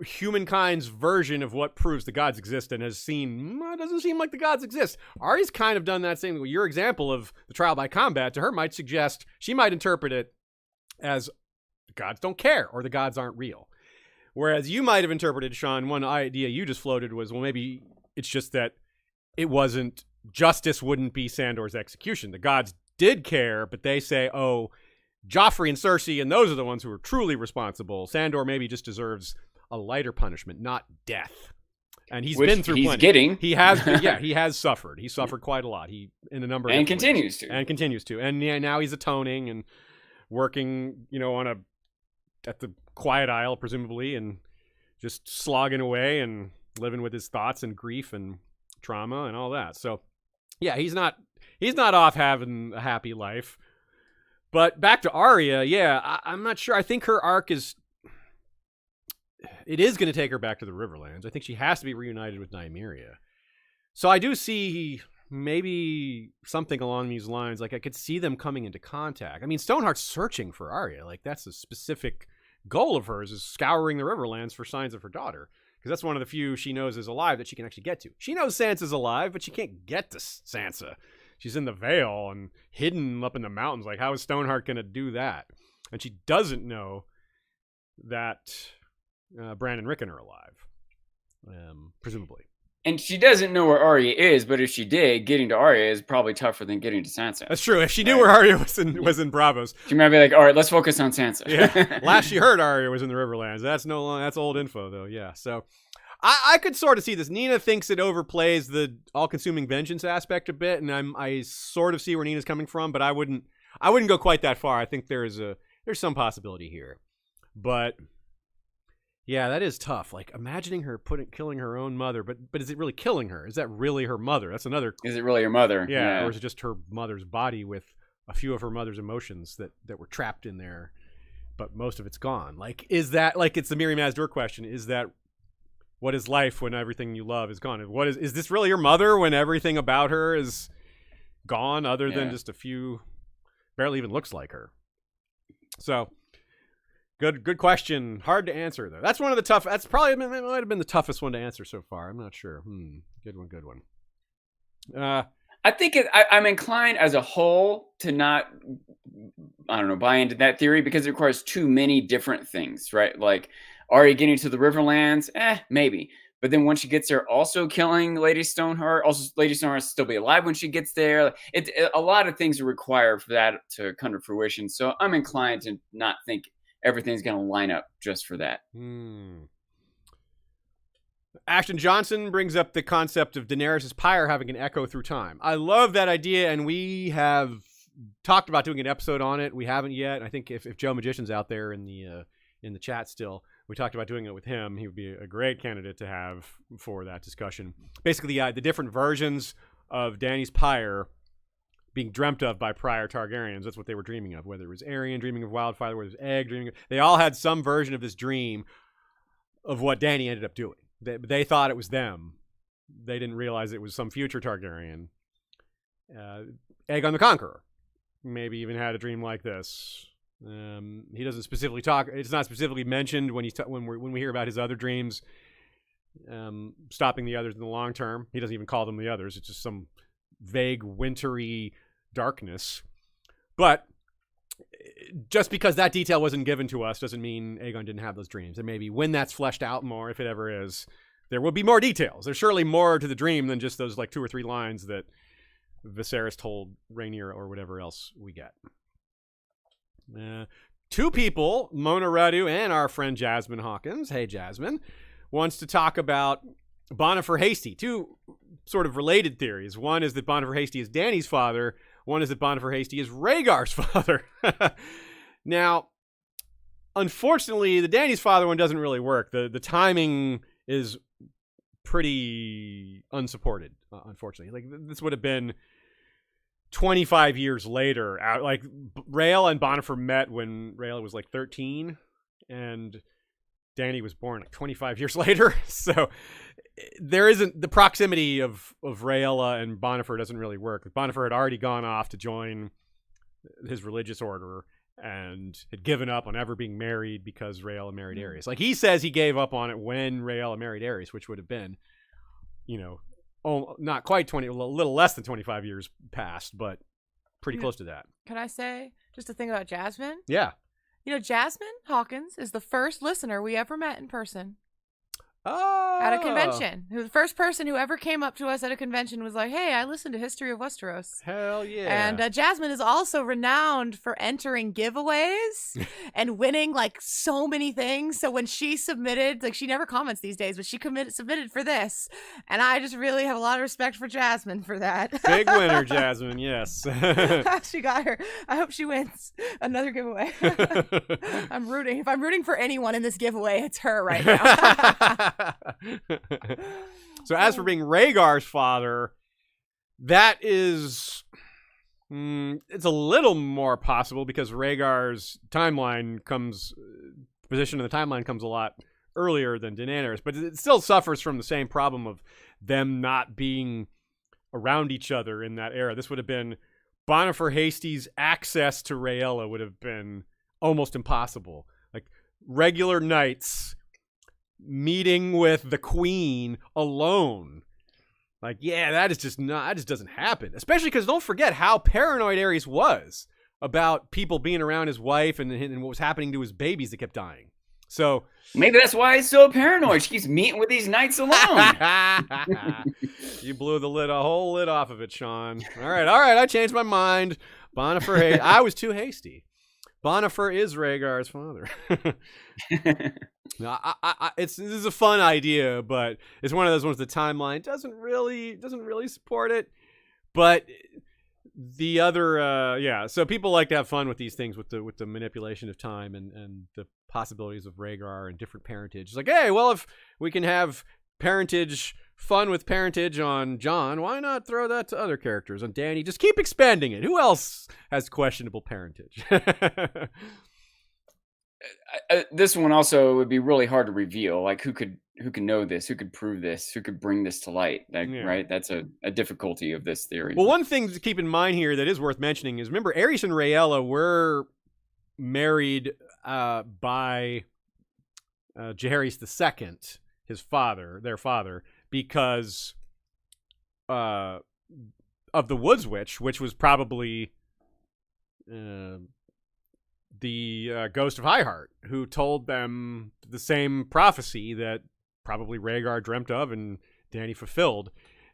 humankind's version of what proves the gods exist, and has seen, it doesn't seem like the gods exist. Arya's kind of done that same. Your example of the trial by combat to her might suggest, she might interpret it as the gods don't care, or the gods aren't real. Whereas you might have interpreted, Sean, one idea you just floated was, well, maybe it's just that it wasn't, justice wouldn't be Sandor's execution. The gods did care, but they say, oh, Joffrey and Cersei, and those are the ones who are truly responsible. Sandor maybe just deserves a lighter punishment, not death. And he's been through plenty. Getting. He has, he has suffered. He suffered quite a lot. He in a number of and continues ways. to. And continues to. And yeah, now he's atoning and working, at the Quiet Isle, presumably, and just slogging away and living with his thoughts and grief and trauma and all that. So, yeah, he's not off having a happy life. But back to Arya, yeah, I'm not sure. I think her arc is going to take her back to the Riverlands. I think she has to be reunited with Nymeria. So I do see maybe something along these lines. Like, I could see them coming into contact. I mean, Stoneheart's searching for Arya. Like, that's a specific goal of hers, is scouring the Riverlands for signs of her daughter. Because that's one of the few she knows is alive that she can actually get to. She knows Sansa's alive, but she can't get to Sansa. She's in the Vale and hidden up in the mountains. Like, how is Stoneheart going to do that? And she doesn't know that Bran and Rickon are alive, presumably. And she doesn't know where Arya is, but if she did, getting to Arya is probably tougher than getting to Sansa. That's true. If she knew where Arya was in Bravos, she might be like, all right, let's focus on Sansa. Yeah. Last she heard, Arya was in the Riverlands. That's old info, though. Yeah. So I could sort of see this. Nina thinks it overplays the all-consuming vengeance aspect a bit, and I sort of see where Nina's coming from, but I wouldn't go quite that far. I think there's some possibility here, but. Yeah, that is tough. Like, imagining her killing her own mother, but is it really killing her? Is that really her mother? That's another. Is it really her mother? Yeah, or is it just her mother's body with a few of her mother's emotions that were trapped in there, but most of it's gone? Like, is that, like, it's the Miri Mazdur question? Is that what is life when everything you love is gone? What is this really your mother when everything about her is gone, other than just a few, barely even looks like her? So. Good question. Hard to answer, though. That's one of the tough. That's probably might have been the toughest one to answer so far. I'm not sure. Good one. I think I'm inclined as a whole to not, I don't know, buy into that theory because it requires too many different things, right? Like, Arya getting to the Riverlands, maybe. But then once she gets there, also killing Lady Stoneheart. Also, Lady Stoneheart will still be alive when she gets there. A lot of things are required for that to come to fruition. So I'm inclined to not think everything's going to line up just for that. Ashton Johnson brings up the concept of Daenerys' pyre having an echo through time. I love that idea, and we have talked about doing an episode on it. We haven't yet. I think if Joe Magician's out there in the chat still, we talked about doing it with him. He would be a great candidate to have for that discussion. Basically, the different versions of Dany's pyre being dreamt of by prior Targaryens. That's what they were dreaming of, whether it was Aerion dreaming of wildfire, whether it was Egg dreaming of... They all had some version of this dream of what Dany ended up doing. They thought it was them. They didn't realize it was some future Targaryen. Aegon the Conqueror maybe even had a dream like this. He doesn't specifically talk... It's not specifically mentioned when we hear about his other dreams, stopping the others in the long term. He doesn't even call them the others. It's just some vague, wintry darkness. But just because that detail wasn't given to us doesn't mean Aegon didn't have those dreams. And maybe when that's fleshed out more, if it ever is, there will be more details. There's surely more to the dream than just those like 2 or 3 lines that Viserys told Rhaenyra or whatever else we get. 2 people, Mona Radu and our friend Jasmine Hawkins, hey Jasmine, wants to talk about Bonifer Hasty. 2 sort of related theories. One is that Bonifer Hasty is Dany's father. One is that Bonifer Hasty is Rhaegar's father. Now, unfortunately, the Dany's father one doesn't really work. The timing is pretty unsupported, unfortunately. Like, this would have been 25 years later. Like, Rhael and Bonifer met when Rhael was like 13, and Dany was born like 25 years later. So there isn't the proximity of Rhaella and Bonifer doesn't really work. Bonifer had already gone off to join his religious order and had given up on ever being married because Rhaella married Aerys. Like, he says he gave up on it when Rhaella married Aerys, which would have been, not quite 20, a little less than 25 years past, but pretty close to that. Can I say just a thing about Jasmine? Yeah. You know, Jasmine Hawkins is the first listener we ever met in person. Oh. At a convention. The first person who ever came up to us at a convention was like, hey, I listened to History of Westeros. Hell yeah. And Jasmine is also renowned for entering giveaways and winning like so many things. So when she submitted, like she never comments these days, but she submitted for this. And I just really have a lot of respect for Jasmine for that. Big winner, Jasmine, yes. She got her. I hope she wins another giveaway. I'm rooting. If I'm rooting for anyone in this giveaway, it's her right now. So as for being Rhaegar's father, that is it's a little more possible because Rhaegar's position in the timeline comes a lot earlier than Daenerys, but it still suffers from the same problem of them not being around each other in that era. This would have been Bonifer Hasty's access to Rhaella would have been almost impossible. Like regular nights meeting with the queen alone. Like, yeah, that just doesn't happen. Especially because don't forget how paranoid Aerys was about people being around his wife and what was happening to his babies that kept dying. So maybe that's why he's so paranoid. She keeps meeting with these knights alone. You blew a whole lid off of it, Sean. All right, I changed my mind. Bonifer, I was too hasty. Bonifer is Rhaegar's father. No, this is a fun idea, but it's one of those ones the timeline doesn't really support it. But the other, so people like to have fun with these things with the manipulation of time and the possibilities of Rhaegar and different parentage. It's like, hey, well, if we can have fun with parentage on Jon, why not throw that to other characters? On Dany, just keep expanding it. Who else has questionable parentage? This one also would be really hard to reveal. Like, who could know this? Who could prove this? Who could bring this to light? Right? That's a difficulty of this theory. Well, one thing to keep in mind here that is worth mentioning is, remember, Aerys and Rhaella were married by Jaehaerys II, their father, because of the Woods Witch, which was probably the ghost of Highheart, who told them the same prophecy that probably Rhaegar dreamt of and Dany fulfilled,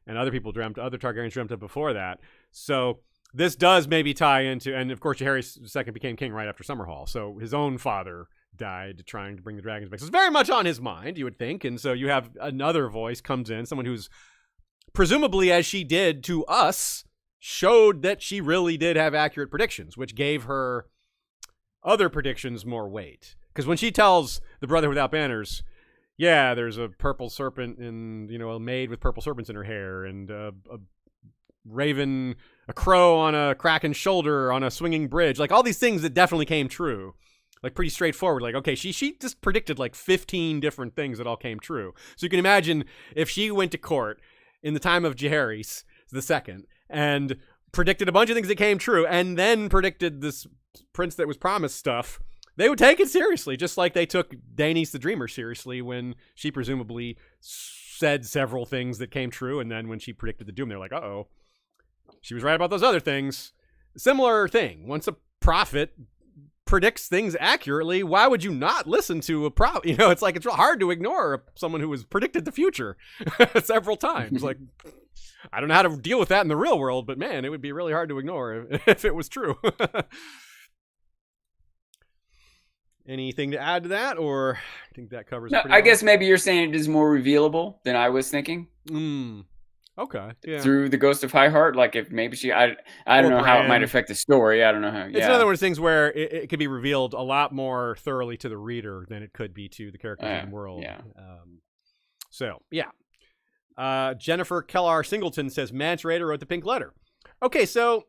and other Targaryens dreamt of before that. So this does maybe tie into, and of course Jaehaerys II became king right after Summerhall, so his own father died trying to bring the dragons back. So it's very much on his mind, you would think, and so you have another voice comes in, someone who's presumably, as she did to us, showed that she really did have accurate predictions, which gave her other predictions more weight. Because when she tells the Brother Without Banners, yeah, there's a purple serpent and, a maid with purple serpents in her hair, and a raven, a crow on a kraken's shoulder on a swinging bridge, like all these things that definitely came true. Like pretty straightforward. Like, okay, she just predicted like 15 different things that all came true. So you can imagine if she went to court in the time of Jaehaerys II and predicted a bunch of things that came true, and then predicted this prince that was promised stuff, they would take it seriously, just like they took Daenerys the Dreamer seriously when she presumably said several things that came true, and then when she predicted the doom, they're like, uh-oh, she was right about those other things. Similar thing. Once a prophet predicts things accurately, why would you not listen to a prophet? It's like, it's real hard to ignore someone who has predicted the future several times. Like, I don't know how to deal with that in the real world, but man, it would be really hard to ignore if it was true. Anything to add to that, or I think that covers it pretty I well? guess maybe you're saying it is more revealable than I was thinking. Okay. Yeah. Through the Ghost of Highheart, like if maybe I don't know how it might affect the story. I don't know how. It's another one of those things where it could be revealed a lot more thoroughly to the reader than it could be to the characters in the world. Yeah. Jennifer Kellar Singleton says Mance Rayder wrote the Pink Letter. Okay, so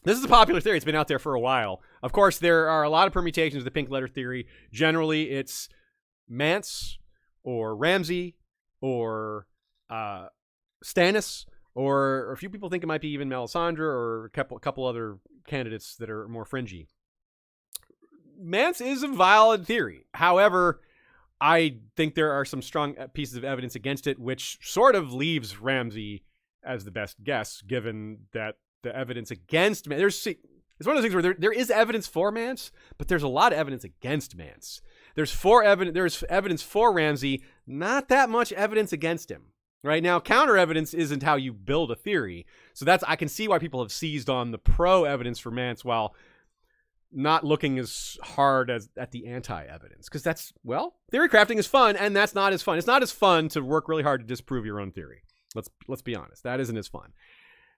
this is a popular theory. It's been out there for a while. Of course, there are a lot of permutations of the Pink Letter theory. Generally, it's Mance or Ramsay or Stannis, or a few people think it might be even Melisandre or a couple other candidates that are more fringy. Mance is a valid theory. However, I think there are some strong pieces of evidence against it, which sort of leaves Ramsay as the best guess, given that the evidence against It's one of those things where there is evidence for Mance, but there's a lot of evidence against Mance. There's evidence for Ramsay, not that much evidence against him. Right now, counter evidence isn't how you build a theory. So I can see why people have seized on the pro evidence for Mance while not looking as hard as at the anti-evidence. Because theory crafting is fun, and that's not as fun. It's not as fun to work really hard to disprove your own theory. Let's be honest. That isn't as fun.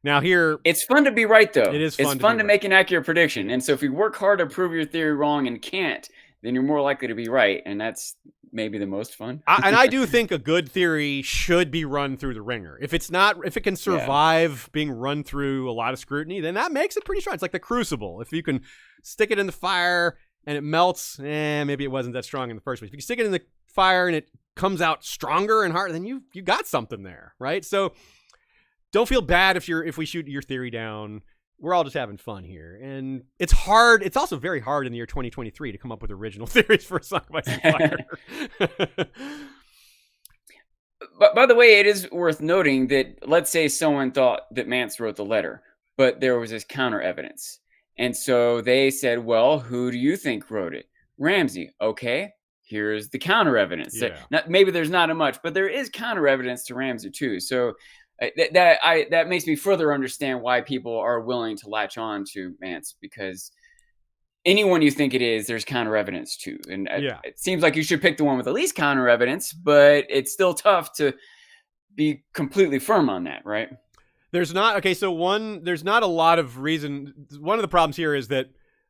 Now here, it's fun to be right, though. It is fun. It's fun to make an accurate prediction. And so if you work hard to prove your theory wrong and can't, then you're more likely to be right. And that's maybe the most fun. And I do think a good theory should be run through the ringer. If it can survive being run through a lot of scrutiny, then that makes it pretty strong. It's like the Crucible. If you can stick it in the fire and it melts, maybe it wasn't that strong in the first place. If you stick it in the fire and it comes out stronger and harder, then you got something there, right? So don't feel bad if we shoot your theory down. We're all just having fun here. And it's hard. It's also very hard in the year 2023 to come up with original theories for A Song of Ice and Fire. But by the way, it is worth noting that let's say someone thought that Mance wrote the letter, but there was this counter evidence. And so they said, well, who do you think wrote it? Ramsay. Okay, here's the counter evidence. Yeah. Maybe there's not much, but there is counter evidence to Ramsay too. So that makes me further understand why people are willing to latch on to Mance, because anyone you think it is, there's counter evidence to. And it seems like you should pick the one with the least counter evidence, but it's still tough to be completely firm on that, right? There's not a lot of reason. One of the problems here is that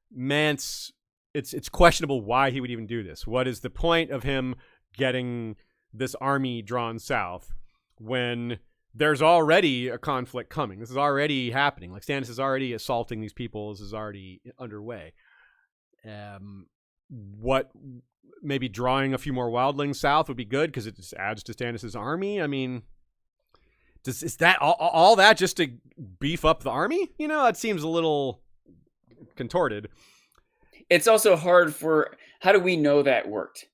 Mance, it's questionable why he would even do this. What is the point of him getting this army drawn south when there's already a conflict coming? This is already happening. Like, Stannis is already assaulting these people. This is already underway. What maybe drawing a few more wildlings south would be good because it just adds to Stannis' army. I mean, is that all that just to beef up the army? It seems a little contorted. It's also hard how do we know that worked?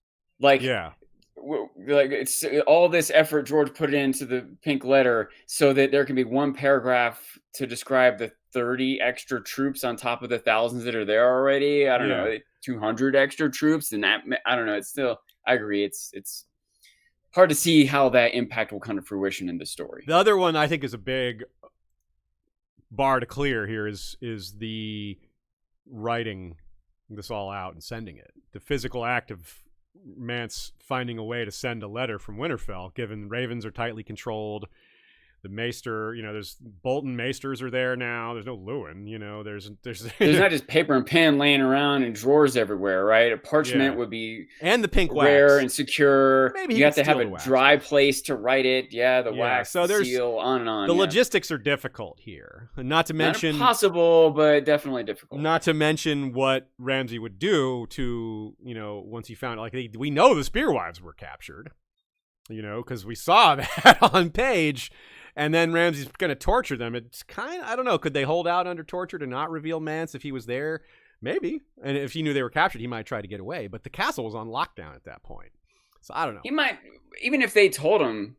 It's all this effort George put into the pink letter so that there can be one paragraph to describe the 30 extra troops on top of the thousands that are there already. I don't know, 200 extra troops, and that, I don't know. It's still, I agree. It's hard to see how that impact will come to fruition in the story. The other one I think is a big bar to clear here is the writing this all out and sending it. The physical act of Mance finding a way to send a letter from Winterfell, given ravens are tightly controlled. The maester, there's Bolton maesters are there now. There's no Lewin, there's not just paper and pen laying around in drawers everywhere, right? A parchment would be and the pink rare wax. And secure. Maybe you have to have a dry place to write it. The wax, so there's seal, on and on. The logistics are difficult here, not to mention not impossible, but definitely difficult. Not to mention what Ramsay would do to once he found we know the Spearwives were captured, because we saw that on page. And then Ramsay's going to torture them. It's I don't know. Could they hold out under torture to not reveal Mance if he was there? Maybe. And if he knew they were captured, he might try to get away. But the castle was on lockdown at that point. So I don't know. He might, even if they told him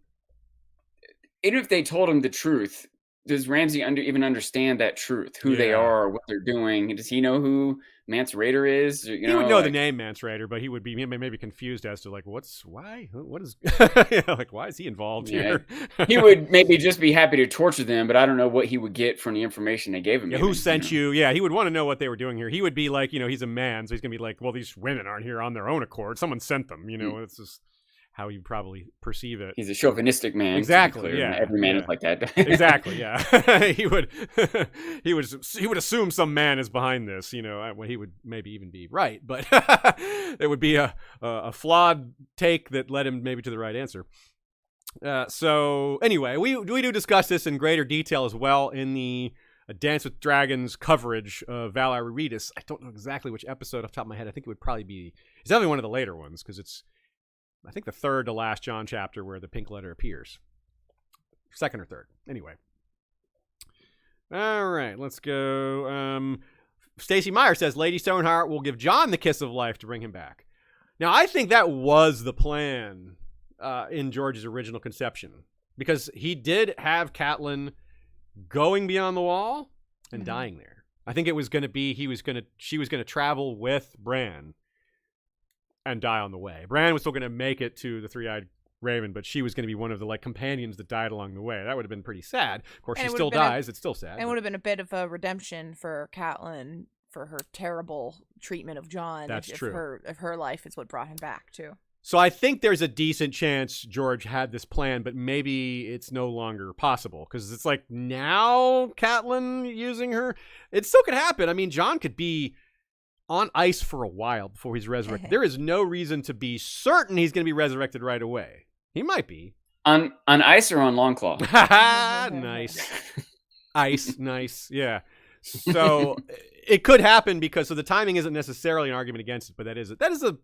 the truth, does Ramsay even understand that truth, who they are, what they're doing? Does he know who Mance Rayder is? He would know the name Mance Rayder, but he would be maybe confused as to why is he involved here? He would maybe just be happy to torture them, but I don't know what he would get from the information they gave him. Who sent you? Yeah, he would want to know what they were doing here. He would be like, he's a man, so he's gonna be like, well, these women aren't here on their own accord. Someone sent them. It's just how you probably perceive it. He's a chauvinistic man. Exactly. Yeah. Every man is like that. Exactly. Yeah. he would assume some man is behind this. When he would maybe even be right, but it would be a flawed take that led him maybe to the right answer. So anyway, we do discuss this in greater detail as well in the Dance with Dragons coverage of Valar Reedus. I don't know exactly which episode off the top of my head. I think it would probably be. It's definitely one of the later ones because it's. I think the third to last John chapter where the pink letter appears. Second or third. Anyway. All right, let's go. Stacey Meyer says Lady Stoneheart will give Jon the kiss of life to bring him back. Now, I think that was the plan in George's original conception because he did have Catelyn going beyond the wall and dying there. I think it was going to be she was going to travel with Bran and die on the way. Bran was still going to make it to the Three-Eyed Raven, but she was going to be one of the like companions that died along the way. That would have been pretty sad. Of course, she still dies. It's still sad. And it would have been a bit of a redemption for Catelyn for her terrible treatment of Jon. That's true. If her life is what brought him back too. So I think there's a decent chance George had this plan, but maybe it's no longer possible because it's like now Catelyn using her. It still could happen. I mean, Jon could be on ice for a while before he's resurrected. There is no reason to be certain he's going to be resurrected right away. He might be. On ice or on Longclaw? Nice. Ice, nice. Yeah. So it could happen because the timing isn't necessarily an argument against it, but that is a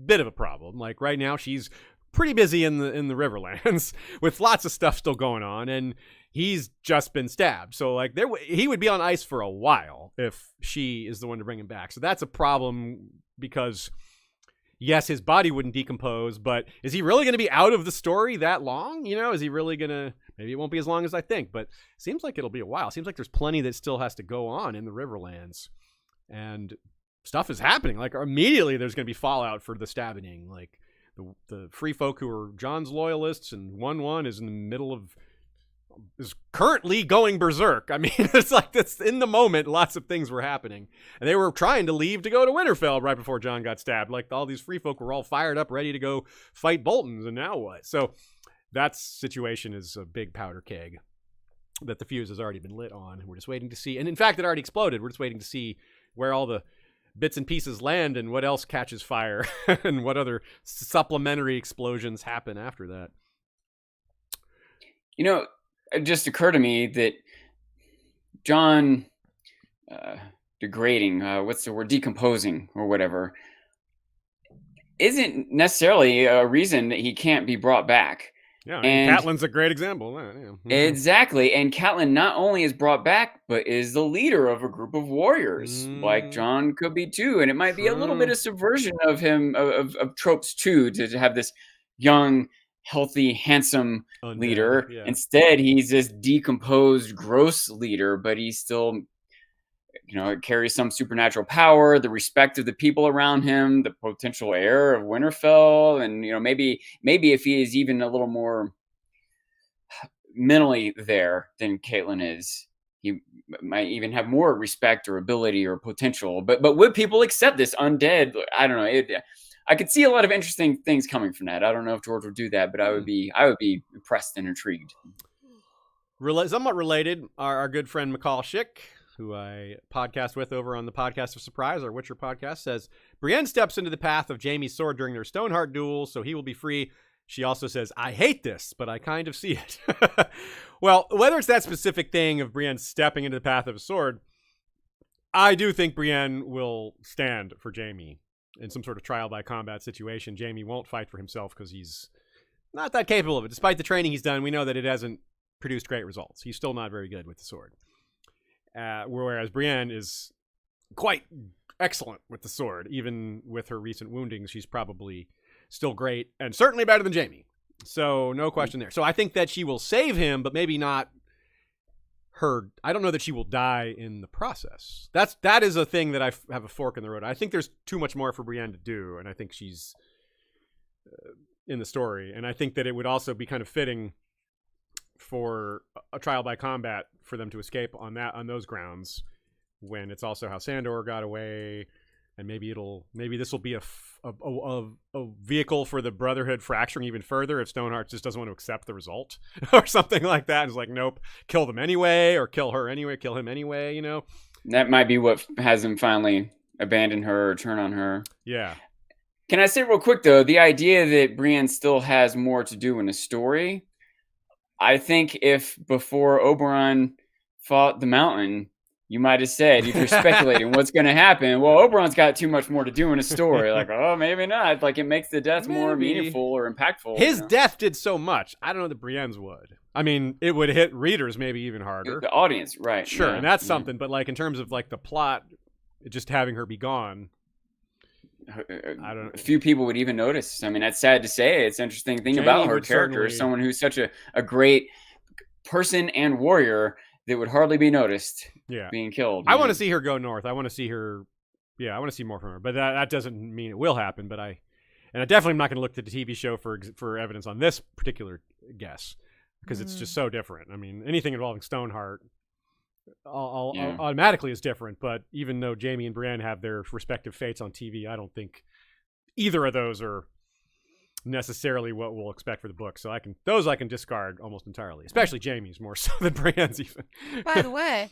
bit of a problem. Like right now she's pretty busy in the Riverlands with lots of stuff still going on, and he's just been stabbed. So like he would be on ice for a while if she is the one to bring him back. So that's a problem because yes, his body wouldn't decompose, but is he really going to be out of the story that long? You know, is he really going to, maybe it won't be as long as I think, but it seems like it'll be a while. It seems like there's plenty that still has to go on in the Riverlands, and stuff is happening. Like immediately there's going to be fallout for the stabbing. Like the free folk who are Jon's loyalists, and 1-1 is in the middle of, is currently going berserk. I mean, it's like this in the moment, lots of things were happening, and they were trying to leave to go to Winterfell right before Jon got stabbed. Like all these free folk were all fired up, ready to go fight Boltons, and now what? So that situation is a big powder keg that the fuse has already been lit on, and we're just waiting to see. And in fact, it already exploded. We're just waiting to see where all the bits and pieces land and what else catches fire and what other supplementary explosions happen after that. You know, it just occurred to me that Jon degrading, what's the word, decomposing or whatever, isn't necessarily a reason that he can't be brought back. Yeah, and Catelyn's a great example of that. Yeah. Exactly. And Catelyn not only is brought back, but is the leader of a group of warriors, like Jon could be too. And it might be a little bit of subversion of him, of tropes too, to have this young, healthy, handsome leader. Yeah. Instead, he's this decomposed, gross leader, but he's still, you know, carries some supernatural power, the respect of the people around him, the potential heir of Winterfell, and you know, maybe if he is even a little more mentally there than Catelyn is, he might even have more respect or ability or potential. But would people accept this undead? I don't know. I could see a lot of interesting things coming from that. I don't know if George would do that, but I would be impressed and intrigued. Somewhat related, our good friend McCall Schick, who I podcast with over on the Podcast of Surprise, our Witcher podcast, says Brienne steps into the path of Jaime's sword during their Stoneheart duel, so he will be free. She also says, I hate this, but I kind of see it. Well, whether it's that specific thing of Brienne stepping into the path of a sword, I do think Brienne will stand for Jaime in some sort of trial by combat situation. Jaime won't fight for himself because he's not that capable of it. Despite the training he's done, we know that it hasn't produced great results. He's still not very good with the sword. Whereas Brienne is quite excellent with the sword. Even with her recent woundings, she's probably still great and certainly better than Jaime. So no question there. So I think that she will save him, but maybe not her. I don't know that she will die in the process. That is a thing that I have a fork in the road. I think there's too much more for Brienne to do, and I think she's in the story. And I think that it would also be kind of fitting for a trial by combat for them to escape on those grounds, when it's also how Sandor got away, and maybe this will be a vehicle for the Brotherhood fracturing even further if Stoneheart just doesn't want to accept the result or something like that. It's like, nope, kill them anyway, or kill her anyway, kill him anyway, you know? That might be what has him finally abandon her or turn on her. Yeah. Can I say real quick, though, the idea that Brienne still has more to do in the story, I think if before Oberyn fought the Mountain, you might have said, if you're speculating what's going to happen, well, Oberyn's got too much more to do in a story. Like, oh, maybe not. Like, it makes the death more meaningful or impactful. His death did so much. I don't know that Brienne's would. I mean, it would hit readers maybe even harder. The audience, right. Sure, yeah, and that's something. But, like, in terms of, like, the plot, just having her be gone, I don't know. A few people would even notice. I mean, that's sad to say. It's an interesting thing about her character. Someone who's such a great person and warrior, that would hardly be noticed Yeah. being killed. I want to see her go north. I want to see her. Yeah, I want to see more from her. But that doesn't mean it will happen. But I definitely am not going to look to the TV show for evidence on this particular guess because it's just so different. I mean, anything involving Stoneheart automatically is different. But even though Jaime and Brienne have their respective fates on TV, I don't think either of those are necessarily what we'll expect for the book. So I can discard almost entirely, especially Jaime's more so than Brienne's even. By the way,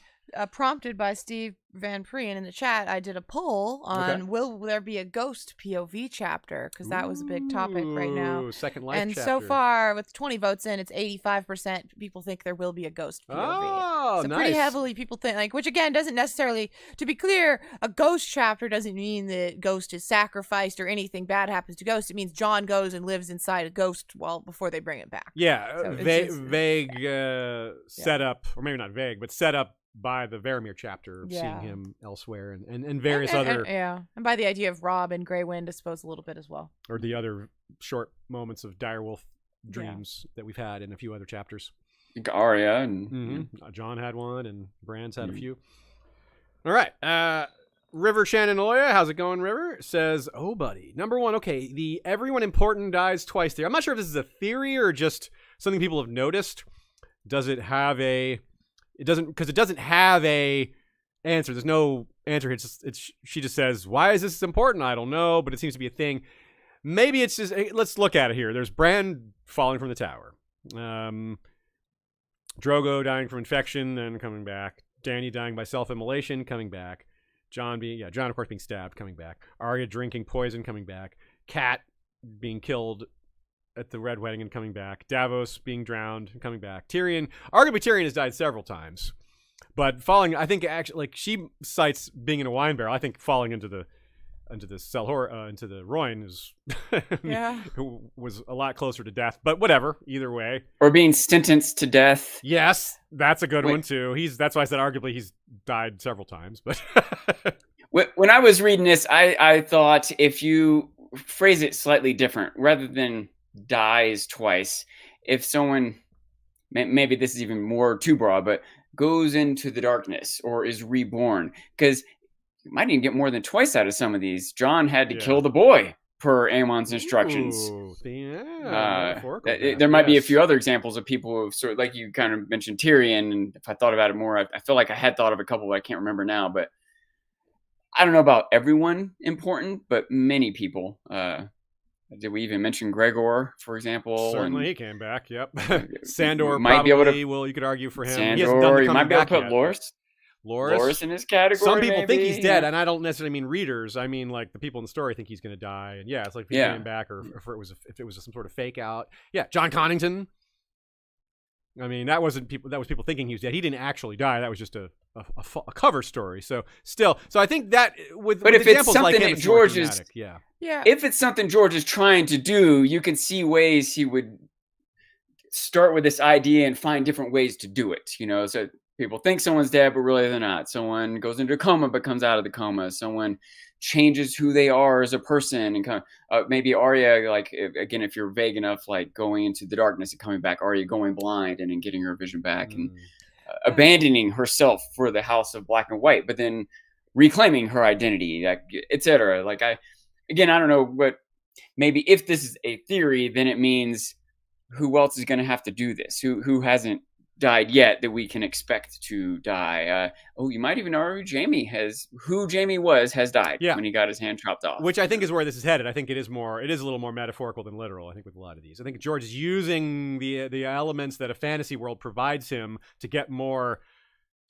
prompted by Steve Van Preen in the chat, I did a poll on will there be a ghost POV chapter, because that was a big topic right now. Second Life and chapter. so far, with 20 votes in, it's 85% people think there will be a ghost POV. Oh, so nice. pretty heavily people think, like, which again doesn't necessarily, to be clear, a ghost chapter doesn't mean that Ghost is sacrificed or anything bad happens to Ghost. It means Jon goes and lives inside a ghost before they bring it back. Yeah, So vague setup, or maybe not vague, but set up by the Varamir chapter of seeing him elsewhere and various other... And by the idea of Robb and Grey Wind, I suppose, a little bit as well. Or the other short moments of direwolf dreams that we've had in a few other chapters. Arya and... Jon had one, and Bran's had a few. All right. River Shannon Loya, how's it going, River? Says, oh, buddy. Number one, okay, the everyone important dies twice theory. I'm not sure if this is a theory or just something people have noticed. Does it have a... It doesn't have a answer. There's no answer. She just says, why is this important? I don't know, but it seems to be a thing. Maybe it's just, let's look at it here. There's Bran falling from the tower. Drogo dying from infection and coming back. Dany dying by self-immolation, coming back. Jon of course being stabbed, coming back. Arya drinking poison, coming back. Cat being killed at the Red Wedding and coming back. Davos being drowned and coming back. Tyrion has died several times. But falling, I think actually, like, she cites being in a wine barrel. I think falling into the into the Royne is was a lot closer to death. But whatever, either way. Or being sentenced to death. Yes, that's a good one too. That's why I said arguably he's died several times. But when I was reading this, I thought if you phrase it slightly different, rather than dies twice, if someone, maybe this is even more too broad, but goes into the darkness or is reborn, because you might even get more than twice out of some of these. Jon had to kill the boy per Aemon's instructions. There might be a few other examples of people who have sort of, like you kind of mentioned Tyrion, and if I thought about it more, I feel like I had thought of a couple, but I can't remember now. But I don't know about everyone important, but many people. Did we even mention Gregor, for example? Certainly, he came back. Yep. Sandor might be able to. Well, you could argue for him. Sandor, you might be able to put Loras in his category. Some people think he's dead, and I don't necessarily mean readers. I mean, like, the people in the story think he's going to die, and it's like if he came back, or if it was some sort of fake out. Yeah, John Connington. I mean, that was people thinking he was dead. He didn't actually die. That was just a cover story. So I think that but if it's something that George is, if it's something George is trying to do, you can see ways he would start with this idea and find different ways to do it. So people think someone's dead, but really they're not. Someone goes into a coma, but comes out of the coma. Someone changes who they are as a person, and maybe Arya, like, again, if you're vague enough, like going into the darkness and coming back, Arya going blind and then getting her vision back and abandoning herself for the House of Black and White, but then reclaiming her identity, etc. Like, I don't know, but maybe if this is a theory, then it means who else is going to have to do this? Who hasn't died yet that we can expect to die? You might even argue Jaime has died when he got his hand chopped off. Which I think is where this is headed. I think it is a little more metaphorical than literal, I think, with a lot of these. I think George is using the elements that a fantasy world provides him to get more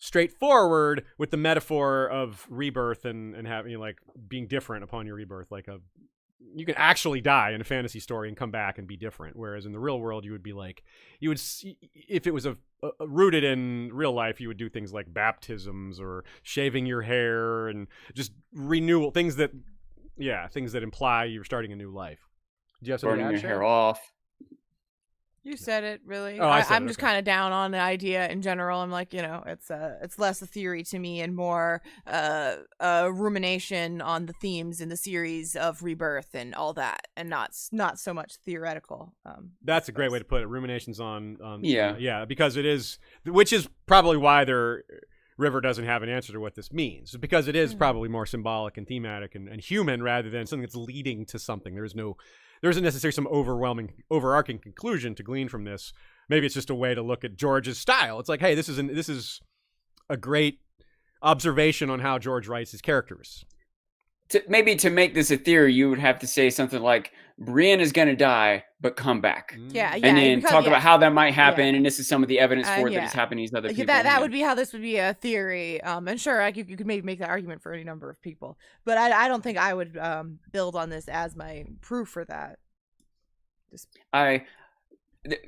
straightforward with the metaphor of rebirth and having, like, being different upon your rebirth. Like, you can actually die in a fantasy story and come back and be different. Whereas in the real world, you would be like, if it was rooted in real life, you would do things like baptisms or shaving your hair and just renewal, things that imply you're starting a new life. Do you have something burning to your hair off? You said it, really. Oh, I said I'm it, just okay. kind of down on the idea in general. I'm like, it's less a theory to me and more a rumination on the themes in the series of rebirth and all that, and not so much theoretical. That's a great way to put it. Ruminations on Yeah. yeah, because it is, which is probably why River doesn't have an answer to what this means, because it is probably more symbolic and thematic and human rather than something that's leading to something. There isn't necessarily some overarching conclusion to glean from this. Maybe it's just a way to look at George's style. It's like, hey, this is a great observation on how George writes his characters. Maybe to make this a theory, you would have to say something like, Brienne is going to die, but come back. Yeah, And then talk about how that might happen, and this is some of the evidence for it that it's happening to these other people. That would be how this would be a theory. And sure, you could maybe make that argument for any number of people. But I don't think I would build on this as my proof for that.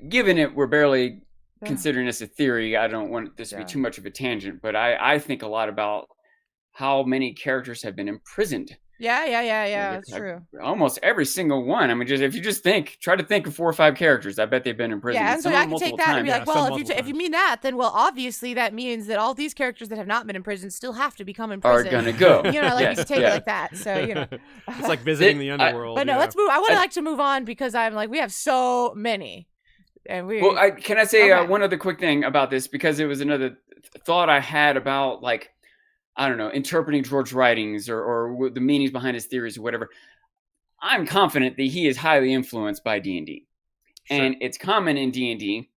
Given it, we're barely considering this a theory, I don't want this to be too much of a tangent, but I think a lot about how many characters have been imprisoned. Yeah, that's true. Almost every single one. I mean, if you try to think of 4 or 5 characters, I bet they've been in prison. Yeah, and so I can take that and be like, well, if you mean that, then obviously that means that all these characters that have not been in prison still have to become in prison. Are gonna go. You can take it like that. So it's like visiting the underworld. But no, let's move. I would like to move on because I'm like, we have so many. And can I say one other quick thing about this, because it was another thought I had about, like, I don't know, interpreting George's writings or the meanings behind his theories or whatever. I'm confident that he is highly influenced by D&D. Sure. And it's common in D&D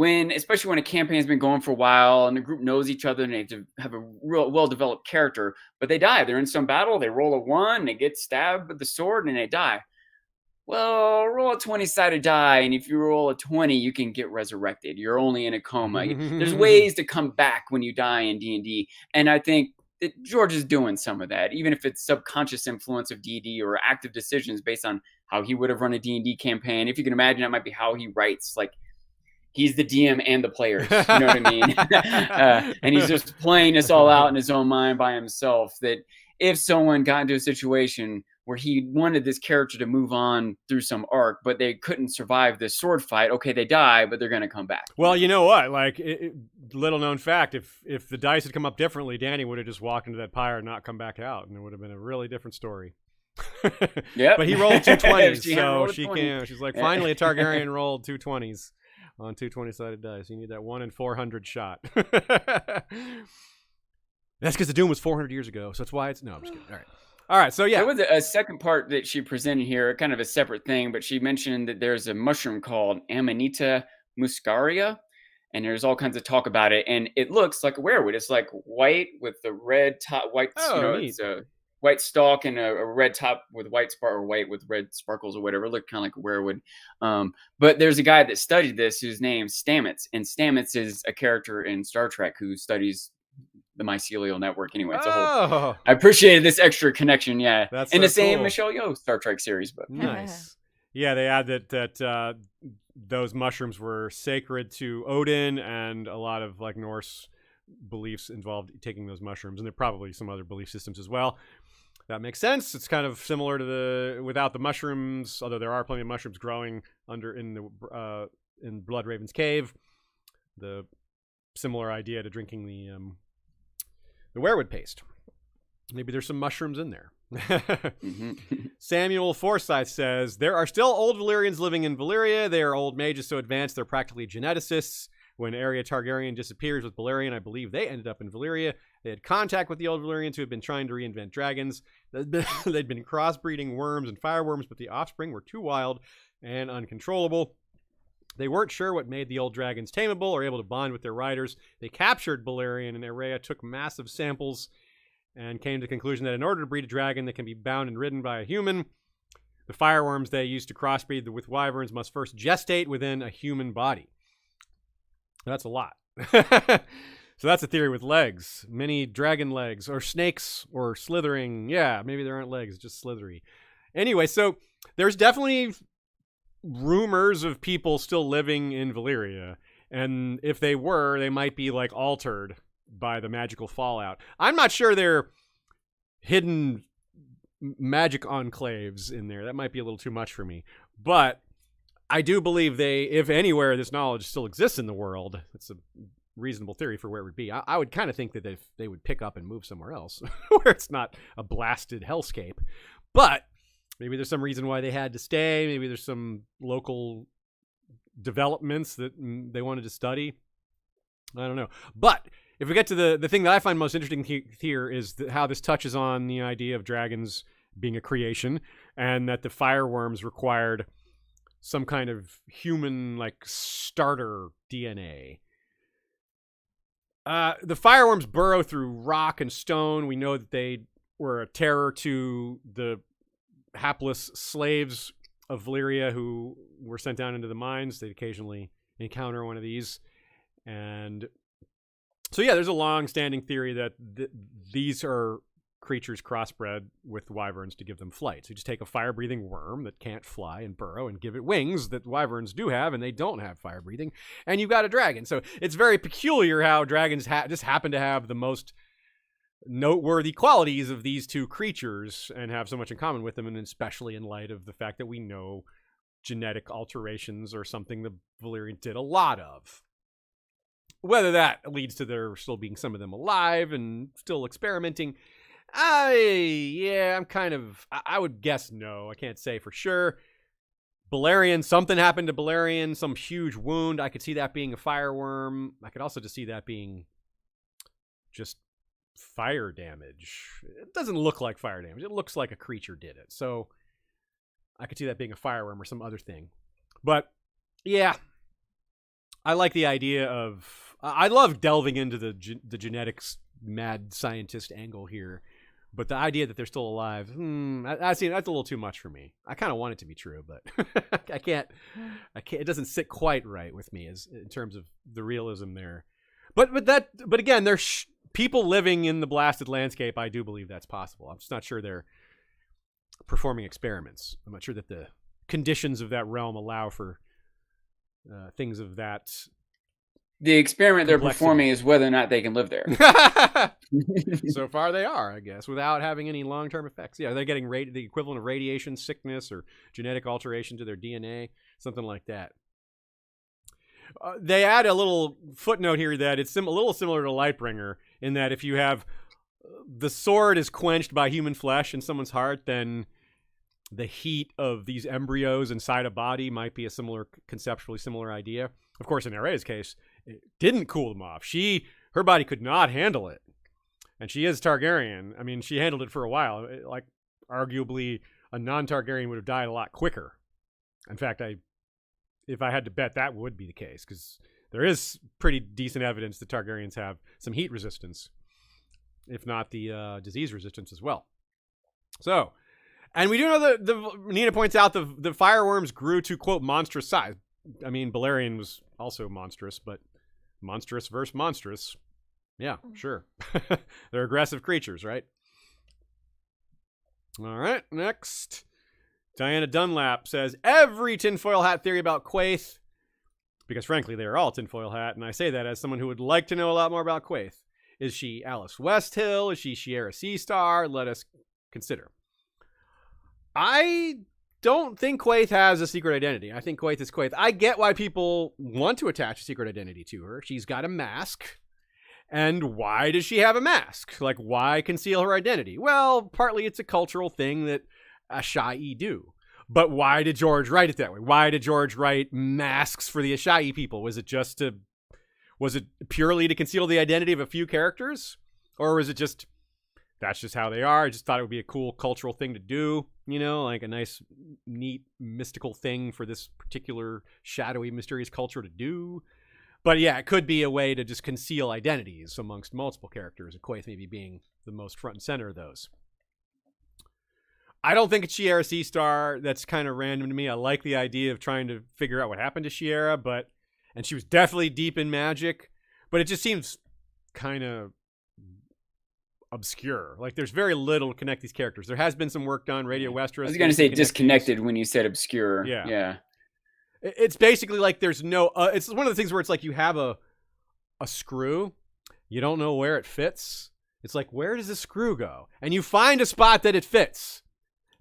especially when a campaign's been going for a while and the group knows each other and they have a real well-developed character, but they die. They're in some battle, they roll a 1, they get stabbed with the sword and they die. Well, roll a 20-sided die, and if you roll a 20, you can get resurrected. You're only in a coma. There's ways to come back when you die in D&D, and I think that George is doing some of that, even if it's subconscious influence of D&D or active decisions based on how he would have run a D&D campaign. If you can imagine, that might be how he writes. Like, he's the DM and the players, you know what I mean? And he's just playing this all out in his own mind by himself, that if someone got into a situation where he wanted this character to move on through some arc, but they couldn't survive this sword fight. Okay, they die, but they're going to come back. Well, you know what? Like, little known fact, if the dice had come up differently, Danny would have just walked into that pyre and not come back out, and it would have been a really different story. Yeah, but he rolled 2 20s, so she can. She's like, finally, a Targaryen rolled 2 20s on 2 20-sided dice. You need that 1 in 400 shot. That's because the Doom was 400 years ago, so that's why it's. No, I'm just kidding. All right, so yeah. There was a second part that she presented here, kind of a separate thing, but she mentioned that there's a mushroom called Amanita muscaria, and there's all kinds of talk about it, and it looks like a weirwood. It's like white with the red top, it's a white stalk and a red top with white with red sparkles or whatever. It looked kind of like a weirwood. But there's a guy that studied this whose name's Stamets, and Stamets is a character in Star Trek who studies the mycelial network. Anyway, it's I appreciated this extra connection. Yeah, that's in so the same cool. Michelle Yeoh Star Trek series. But nice. Yeah, they add that those mushrooms were sacred to Odin, and a lot of like Norse beliefs involved taking those mushrooms, and there are probably some other belief systems as well. That makes sense. It's kind of similar to without the mushrooms, although there are plenty of mushrooms growing in Bloodraven's cave. The similar idea to drinking the weirwood paste. Maybe there's some mushrooms in there. Samuel Forsyth says, there are still old Valyrians living in Valyria. They are old mages so advanced they're practically geneticists. When Arya Targaryen disappears with Balerion, I believe they ended up in Valyria. They had contact with the old Valyrians who had been trying to reinvent dragons. They'd been crossbreeding worms and fireworms, but the offspring were too wild and uncontrollable. They weren't sure what made the old dragons tameable or able to bond with their riders. They captured Balerion, and Arya took massive samples and came to the conclusion that in order to breed a dragon that can be bound and ridden by a human, the fireworms they used to crossbreed with wyverns must first gestate within a human body. That's a lot. So that's a theory with legs. Many dragon legs, or snakes, or slithering. Yeah, maybe there aren't legs, just slithery. Anyway, so there's definitely rumors of people still living in Valyria, and if they were, they might be like altered by the magical fallout. I'm not sure they're hidden magic enclaves in there. That might be a little too much for me, but I do believe if anywhere this knowledge still exists in the world, it's a reasonable theory for where it would be. I would kind of think that they would pick up and move somewhere else where it's not a blasted hellscape. But maybe there's some reason why they had to stay. Maybe there's some local developments that they wanted to study. I don't know. But if we get to the thing that I find most interesting here is how this touches on the idea of dragons being a creation, and that the fireworms required some kind of human, like, starter DNA. The fireworms burrow through rock and stone. We know that they were a terror to the hapless slaves of Valyria who were sent down into the mines. They'd occasionally encounter one of these. And so, yeah, there's a long-standing theory that these are creatures crossbred with wyverns to give them flight. So you just take a fire-breathing worm that can't fly and burrow and give it wings that wyverns do have, and they don't have fire-breathing, and you've got a dragon. So it's very peculiar how dragons just happen to have the most noteworthy qualities of these two creatures and have so much in common with them, and especially in light of the fact that we know genetic alterations are something the Valyrian did a lot of. Whether that leads to there still being some of them alive and still experimenting, I would guess no. I can't say for sure. Balerion, something happened to Balerion, some huge wound. I could see that being a fireworm. I could also just see that being just fire damage. It doesn't look like fire damage. It looks like a creature did it. So I could see that being a fireworm or some other thing. But yeah, I like the idea of... I love delving into the genetics mad scientist angle here. But the idea that they're still alive, that's a little too much for me. I kind of want it to be true, but I can't. It doesn't sit quite right with me in terms of the realism there. But again, there's people living in the blasted landscape. I do believe that's possible. I'm just not sure they're performing experiments. I'm not sure that the conditions of that realm allow for things of that. The experiment they're performing is whether or not they can live there. So far they are, I guess, without having any long-term effects. Yeah, they're getting the equivalent of radiation sickness or genetic alteration to their DNA, something like that. They add a little footnote here that it's a little similar to Lightbringer in that if you have the sword is quenched by human flesh in someone's heart, then the heat of these embryos inside a body might be a conceptually similar idea. Of course, in Arya's case, it didn't cool them off. Her body could not handle it. And she is Targaryen. I mean, she handled it for a while. Like, arguably, a non-Targaryen would have died a lot quicker. In fact, if I had to bet, that would be the case, because there is pretty decent evidence that Targaryens have some heat resistance, if not the disease resistance as well. So, and we do know that Nina points out the fireworms grew to, quote, monstrous size. I mean, Balerion was also monstrous, but monstrous versus monstrous. Yeah, sure. They're aggressive creatures, right? All right, next. Diana Dunlap says, every tinfoil hat theory about Quaithe, because frankly, they are all tinfoil hat, and I say that as someone who would like to know a lot more about Quaithe. Is she Alice Westhill? Is she Shiera Seastar? Let us consider. I don't think Quaithe has a secret identity. I think Quaithe is Quaithe. I get why people want to attach a secret identity to her. She's got a mask. And why does she have a mask? Like, why conceal her identity? Well, partly it's a cultural thing that Ashai do. But why did George write it that way? Why did George write masks for the Ashai people? Was it purely to conceal the identity of a few characters? Or was it just, that's just how they are? I just thought it would be a cool cultural thing to do, like a nice, neat, mystical thing for this particular shadowy, mysterious culture to do. But yeah, it could be a way to just conceal identities amongst multiple characters, and Quaithe maybe being the most front and center of those. I don't think it's Shiera Seastar. That's kind of random to me. I like the idea of trying to figure out what happened to Shiera, and she was definitely deep in magic, but it just seems kind of obscure. Like, there's very little to connect these characters. There has been some work done, Radio Westeros. I was going to say disconnected when you said obscure. Yeah. It's basically like there's no... it's one of the things where it's like you have a screw. You don't know where it fits. It's like, where does the screw go? And you find a spot that it fits.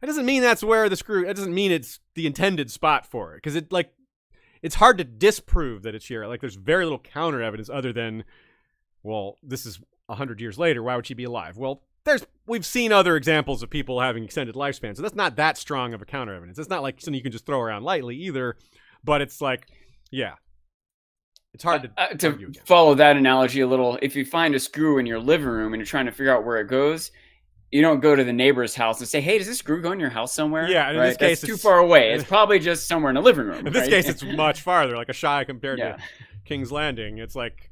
That doesn't mean that's where the screw... That doesn't mean it's the intended spot for it. Because it's hard to disprove that it's Shiera. Like, there's very little counter evidence other than, well, this is 100 years later. Why would she be alive? Well, we've seen other examples of people having extended lifespans, so that's not that strong of a counter evidence. It's not like something you can just throw around lightly either, but it's like, yeah, it's hard to follow that analogy a little. If you find a screw in your living room and you're trying to figure out where it goes, you don't go to the neighbor's house and say, "Hey, does this screw go in your house somewhere?" Yeah, in this case, that's too far away. It's probably just somewhere in the living room. In this case, it's much farther, like Ashara compared to King's Landing. It's like,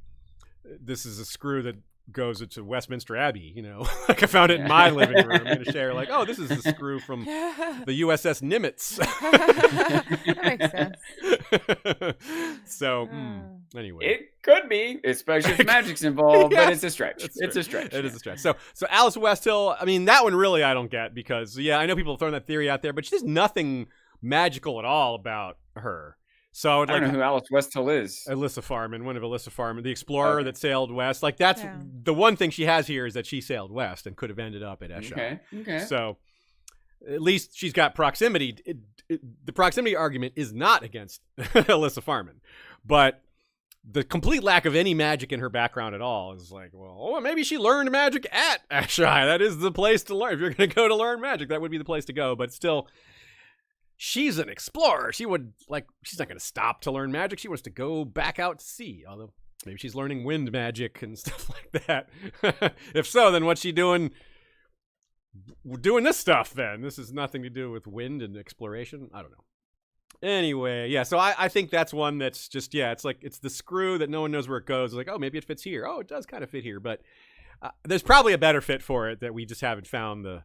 this is a screw that goes into Westminster Abbey, you know. Like, I found it in my living room in a share. Like, oh, this is the screw from the USS Nimitz. That makes sense. So, anyway. It could be, especially if magic's involved, but it's a stretch. It's a stretch. It is a stretch. So Alice Westhill, I mean, that one really I don't get because, yeah, I know people have thrown that theory out there, but there's nothing magical at all about her. So I don't know who Alice Westhill is. Alyssa Farman, one of Alyssa Farman, the explorer that sailed west. Like, that's the one thing she has here is that she sailed west and could have ended up at Ashara. Okay. So at least she's got proximity. The proximity argument is not against Alyssa Farman, but the complete lack of any magic in her background at all is like, well, maybe she learned magic at Ashara. That is the place to learn. If you're going to go to learn magic, that would be the place to go. But still, she's an explorer. She's not going to stop to learn magic. She wants to go back out to sea. Although maybe she's learning wind magic and stuff like that. If so, then what's she doing? Doing this stuff then. This has nothing to do with wind and exploration. I don't know. Anyway, yeah, so I think that's one that's just, it's like, it's the screw that no one knows where it goes. It's like, oh, maybe it fits here. Oh, it does kind of fit here. But there's probably a better fit for it that we just haven't found the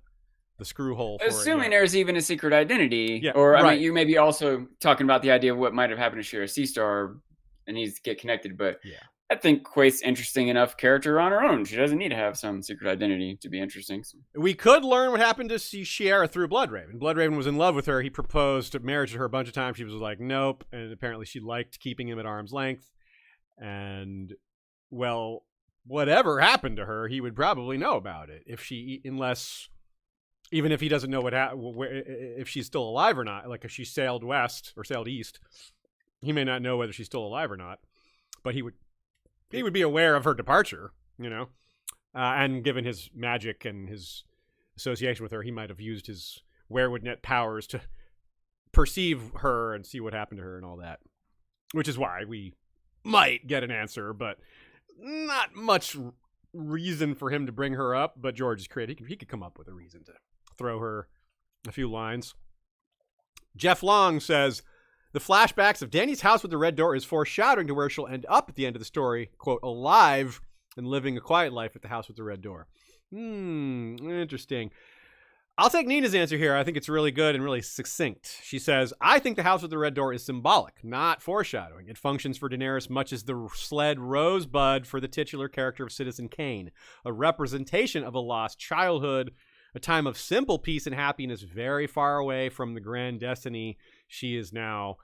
screw hole for Assuming there's even a secret identity. Yeah, or, I mean, you may be also talking about the idea of what might have happened to Shiera Seastar and needs to get connected. But I think Quaithe's interesting enough character on her own. She doesn't need to have some secret identity to be interesting. So. We could learn what happened to Shiera through Bloodraven. Bloodraven was in love with her. He proposed marriage to her a bunch of times. She was like, nope. And apparently she liked keeping him at arm's length. And, well, whatever happened to her, he would probably know about it. Even if he doesn't know if she's still alive or not. Like, if she sailed west or sailed east, he may not know whether she's still alive or not. But he would be aware of her departure, you know, and given his magic and his association with her, he might have used his werewood net powers to perceive her and see what happened to her and all that, which is why we might get an answer, but not much reason for him to bring her up. But George is creative. He could come up with a reason to throw her a few lines. Jeff Long says, the flashbacks of Dany's house with the red door is foreshadowing to where she'll end up at the end of the story, quote, alive and living a quiet life at the house with the red door. Interesting. I'll take Nina's answer here. I think it's really good and really succinct. She says, I think the house with the red door is symbolic, not foreshadowing. It functions for Daenerys much as the sled rosebud for the titular character of Citizen Kane, a representation of a lost childhood, a time of simple peace and happiness very far away from the grand destiny she is now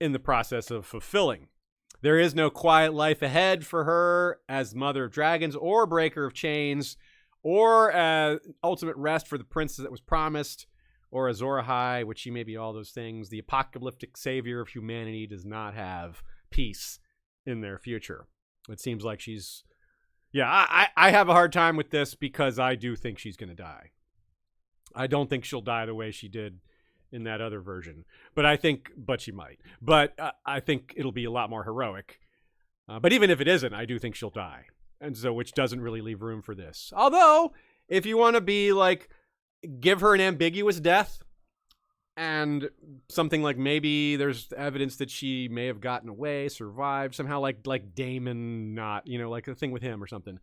in the process of fulfilling. There is no quiet life ahead for her as Mother of Dragons or Breaker of Chains or as ultimate rest for the princess that was promised or Azor Ahai, which she may be all those things. The apocalyptic savior of humanity does not have peace in their future. It seems like she's... I have a hard time with this because I do think she's going to die. I don't think she'll die the way she did in that other version, but she might. But I think it'll be a lot more heroic. But even if it isn't, I do think she'll die, and so which doesn't really leave room for this. Although, if you want to be like, give her an ambiguous death, and something like maybe there's evidence that she may have gotten away, survived somehow, like Daemon, not like the thing with him or something.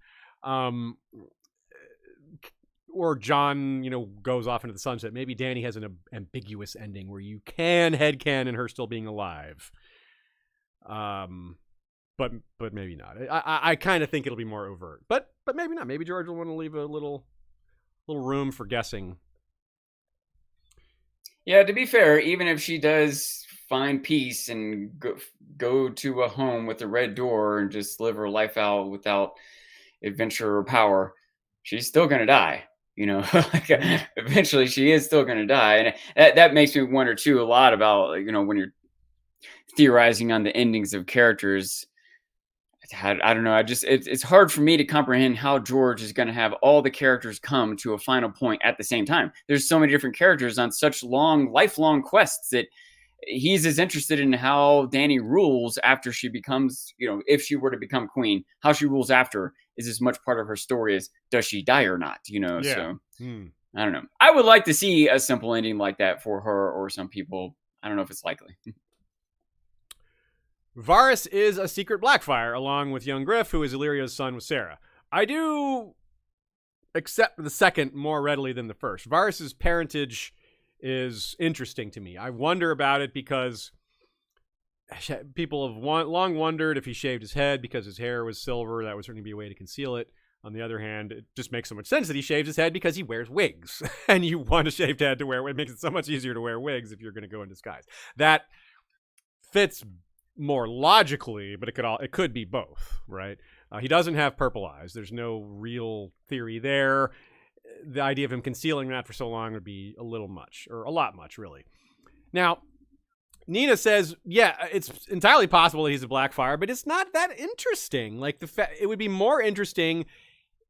Or John, goes off into the sunset. Maybe Dany has an ambiguous ending where you can headcanon her still being alive. But maybe not. I kind of think it'll be more overt. But maybe not. Maybe George will want to leave a little room for guessing. Yeah, to be fair, even if she does find peace and go to a home with a red door and just live her life out without adventure or power, she's still going to die. Eventually she is still going to die. And that makes me wonder too a lot about, when you're theorizing on the endings of characters. I don't know. It's hard for me to comprehend how George is going to have all the characters come to a final point at the same time. There's so many different characters on such lifelong quests that he's as interested in how Dany rules after she becomes, if she were to become queen, how she rules after is as much part of her story as does she die or not, Yeah. So I don't know. I would like to see a simple ending like that for her or some people. I don't know if it's likely. Varys is a secret Blackfire, along with young Griff, who is Illyrio's son with Sarah. I do accept the second more readily than the first. Varys's parentage is interesting to me. I wonder about it because people have long wondered if he shaved his head because his hair was silver. That would certainly be a way to conceal it. On the other hand, it just makes so much sense that he shaves his head because he wears wigs. And you want a shaved head to wear. It makes it so much easier to wear wigs if you're going to go in disguise. That fits more logically, but it could be both, right? He doesn't have purple eyes. There's no real theory there. The idea of him concealing that for so long would be a little much, or a lot much, really. Now, Nina says, yeah, it's entirely possible that he's a Blackfire, but it's not that interesting. Like, it would be more interesting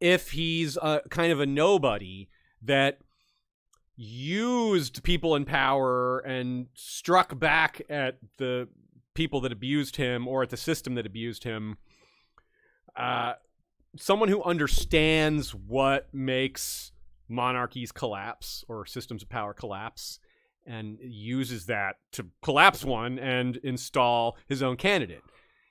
if he's kind of a nobody that used people in power and struck back at the people that abused him or at the system that abused him. Someone who understands what makes monarchies collapse or systems of power collapse and uses that to collapse one and install his own candidate.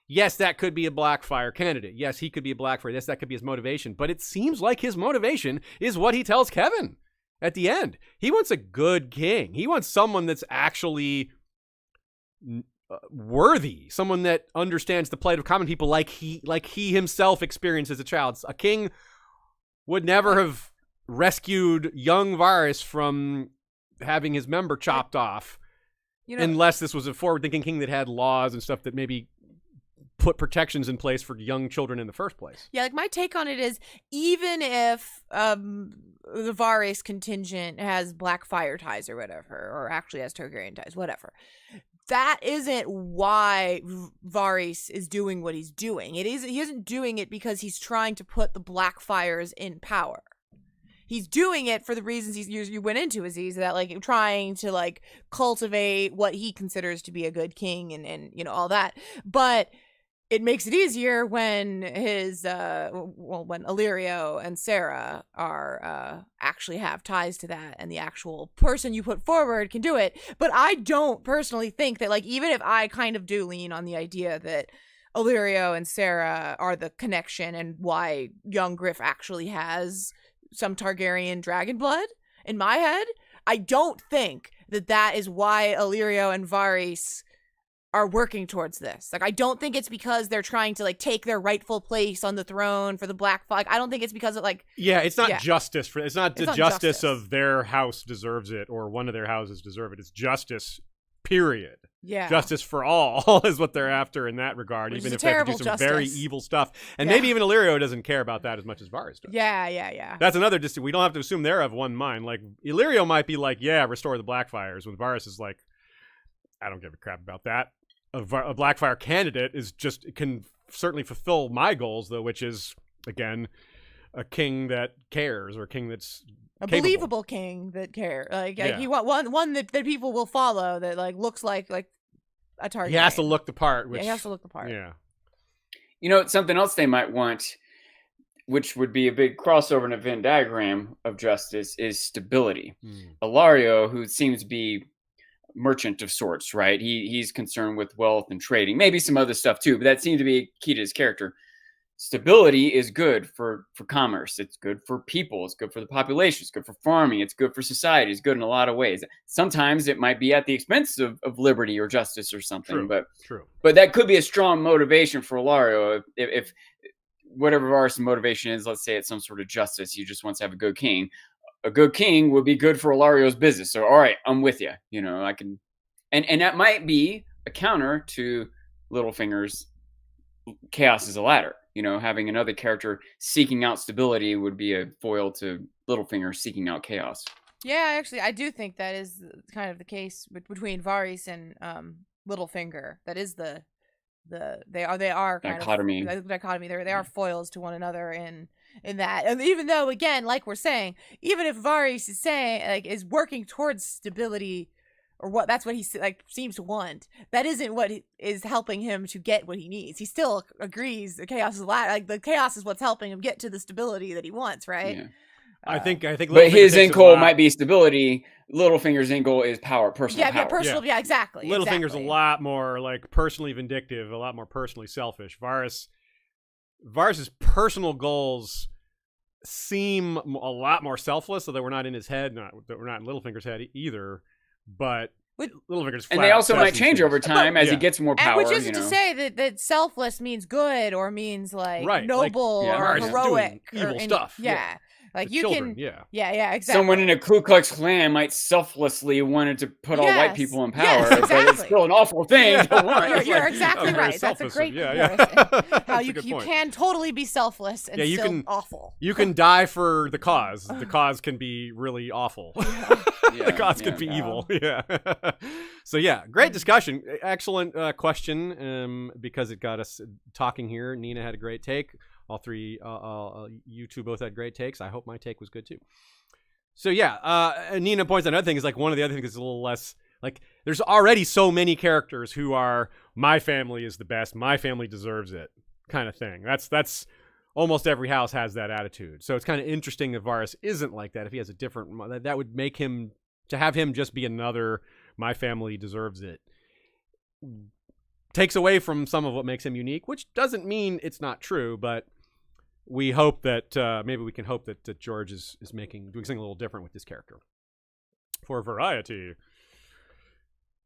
Yes, that could be a Blackfire candidate. Yes, he could be a Blackfire. Yes, that could be his motivation. But it seems like his motivation is what he tells Kevin at the end. He wants a good king. He wants someone that's actually worthy, someone that understands the plight of common people like he himself experienced as a child. A king would never have rescued young Varys from having his member chopped off unless this was a forward-thinking king that had laws and stuff that maybe put protections in place for young children in the first place. Yeah, like my take on it is, even if the Varys contingent has Blackfire ties or whatever, or actually has Targaryen ties, whatever, that isn't why Varys is doing what he's doing. He isn't doing it because he's trying to put the Blackfires in power. He's doing it for the reasons you went into, Aziz, that like trying to like cultivate what he considers to be a good king and all that. But it makes it easier when when Illyrio and Sarah are actually have ties to that, and the actual person you put forward can do it. But I don't personally think that, like, even if I kind of do lean on the idea that Illyrio and Sarah are the connection and why young Griff actually has some Targaryen dragon blood, in my head, I don't think that is why Illyrio and Varys are working towards this. Like, I don't think it's because they're trying to like take their rightful place on the throne for the Black Flag. I don't think it's because of like, it's not justice it's not the justice of their house deserves it or one of their houses deserve it. It's justice, period. Yeah, justice for all is what they're after in that regard. Even if they have to do some very evil stuff, and maybe even Illyrio doesn't care about that as much as Varys does. Yeah. That's another distinction. We don't have to assume they're of one mind. Like, Illyrio might be like, yeah, restore the Blackfires, when Varys is like, I don't give a crap about that. A Blackfire candidate can certainly fulfill my goals, though, which is, again, a king that cares, or a king that's capable. Believable king that cares. Like you want one that people will follow, that like looks like a target. He has to look the part. He has to look the part. Yeah. Something else they might want, which would be a big crossover in a Venn diagram of justice, is stability. Illyrio, who seems to be merchant of sorts, right? He's concerned with wealth and trading, maybe some other stuff too, but that seemed to be key to his character. Stability is good for commerce. It's good for people. It's good for the population. It's good for farming. It's good for society. It's good in a lot of ways. Sometimes it might be at the expense of liberty or justice or something. True. But that could be a strong motivation for Illyrio if whatever Varys' motivation is. Let's say it's some sort of justice. He just wants to have a good king. A good king would be good for Illyrio's business. So, all right, I'm with you. I can, and that might be a counter to Littlefinger's chaos is a ladder. Having another character seeking out stability would be a foil to Littlefinger seeking out chaos. Yeah, actually, I do think that is kind of the case between Varys and Littlefinger. That is the they are kind dichotomy. of dichotomy. They are foils to one another in that. And even though, again, like we're saying, even if Varys is saying like is working towards stability, or that's what he like seems to want, that isn't what is helping him to get what he needs. He still agrees the chaos is the chaos is what's helping him get to the stability that he wants, right? Yeah. I think. But his end goal might be stability. Littlefinger's end goal is power, personal power. Yeah, personal. Yeah, exactly. Littlefinger's a lot more like personally vindictive, a lot more personally selfish. Varys's personal goals seem a lot more selfless, so they were not in his head, that were not in Littlefinger's head either. But Littlefinger's and they also might change over time as he gets more power. And which isn't to say that selfless means good or means like noble or heroic or evil stuff. Yeah. Like the you children, can, yeah, exactly. Someone in a Ku Klux Klan might selflessly wanted to put all white people in power, exactly. but it's still an awful thing to want. You're exactly right. That's a great comparison. How you can totally be selfless and still awful. You can die for the cause. The cause can be really awful. The cause can be evil. Yeah. So great discussion. Excellent question. Because it got us talking here. Nina had a great take. All three, you two both had great takes. I hope my take was good too. So Nina points out another thing is like one of the other things is a little less like there's already so many characters who are my family is the best, my family deserves it kind of thing. That's almost every house has that attitude. So it's kind of interesting that Varys isn't like that. If he has a different, that would make him to have him just be another my family deserves it. Takes away from some of what makes him unique, which doesn't mean it's not true, but we hope that maybe we can hope that George is doing something a little different with this character for variety.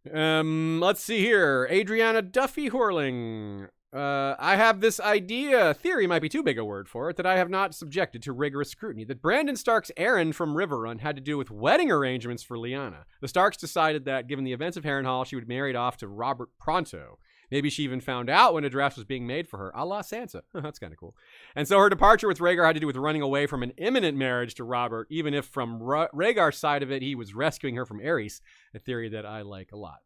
Let's see here. Adriana Duffy Horling. I have this theory might be too big a word for it, that I have not subjected to rigorous scrutiny, that Brandon Stark's errand from Riverrun had to do with wedding arrangements for Lyanna. The Starks decided that, given the events of Harrenhal, she would be married off to Robert pronto. Maybe she even found out when a draft was being made for her, a la Sansa. That's kind of cool. And so her departure with Rhaegar had to do with running away from an imminent marriage to Robert, even if from Rhaegar's side of it, he was rescuing her from Aerys, a theory that I like a lot.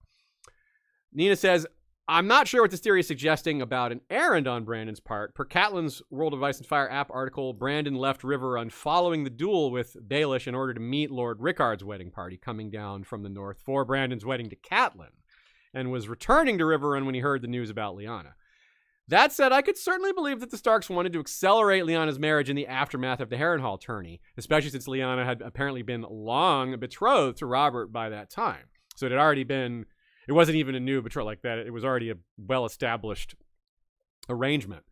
Nina says, I'm not sure what this theory is suggesting about an errand on Brandon's part. Per Catelyn's World of Ice and Fire app article, Brandon left Riverrun following the duel with Baelish in order to meet Lord Rickard's wedding party coming down from the north for Brandon's wedding to Catelyn, and was returning to Riverrun when he heard the news about Lyanna. That said, I could certainly believe that the Starks wanted to accelerate Lyanna's marriage in the aftermath of the Harrenhal tourney, especially since Lyanna had apparently been long betrothed to Robert by that time. So it had already been, it wasn't even a new betrothal like that. It was already a well-established arrangement.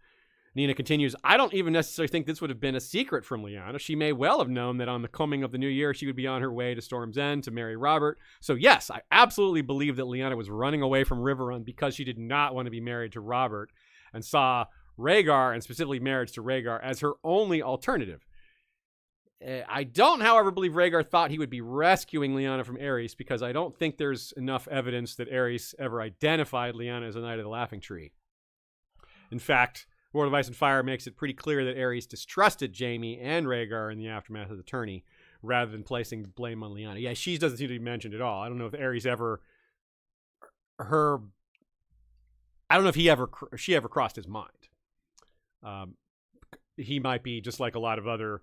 Nina continues, I don't even necessarily think this would have been a secret from Lyanna. She may well have known that on the coming of the new year, she would be on her way to Storm's End to marry Robert. So yes, I absolutely believe that Lyanna was running away from Riverrun because she did not want to be married to Robert and saw Rhaegar, and specifically marriage to Rhaegar, as her only alternative. I don't, however, believe Rhaegar thought he would be rescuing Lyanna from Aerys, because I don't think there's enough evidence that Aerys ever identified Lyanna as a Knight of the Laughing Tree. In fact, World of Ice and Fire makes it pretty clear that Aerys distrusted Jaime and Rhaegar in the aftermath of the tourney, rather than placing blame on Lyanna. Yeah, she doesn't seem to be mentioned at all. I don't know if Aerys ever, I don't know if she ever crossed his mind. He might be just like a lot of other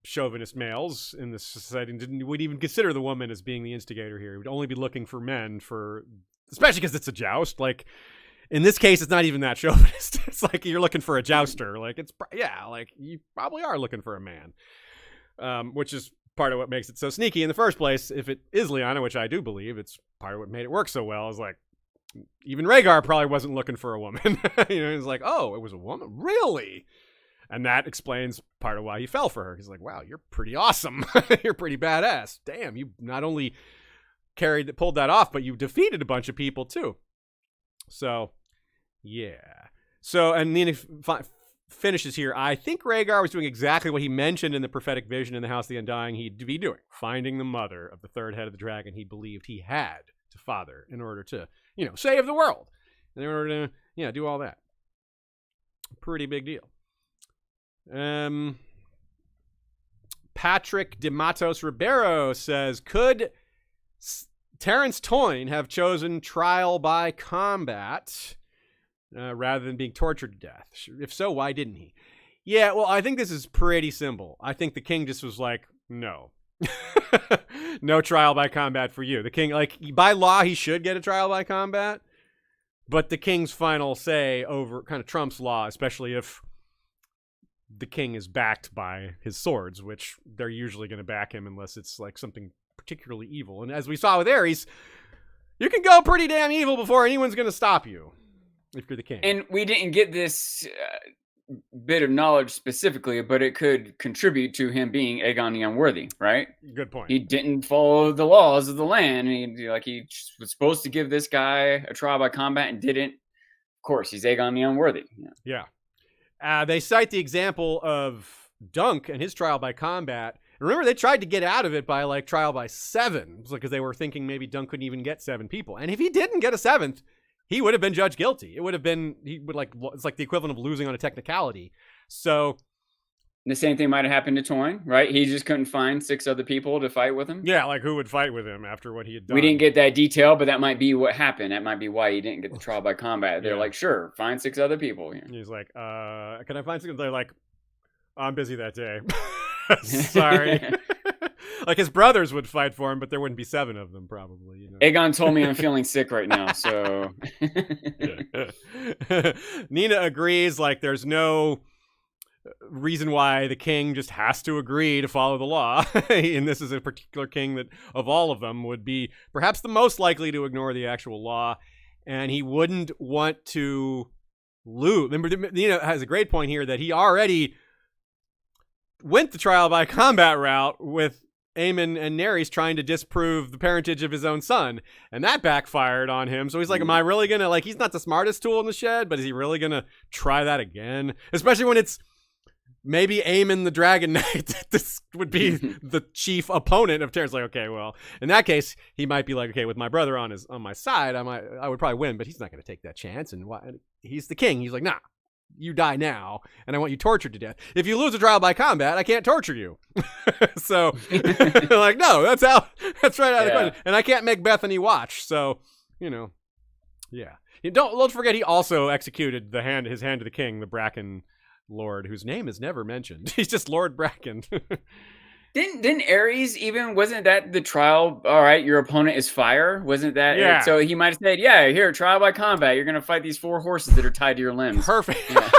chauvinist males in this society, and would even consider the woman as being the instigator here. He would only be looking for men especially because it's a joust. Like, in this case, it's not even that chauvinist. It's like you're looking for a jouster. Like, like you probably are looking for a man, which is part of what makes it so sneaky in the first place. If it is Lyanna, which I do believe, it's part of what made it work so well. Is like, even Rhaegar probably wasn't looking for a woman. He's like, oh, it was a woman? Really? And that explains part of why he fell for her. He's like, wow, you're pretty awesome. You're pretty badass. Damn, you not only pulled that off, but you defeated a bunch of people too. So, yeah. So, and Nina finishes here. I think Rhaegar was doing exactly what he mentioned in the prophetic vision in the House of the Undying he'd be doing. Finding the mother of the third head of the dragon he believed he had to father in order to, save the world. In order to, do all that. Pretty big deal. Patrick DeMatos Ribeiro says, could Terrence Toyne have chosen trial by combat rather than being tortured to death? If so, why didn't he? Yeah, well, I think this is pretty simple. I think the king just was like, no. No trial by combat for you. The king, like, by law, he should get a trial by combat, but the king's final say over kind of trumps law, especially if the king is backed by his swords, which they're usually going to back him unless it's like something particularly evil. And as we saw with Aerys, you can go pretty damn evil before anyone's going to stop you if you're the king. And we didn't get this bit of knowledge specifically, but it could contribute to him being Aegon the Unworthy, right? Good point. He didn't follow the laws of the land. He was supposed to give this guy a trial by combat and didn't. Of course, he's Aegon the Unworthy. Yeah. They cite the example of Dunk and his trial by combat. And remember, they tried to get out of it by like trial by 7, because they were thinking maybe Dunk couldn't even get 7 people. And if he didn't get a 7th, he would have been judged guilty. It would have been, it's like the equivalent of losing on a technicality. So the same thing might have happened to Toyne, right? He just couldn't find 6 other people to fight with him. Yeah, like who would fight with him after what he had done? We didn't get that detail, but that might be what happened. That might be why he didn't get the trial by combat. They're like, sure, find 6 other people here. He's like, can I find 6? They're like, I'm busy that day. Sorry. Like his brothers would fight for him, but there wouldn't be 7 of them probably. You know? Aegon told me I'm feeling sick right now, so. Nina agrees, like there's no reason why the king just has to agree to follow the law. And this is a particular king that, of all of them, would be perhaps the most likely to ignore the actual law. And he wouldn't want to lose. Remember, Nina has a great point here that he already went the trial by combat route with Aemon and Daenerys trying to disprove the parentage of his own son, and that backfired on him. So he's like, am I really gonna, like, he's not the smartest tool in the shed, but is he really gonna try that again? Especially when it's maybe Aemon the Dragon Knight. This would be the chief opponent of Terrence. Like, okay, well, in that case, he might be like, okay, with my brother on my side, I would probably win, but he's not gonna take that chance. And he's the king. He's like, nah. You die now, and I want you tortured to death. If you lose a trial by combat, I can't torture you. So, like, no, that's right out of the question. And I can't make Bethany watch. So, yeah. Don't forget, he also executed his hand to the king, the Bracken Lord, whose name is never mentioned. He's just Lord Bracken. Didn't Aerys even, wasn't that the trial? All right, your opponent is fire. Wasn't that? Yeah. So he might have said, yeah, here, trial by combat. You're going to fight these 4 horses that are tied to your limbs. Perfect. Yeah.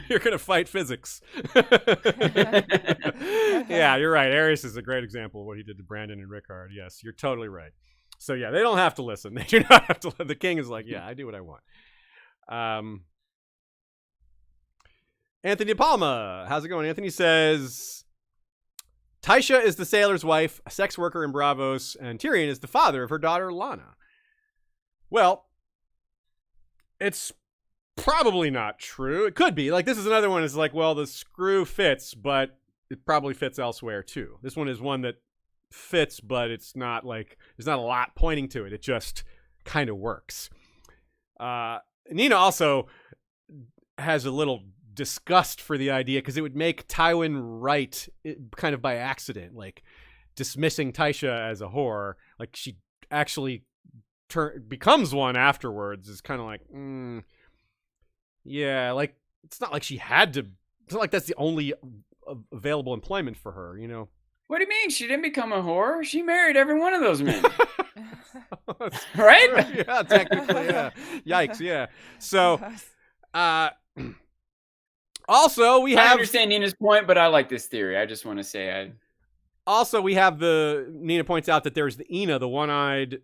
You're going to fight physics. Yeah, you're right. Aerys is a great example of what he did to Brandon and Rickard. Yes, you're totally right. So yeah, they don't have to listen. They do not have to. The king is like, yeah, I do what I want. Anthony Palma, how's it going? Anthony says, Tysha is the sailor's wife, a sex worker in Bravos, and Tyrion is the father of her daughter, Lana. Well, it's probably not true. It could be. Like, this is another one. It's like, well, the screw fits, but it probably fits elsewhere, too. This one is one that fits, but it's not like, there's not a lot pointing to it. It just kind of works. Nina also has a little disgust for the idea because it would make Tywin right kind of by accident, like dismissing Tysha as a whore, like she actually becomes one afterwards, is kind of like yeah, like it's not like she had to, it's not like that's the only available employment for her, What do you mean? She didn't become a whore. She married every one of those men. Right? Yeah, technically, yeah. Yikes, yeah. So also, I understand Nina's point, but I like this theory. I just want to say Also, we have Nina points out that there's the Ina, the one-eyed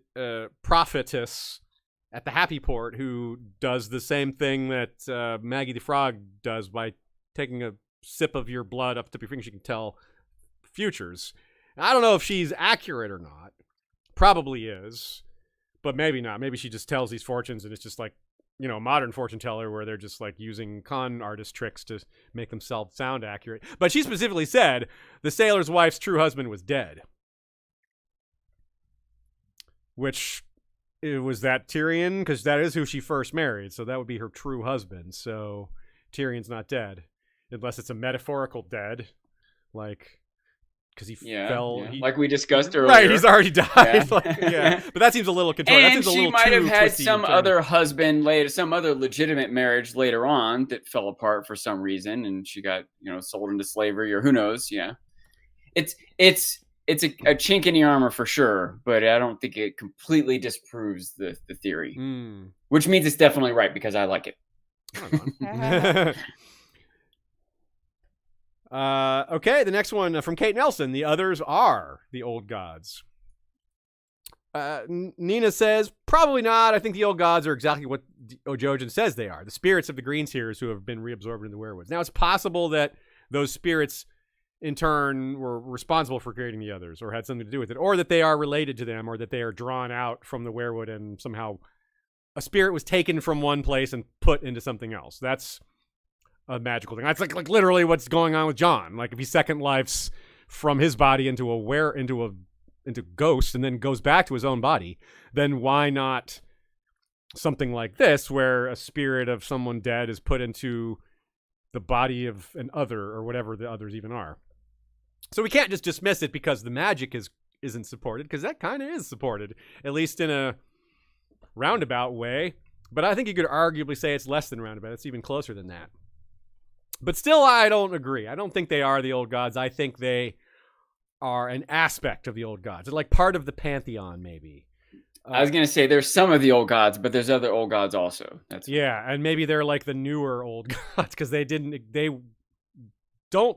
prophetess at the Happy Port, who does the same thing that Maggie the Frog does by taking a sip of your blood up to your finger. She can tell futures. I don't know if she's accurate or not. Probably is, but maybe not. Maybe she just tells these fortunes, and it's just like, a modern fortune teller where they're just like using con artist tricks to make themselves sound accurate. But she specifically said the sailor's wife's true husband was dead. Which, was that Tyrion? Because that is who she first married. So that would be her true husband. So Tyrion's not dead. Unless it's a metaphorical dead. Like because he Yeah, fell. yeah. Like we discussed earlier. Right, he's already died. Yeah. But that seems a little contorted. And that seems a she little might have too had twisty some and turny. other husband later, some other legitimate marriage later on that fell apart for some reason, and she got sold into slavery, or who knows? Yeah, it's a chink in the armor for sure, but I don't think it completely disproves the theory, which means it's definitely right because I like it. Okay, the next one from Kate Nelson. The others are the old gods. Nina says, probably not. I think the old gods are exactly what Ojojen says they are. The spirits of the Greenseers who have been reabsorbed in the werewoods. Now, it's possible that those spirits, in turn, were responsible for creating the others, or had something to do with it, or that they are related to them, or that they are drawn out from the werewood and somehow a spirit was taken from one place and put into something else. That's a magical thing. That's like literally what's going on with Jon. Like if he second lifes from his body into ghost and then goes back to his own body, then why not something like this where a spirit of someone dead is put into the body of an other, or whatever the others even are. So we can't just dismiss it because the magic isn't supported, because that kind of is supported, at least in a roundabout way. But I think you could arguably say it's less than roundabout. It's even closer than that. But still, I don't agree. I don't think they are the old gods. I think they are an aspect of the old gods. They're like part of the pantheon, maybe. I was going to say there's some of the old gods, but there's other old gods also. Yeah, and maybe they're like the newer old gods because they don't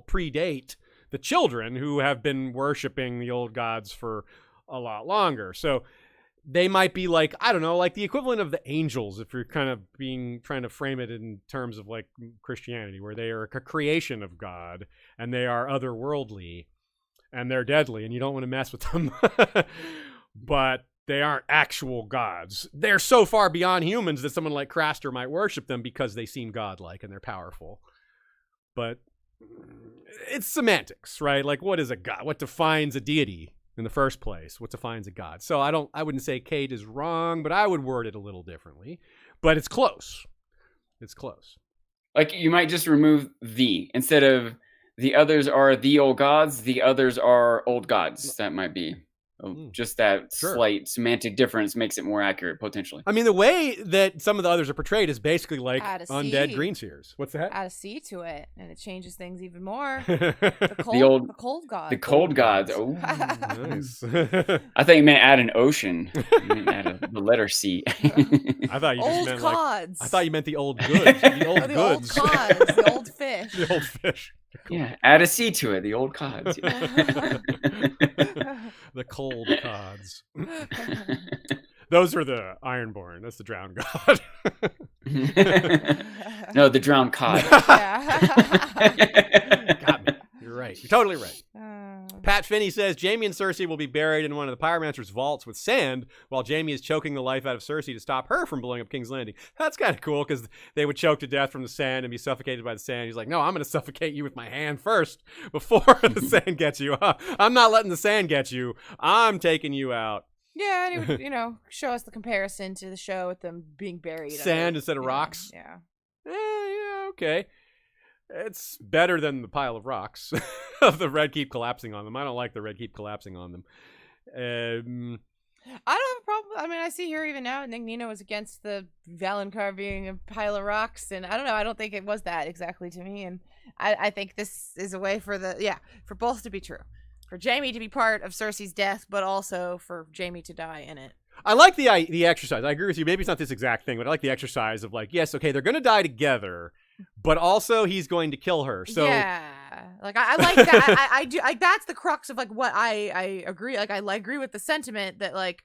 predate the children who have been worshiping the old gods for a lot longer. So they might be like, I don't know, like the equivalent of the angels, if you're kind of trying to frame it in terms of like Christianity, where they are a creation of God and they are otherworldly and they're deadly and you don't want to mess with them. But they aren't actual gods. They're so far beyond humans that someone like Craster might worship them because they seem godlike and they're powerful. But it's semantics, right? Like, what is a god? What defines a deity in the first place? What defines a god? So I wouldn't say Kate is wrong, but I would word it a little differently. But it's close. It's close. Like, you might just remove the, instead of the others are the old gods, the others are old gods. That might be just that slight semantic difference makes it more accurate, potentially. I mean, the way that some of the others are portrayed is basically like undead Greenseers. What's that? Add a C to it, and it changes things even more. The cold gods. The cold gods. Oh, nice. I thought you meant add an ocean. You meant add the letter C. I thought you just meant gods. I thought you meant the old goods. The old goods. Old gods. The old fish. The old fish. Yeah, add a C to it. The old cods. The cold cods. Those are the Ironborn. That's the drowned god. No, the drowned cod. Got me. You're right. You're totally right. Pat Finney says Jaime and Cersei will be buried in one of the Pyromancer's vaults with sand while Jaime is choking the life out of Cersei to stop her from blowing up King's Landing. That's kind of cool because they would choke to death from the sand and be suffocated by the sand. He's like, no, I'm going to suffocate you with my hand first before the sand gets you. I'm not letting the sand get you. I'm taking you out. Yeah, and it would, show us the comparison to the show with them being buried. Sand instead of rocks? Yeah. Yeah, okay. It's better than the pile of rocks of the red keep collapsing on them. I don't like the red keep collapsing on them. I don't have a problem. I mean, I see here even now, Nick Nino was against the Valonqar being a pile of rocks, and I don't know. I don't think it was that exactly to me, and I think this is a way for for both to be true. For Jaime to be part of Cersei's death, but also for Jaime to die in it. I like the exercise. I agree with you. Maybe it's not this exact thing, but I like the exercise of like, yes, okay, they're going to die together, but also he's going to kill her. So yeah, like I like that. I do. That's the crux of like what I agree. Like I agree with the sentiment that like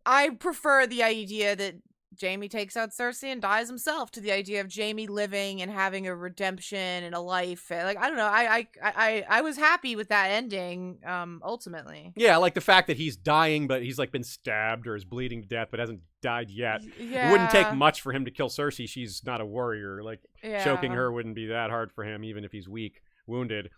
I prefer the idea that Jaime takes out Cersei and dies himself to the idea of Jaime living and having a redemption and a life. Like I don't know. I was happy with that ending. Ultimately. Yeah, like the fact that he's dying, but he's like been stabbed or is bleeding to death, but hasn't died yet. Yeah. It wouldn't take much for him to kill Cersei. She's not a warrior. Like choking her wouldn't be that hard for him, even if he's weak, wounded.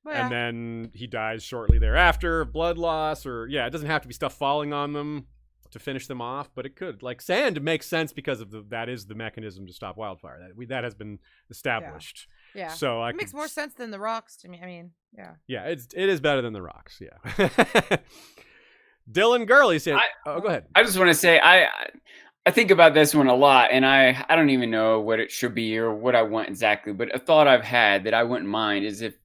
Well, and then he dies shortly thereafter of blood loss, or it doesn't have to be stuff falling on them to finish them off, but it could. Like sand makes sense because of that is the mechanism to stop wildfire. That has been established. Yeah. So it makes more sense than the rocks to me. I mean, yeah. Yeah, it is better than the rocks. Yeah. Dylan Gurley said, "Oh, go ahead." I just want to say I think about this one a lot, and I don't even know what it should be or what I want exactly. But a thought I've had that I wouldn't mind is if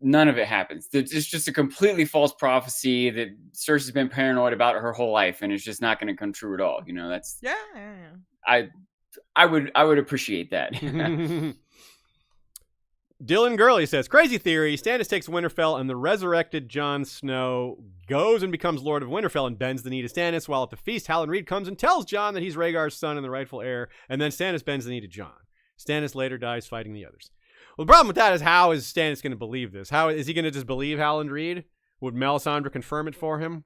none of it happens. It's just a completely false prophecy that Cersei's been paranoid about her whole life, and it's just not going to come true at all. You know, that's I would appreciate that. Dylan Gurley says, crazy theory, Stannis takes Winterfell and the resurrected Jon Snow goes and becomes Lord of Winterfell and bends the knee to Stannis, while at the feast Howland Reed comes and tells Jon that he's Rhaegar's son and the rightful heir, and then Stannis bends the knee to Jon. Stannis later dies fighting the others. Well, the problem with that is, how is Stannis going to believe this? How is he going to just believe Howland Reed? Would Melisandre confirm it for him?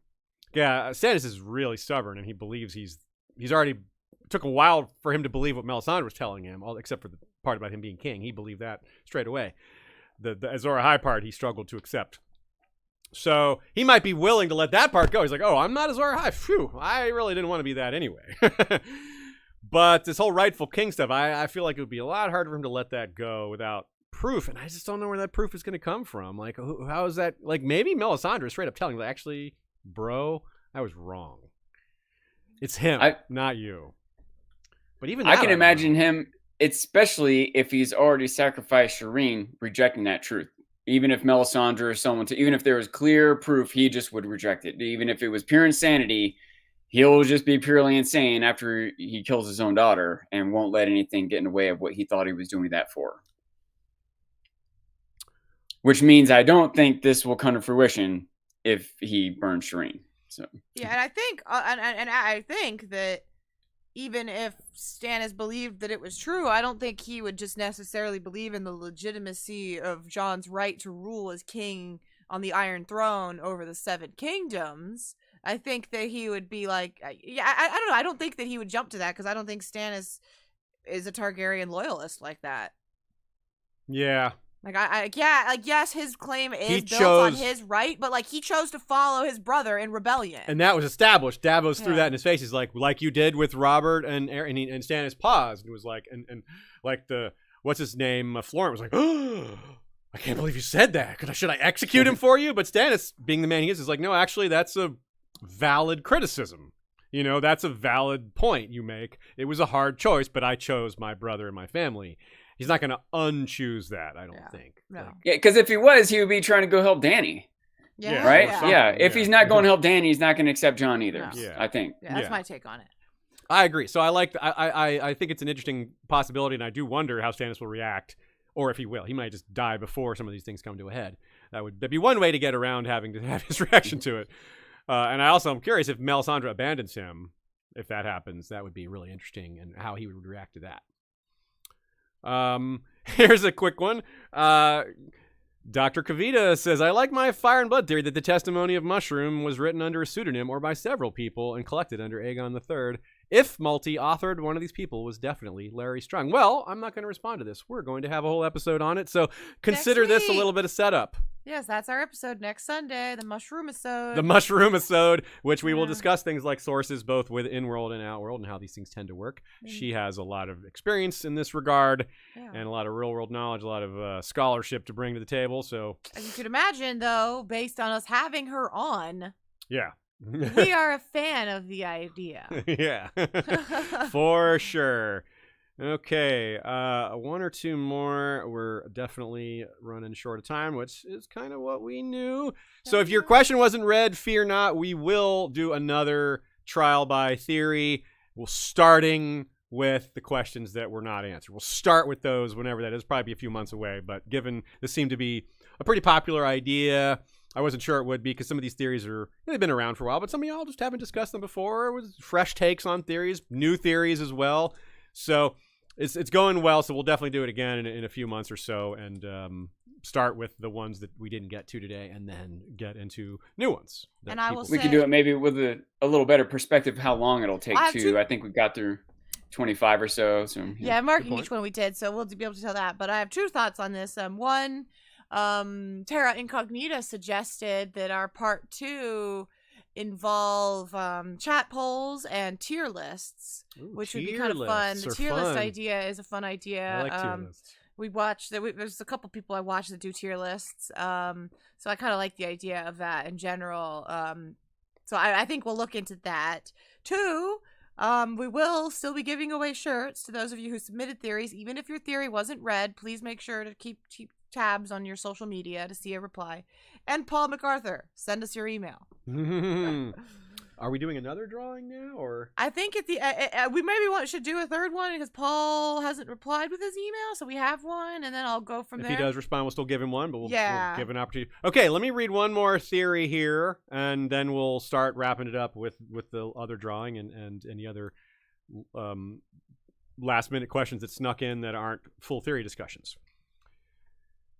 Yeah, Stannis is really stubborn, and he believes he's already took a while for him to believe what Melisandre was telling him, except for the part about him being king. He believed that straight away. The Azor Ahai part he struggled to accept. So he might be willing to let that part go. He's like, oh, I'm not Azor Ahai. Phew, I really didn't want to be that anyway. But this whole rightful king stuff, I feel like it would be a lot harder for him to let that go without proof, and I just don't know where that proof is going to come from. Like, how is that? Like, maybe Melisandre is straight up telling him, actually, bro, I was wrong. It's him, not you. But even I can imagine him, especially if he's already sacrificed Shireen, rejecting that truth. Even if Melisandre or someone, even if there was clear proof, he just would reject it. Even if it was pure insanity, he'll just be purely insane after he kills his own daughter and won't let anything get in the way of what he thought he was doing that for. Which means I don't think this will come to fruition if he burns Shireen. So yeah, and I think, I think that even if Stannis believed that it was true, I don't think he would just necessarily believe in the legitimacy of Jon's right to rule as king on the Iron Throne over the Seven Kingdoms. I think that he would be like, I don't know. I don't think that he would jump to that because I don't think Stannis is a Targaryen loyalist like that. Yeah. Yes, his claim is built on his right, but like he chose to follow his brother in rebellion, and that was established. Davos threw that in his face. He's like you did with Robert and Stannis paused and was like, and like the what's his name, Florent was like, oh, I can't believe you said that. Should I execute him for you? But Stannis, being the man he is like, no, actually, that's a valid criticism. You know, that's a valid point you make. It was a hard choice, but I chose my brother and my family. He's not going to unchoose that, I don't think. No. Yeah, because if he was, he would be trying to go help Dany. Yeah. Right? Yeah. If he's not going to help Dany, he's not going to accept Jon either. No. I think. Yeah, that's my take on it. I agree. So I think it's an interesting possibility, and I do wonder how Stannis will react, or if he will. He might just die before some of these things come to a head. That'd be one way to get around having to have his reaction to it. And I'm curious if Melisandre abandons him. If that happens, that would be really interesting, and how he would react to that. Here's a quick one. Dr. Kavita says, I like my fire and blood theory that the testimony of Mushroom was written under a pseudonym or by several people and collected under Aegon III. If multi-authored, one of these people was definitely Larry Strong. Well, I'm not going to respond to this. We're going to have a whole episode on it, so consider this a little bit of setup. Yes, that's our episode next Sunday, the Mushroom-isode. The Mushroom-isode, which we will discuss things like sources both with in-world and out-world and how these things tend to work. She has a lot of experience in this regard and a lot of real-world knowledge, a lot of scholarship to bring to the table. So, as you could imagine, though, based on us having her on, we are a fan of the idea. Yeah, for sure. Okay, one or two more. We're definitely running short of time, which is kind of what we knew. So if your question wasn't read, fear not. We will do another trial by theory. We'll starting with the questions that were not answered. We'll start with those whenever that is. Probably be a few months away, but given this seemed to be a pretty popular idea, I wasn't sure it would be because some of these theories they've been around for a while, but some of y'all just haven't discussed them before. It was fresh takes on theories, new theories as well. So it's going well, so we'll definitely do it again in a few months or so, and start with the ones that we didn't get to today, and then get into new ones. And I will say, we could do it maybe with a little better perspective of how long it'll take too. I think we got through 25 or so. Yeah, I'm marking each one we did, so we'll be able to tell that. But I have two thoughts on this. One, Terra Incognita suggested that our part 2 involve chat polls and tier lists, which would be kind of fun. The tier list idea is a fun idea. I like tier lists. we watch that. There's a couple people I watch that do tier lists. So I kind of like the idea of that in general. So I think we'll look into that. 2, we will still be giving away shirts to those of you who submitted theories. Even if your theory wasn't read, please make sure to keep tabs on your social media to see a reply. And Paul MacArthur, send us your email. Are we doing another drawing now, or? I think at the we maybe should do a third one because Paul hasn't replied with his email, so we have one, and then I'll go from there. If he does respond, we'll still give him one, but we'll give an opportunity. Okay, let me read one more theory here, and then we'll start wrapping it up with the other drawing and any other last-minute questions that snuck in that aren't full theory discussions.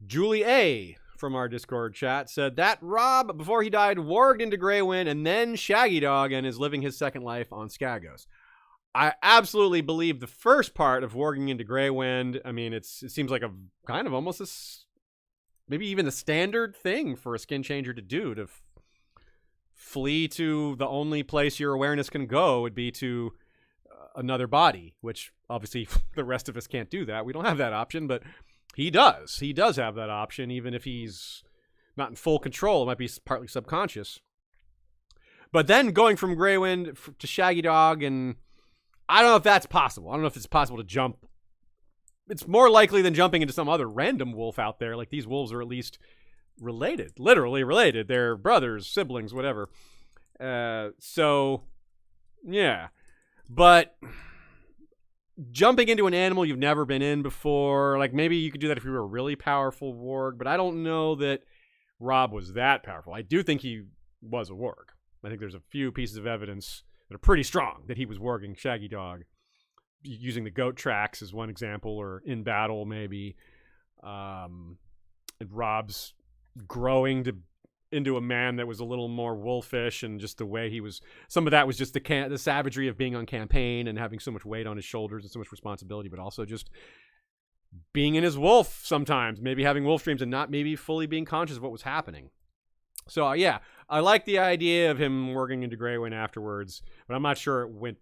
Julie A. from our Discord chat said that Robb, before he died, warged into Grey Wind and then Shaggy Dog and is living his second life on Skagos. I absolutely believe the first part of warging into Grey Wind. I mean, it seems like a kind of almost maybe even a standard thing for a skin changer to do, to flee to the only place your awareness can go would be to another body, which obviously the rest of us can't do that. We don't have that option, but he does. He does have that option, even if he's not in full control. It might be partly subconscious. But then going from Grey Wind to Shaggy Dog, and I don't know if that's possible. I don't know if it's possible to jump. It's more likely than jumping into some other random wolf out there. Like, these wolves are at least related, literally related. They're brothers, siblings, whatever. So, yeah. But jumping into an animal you've never been in before, like maybe you could do that if you were a really powerful warg, but I don't know that Robb was that powerful. I do think he was a warg. I think there's a few pieces of evidence that are pretty strong that he was warging Shaggy Dog, using the goat tracks as one example, or in battle maybe. And Robb's growing into a man that was a little more wolfish, and just the way he was, some of that was just the savagery of being on campaign and having so much weight on his shoulders and so much responsibility, but also just being in his wolf sometimes, maybe having wolf dreams and not maybe fully being conscious of what was happening. So yeah, I like the idea of him working into Grey Wind afterwards, but I'm not sure it went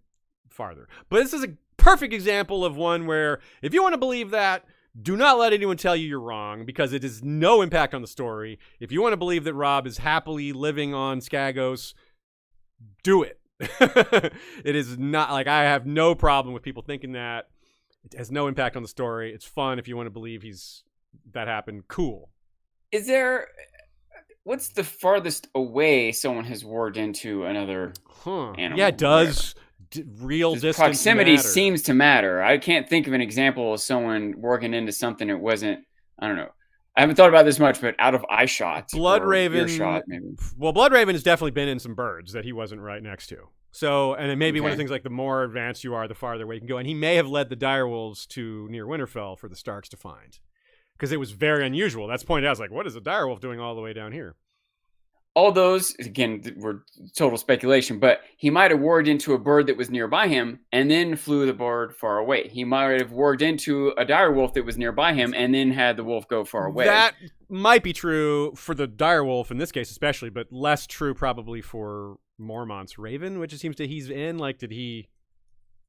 farther. But this is a perfect example of one where if you want to believe that, do not let anyone tell you you're wrong, because it has no impact on the story. If you want to believe that Robb is happily living on Skagos, do it. It is not, like, I have no problem with people thinking that. It has no impact on the story. It's fun if you want to believe that happened. Cool. What's the farthest away someone has warged into another animal? Yeah, it does. Real distance proximity matter? Seems to matter. I can't think of an example of someone working into something that wasn't, I don't know. I haven't thought about this much, but out of eye shot. Bloodraven. Earshot, maybe. Well, Bloodraven has definitely been in some birds that he wasn't right next to. So, and it may be one of the things, like, the more advanced you are, the farther away you can go. And he may have led the direwolves to near Winterfell for the Starks to find, because it was very unusual. That's pointed out. It's like, what is a direwolf doing all the way down here? All those, again, were total speculation, but he might have warged into a bird that was nearby him and then flew the bird far away. He might have warged into a direwolf that was nearby him and then had the wolf go far away. That might be true for the direwolf in this case especially, but less true probably for Mormont's Raven, which it seems that he's in. Like,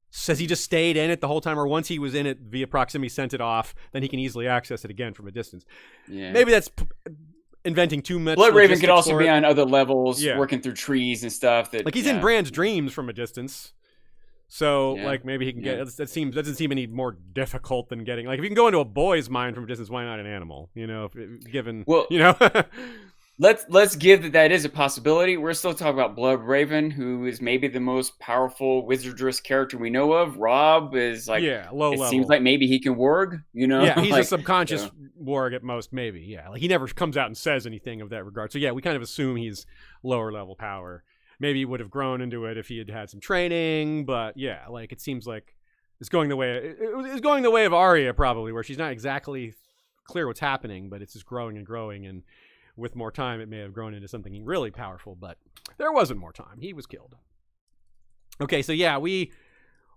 says he just stayed in it the whole time, or once he was in it via proximity, sent it off, then he can easily access it again from a distance. Yeah. Maybe that's inventing too much. Bloodraven could also be on other levels, working through trees and stuff. Like, he's in Bran's dreams from a distance. So, like, maybe he can get... That doesn't seem any more difficult than getting... Like, if you can go into a boy's mind from a distance, why not an animal? You know, given... Well, you know... Let's give that is a possibility. We're still talking about Bloodraven, who is maybe the most powerful wizardress character we know of. Robb is like, low level. It seems like maybe he can warg, you know? Yeah, he's like, a subconscious warg at most, maybe. Yeah, like, he never comes out and says anything of that regard. So yeah, we kind of assume he's lower level power. Maybe he would have grown into it if he had had some training, but yeah, like, it seems like it's going the way it's going the way of Arya, probably, where she's not exactly clear what's happening, but it's just growing and growing, and with more time, it may have grown into something really powerful, but there wasn't more time. He was killed. Okay, so yeah, we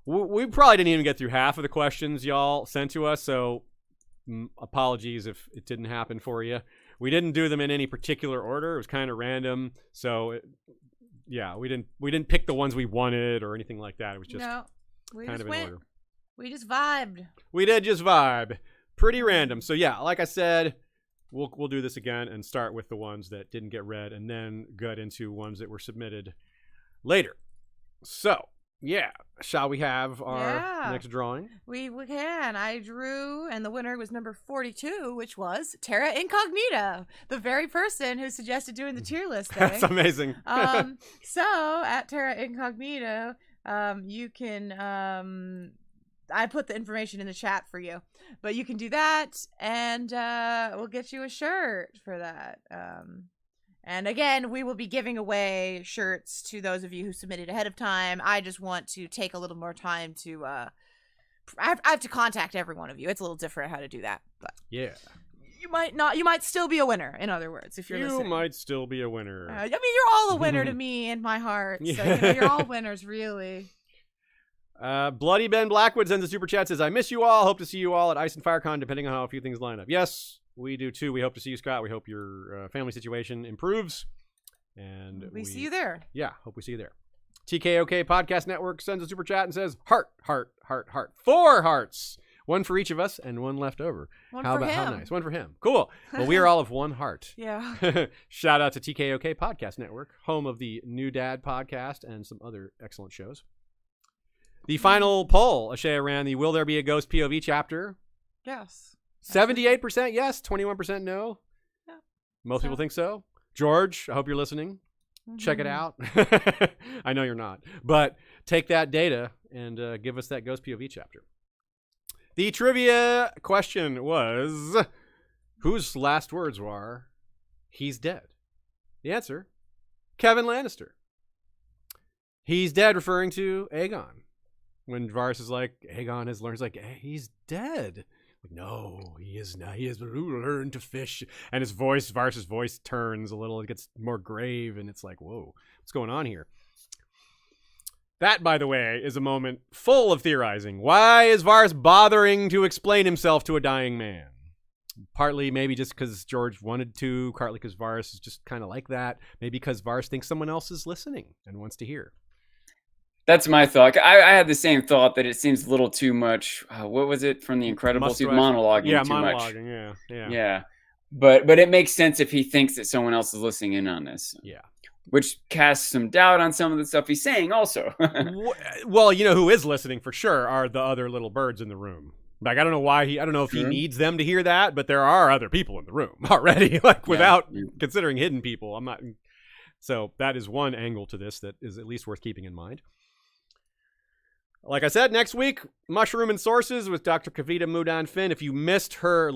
probably didn't even get through half of the questions y'all sent to us, so apologies if it didn't happen for you. We didn't do them in any particular order. It was kind of random, so we didn't pick the ones we wanted or anything like that. It was just kind of in order. We just vibed. We did just vibe. Pretty random. So yeah, like I said, we'll do this again and start with the ones that didn't get read and then get into ones that were submitted later. So yeah, shall we have our next drawing? We can. I drew, and the winner was number 42, which was Terra Incognita, the very person who suggested doing the tier list thing. That's amazing. So at Terra Incognita, you can. I put the information in the chat for you, but you can do that, and we'll get you a shirt for that. And again, we will be giving away shirts to those of you who submitted ahead of time. I just want to take a little more time to, I have to contact every one of you. It's a little different how to do that, but yeah, you might still be a winner. In other words, if you're listening. You might still be a winner. I mean, you're all a winner to me in my heart. So you're all winners, really. Bloody Ben Blackwood sends a super chat, says, I miss you all. Hope to see you all at Ice and FireCon, depending on how a few things line up. Yes, we do too. We hope to see you, Scott. We hope your family situation improves. And we see you there. Yeah, hope we see you there. TKOK Podcast Network sends a super chat and says, heart, heart, heart, heart. 4 hearts. One for each of us and one left over. How nice. One for him. Cool. Well, we are all of one heart. Yeah. Shout out to TKOK Podcast Network, home of the New Dad podcast and some other excellent shows. The final poll, Ashara ran the Will There Be a Ghost POV chapter. Yes. 78% yes, 21% no. Yeah. Most people think so. George, I hope you're listening. Mm-hmm. Check it out. I know you're not. But take that data and give us that Ghost POV chapter. The trivia question was, whose last words were, he's dead? The answer, Kevin Lannister. He's dead, referring to Aegon. When Varys is like, Aegon has learned, he's like, hey, he's dead. Like, no, he is not. He has learned to fish. And his voice, Varys' voice turns a little. It gets more grave, and it's like, whoa, what's going on here? That, by the way, is a moment full of theorizing. Why is Varys bothering to explain himself to a dying man? Partly maybe just because George wanted to, partly because Varys is just kind of like that. Maybe because Varys thinks someone else is listening and wants to hear. That's my thought. I had the same thought that it seems a little too much. What was it from The Incredibles? He's monologuing too much. Yeah. But it makes sense if he thinks that someone else is listening in on this. Yeah. Which casts some doubt on some of the stuff he's saying also. Well, you know who is listening for sure are the other little birds in the room. Like, I don't know I don't know if he needs them to hear that, but there are other people in the room already, like without considering hidden people. So that is one angle to this that is at least worth keeping in mind. Like I said, next week, Mushroom and Sources with Dr. Kavita Mudan Finn. If you missed her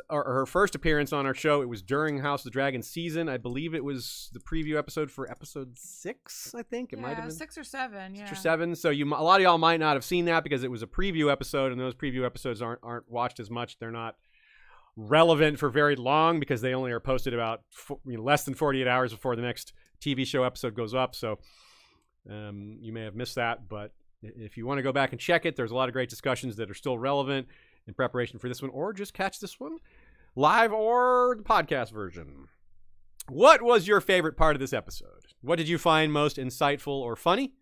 her first appearance on our show, it was during House of the Dragon season. I believe it was the preview episode for episode 6, I think. It might have been 6 or 7, 6 or 7. So a lot of y'all might not have seen that because it was a preview episode, and those preview episodes aren't watched as much. They're not relevant for very long because they only are posted about less than 48 hours before the next TV show episode goes up. So you may have missed that, but if you want to go back and check it, there's a lot of great discussions that are still relevant in preparation for this one, or just catch this one live or the podcast version. What was your favorite part of this episode? What did you find most insightful or funny?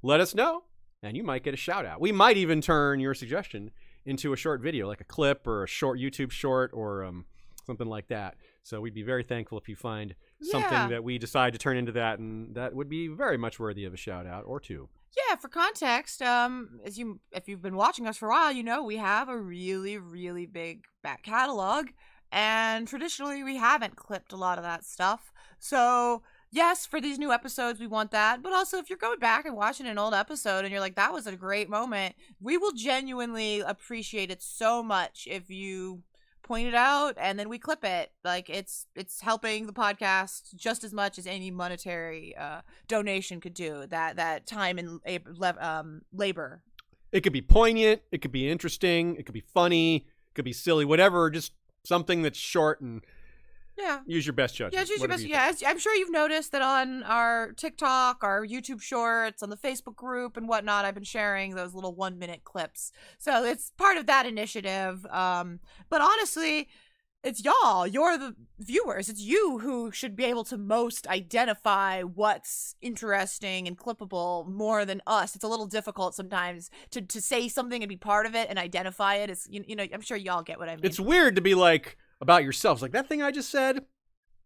Let us know, and you might get a shout out. We might even turn your suggestion into a short video, like a clip or a short YouTube short or something like that. So we'd be very thankful if you find something that we decide to turn into that, and that would be very much worthy of a shout out or two. Yeah, for context, if you've been watching us for a while, you know we have a really, really big back catalog, and traditionally we haven't clipped a lot of that stuff. So yes, for these new episodes, we want that. But also, if you're going back and watching an old episode and you're like, that was a great moment, we will genuinely appreciate it so much if you point it out and then we clip it. Like, it's helping the podcast just as much as any monetary donation could do. That time and labor. It could be poignant, it could be interesting, it could be funny, it could be silly, whatever. Just something that's short and use your best judgment. Yeah, use your best. Yeah, I'm sure you've noticed that on our TikTok, our YouTube shorts, on the Facebook group and whatnot, I've been sharing those little 1-minute clips. So it's part of that initiative. But honestly, It's y'all. You're the viewers. It's you who should be able to most identify what's interesting and clippable more than us. It's a little difficult sometimes to say something and be part of it and identify it. It's you know, I'm sure y'all get what I mean. It's weird to be like about yourselves, like that thing I just said.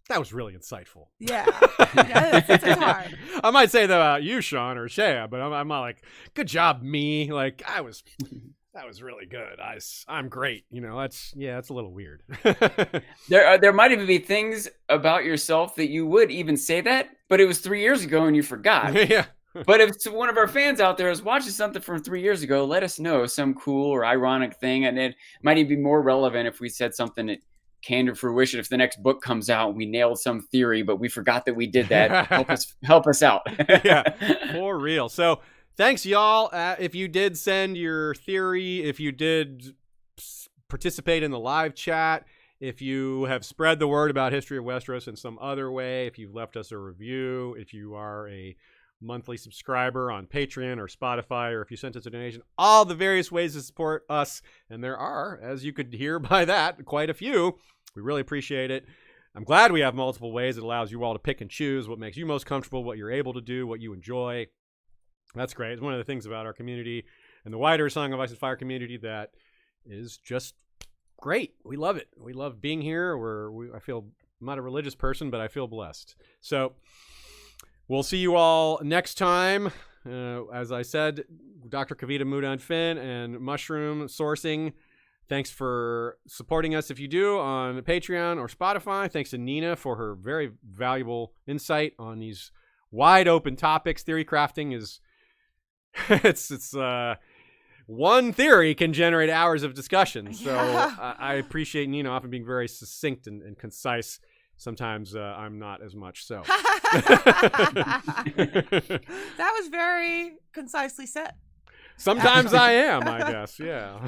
That was really insightful. Yeah, it's hard. I might say that about you, Sean or Shea, but I'm not like, good job, me. Like that was really good. I'm great. You know, that's a little weird. There might even be things about yourself that you would even say that, but it was 3 years ago and you forgot. Yeah. But if one of our fans out there is watching something from 3 years ago, let us know some cool or ironic thing, and it might even be more relevant if we said something that came to fruition. If the next book comes out, we nailed some theory, but we forgot that we did that. help us out. Yeah, for real. So thanks, y'all. If you did send your theory, if you did participate in the live chat, if you have spread the word about History of Westeros in some other way, if you've left us a review, if you are a monthly subscriber on Patreon or Spotify, or if you sent us a donation, all the various ways to support us, and there are, as you could hear by that, quite a few. We really appreciate it. I'm glad we have multiple ways. It allows you all to pick and choose what makes you most comfortable, what you're able to do, what you enjoy. That's great. It's one of the things about our community and the wider Song of Ice and Fire community that is just great. We love it. We love being here. I'm not a religious person, but I feel blessed. So we'll see you all next time. As I said, Dr. Kavita Mudan Finn and Mushroom Sourcing. Thanks for supporting us if you do on Patreon or Spotify. Thanks to Nina for her very valuable insight on these wide open topics. Theory crafting is it's one theory can generate hours of discussion. So I appreciate Nina often being very succinct and concise. Sometimes I'm not as much so. That was very concisely said. Sometimes I am, I guess. Yeah.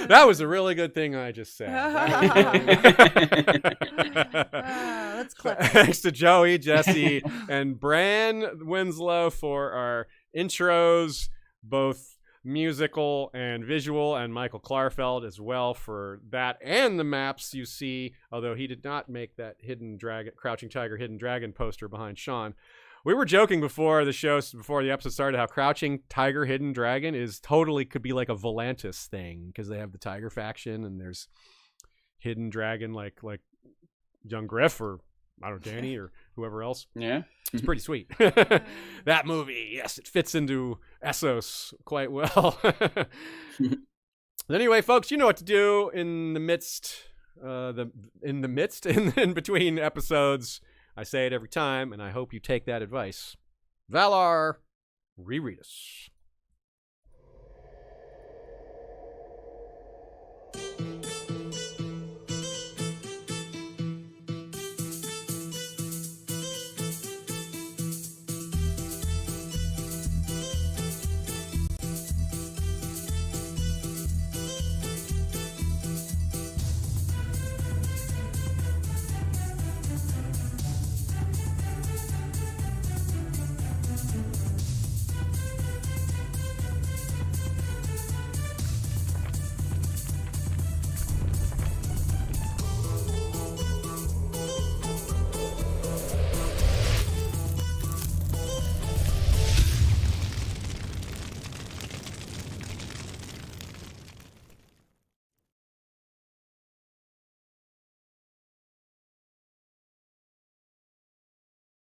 That was a really good thing I just said. That's clever. Thanks to Joey, Jesse, and Bran Winslow for our intros, both musical and visual, and Michael Klarfeld as well for that and the maps you see, although he did not make that hidden dragon, Crouching Tiger, Hidden Dragon poster behind Sean. We were joking before the episode started, how Crouching Tiger, Hidden Dragon could be like a Volantis thing, because they have the Tiger faction and there's Hidden Dragon like young Griff or I don't know, Danny or whoever else. Yeah. It's pretty sweet. That movie, yes, it fits into Essos quite well. Anyway, folks, you know what to do in between episodes. I say it every time, and I hope you take that advice. Valar, reread us.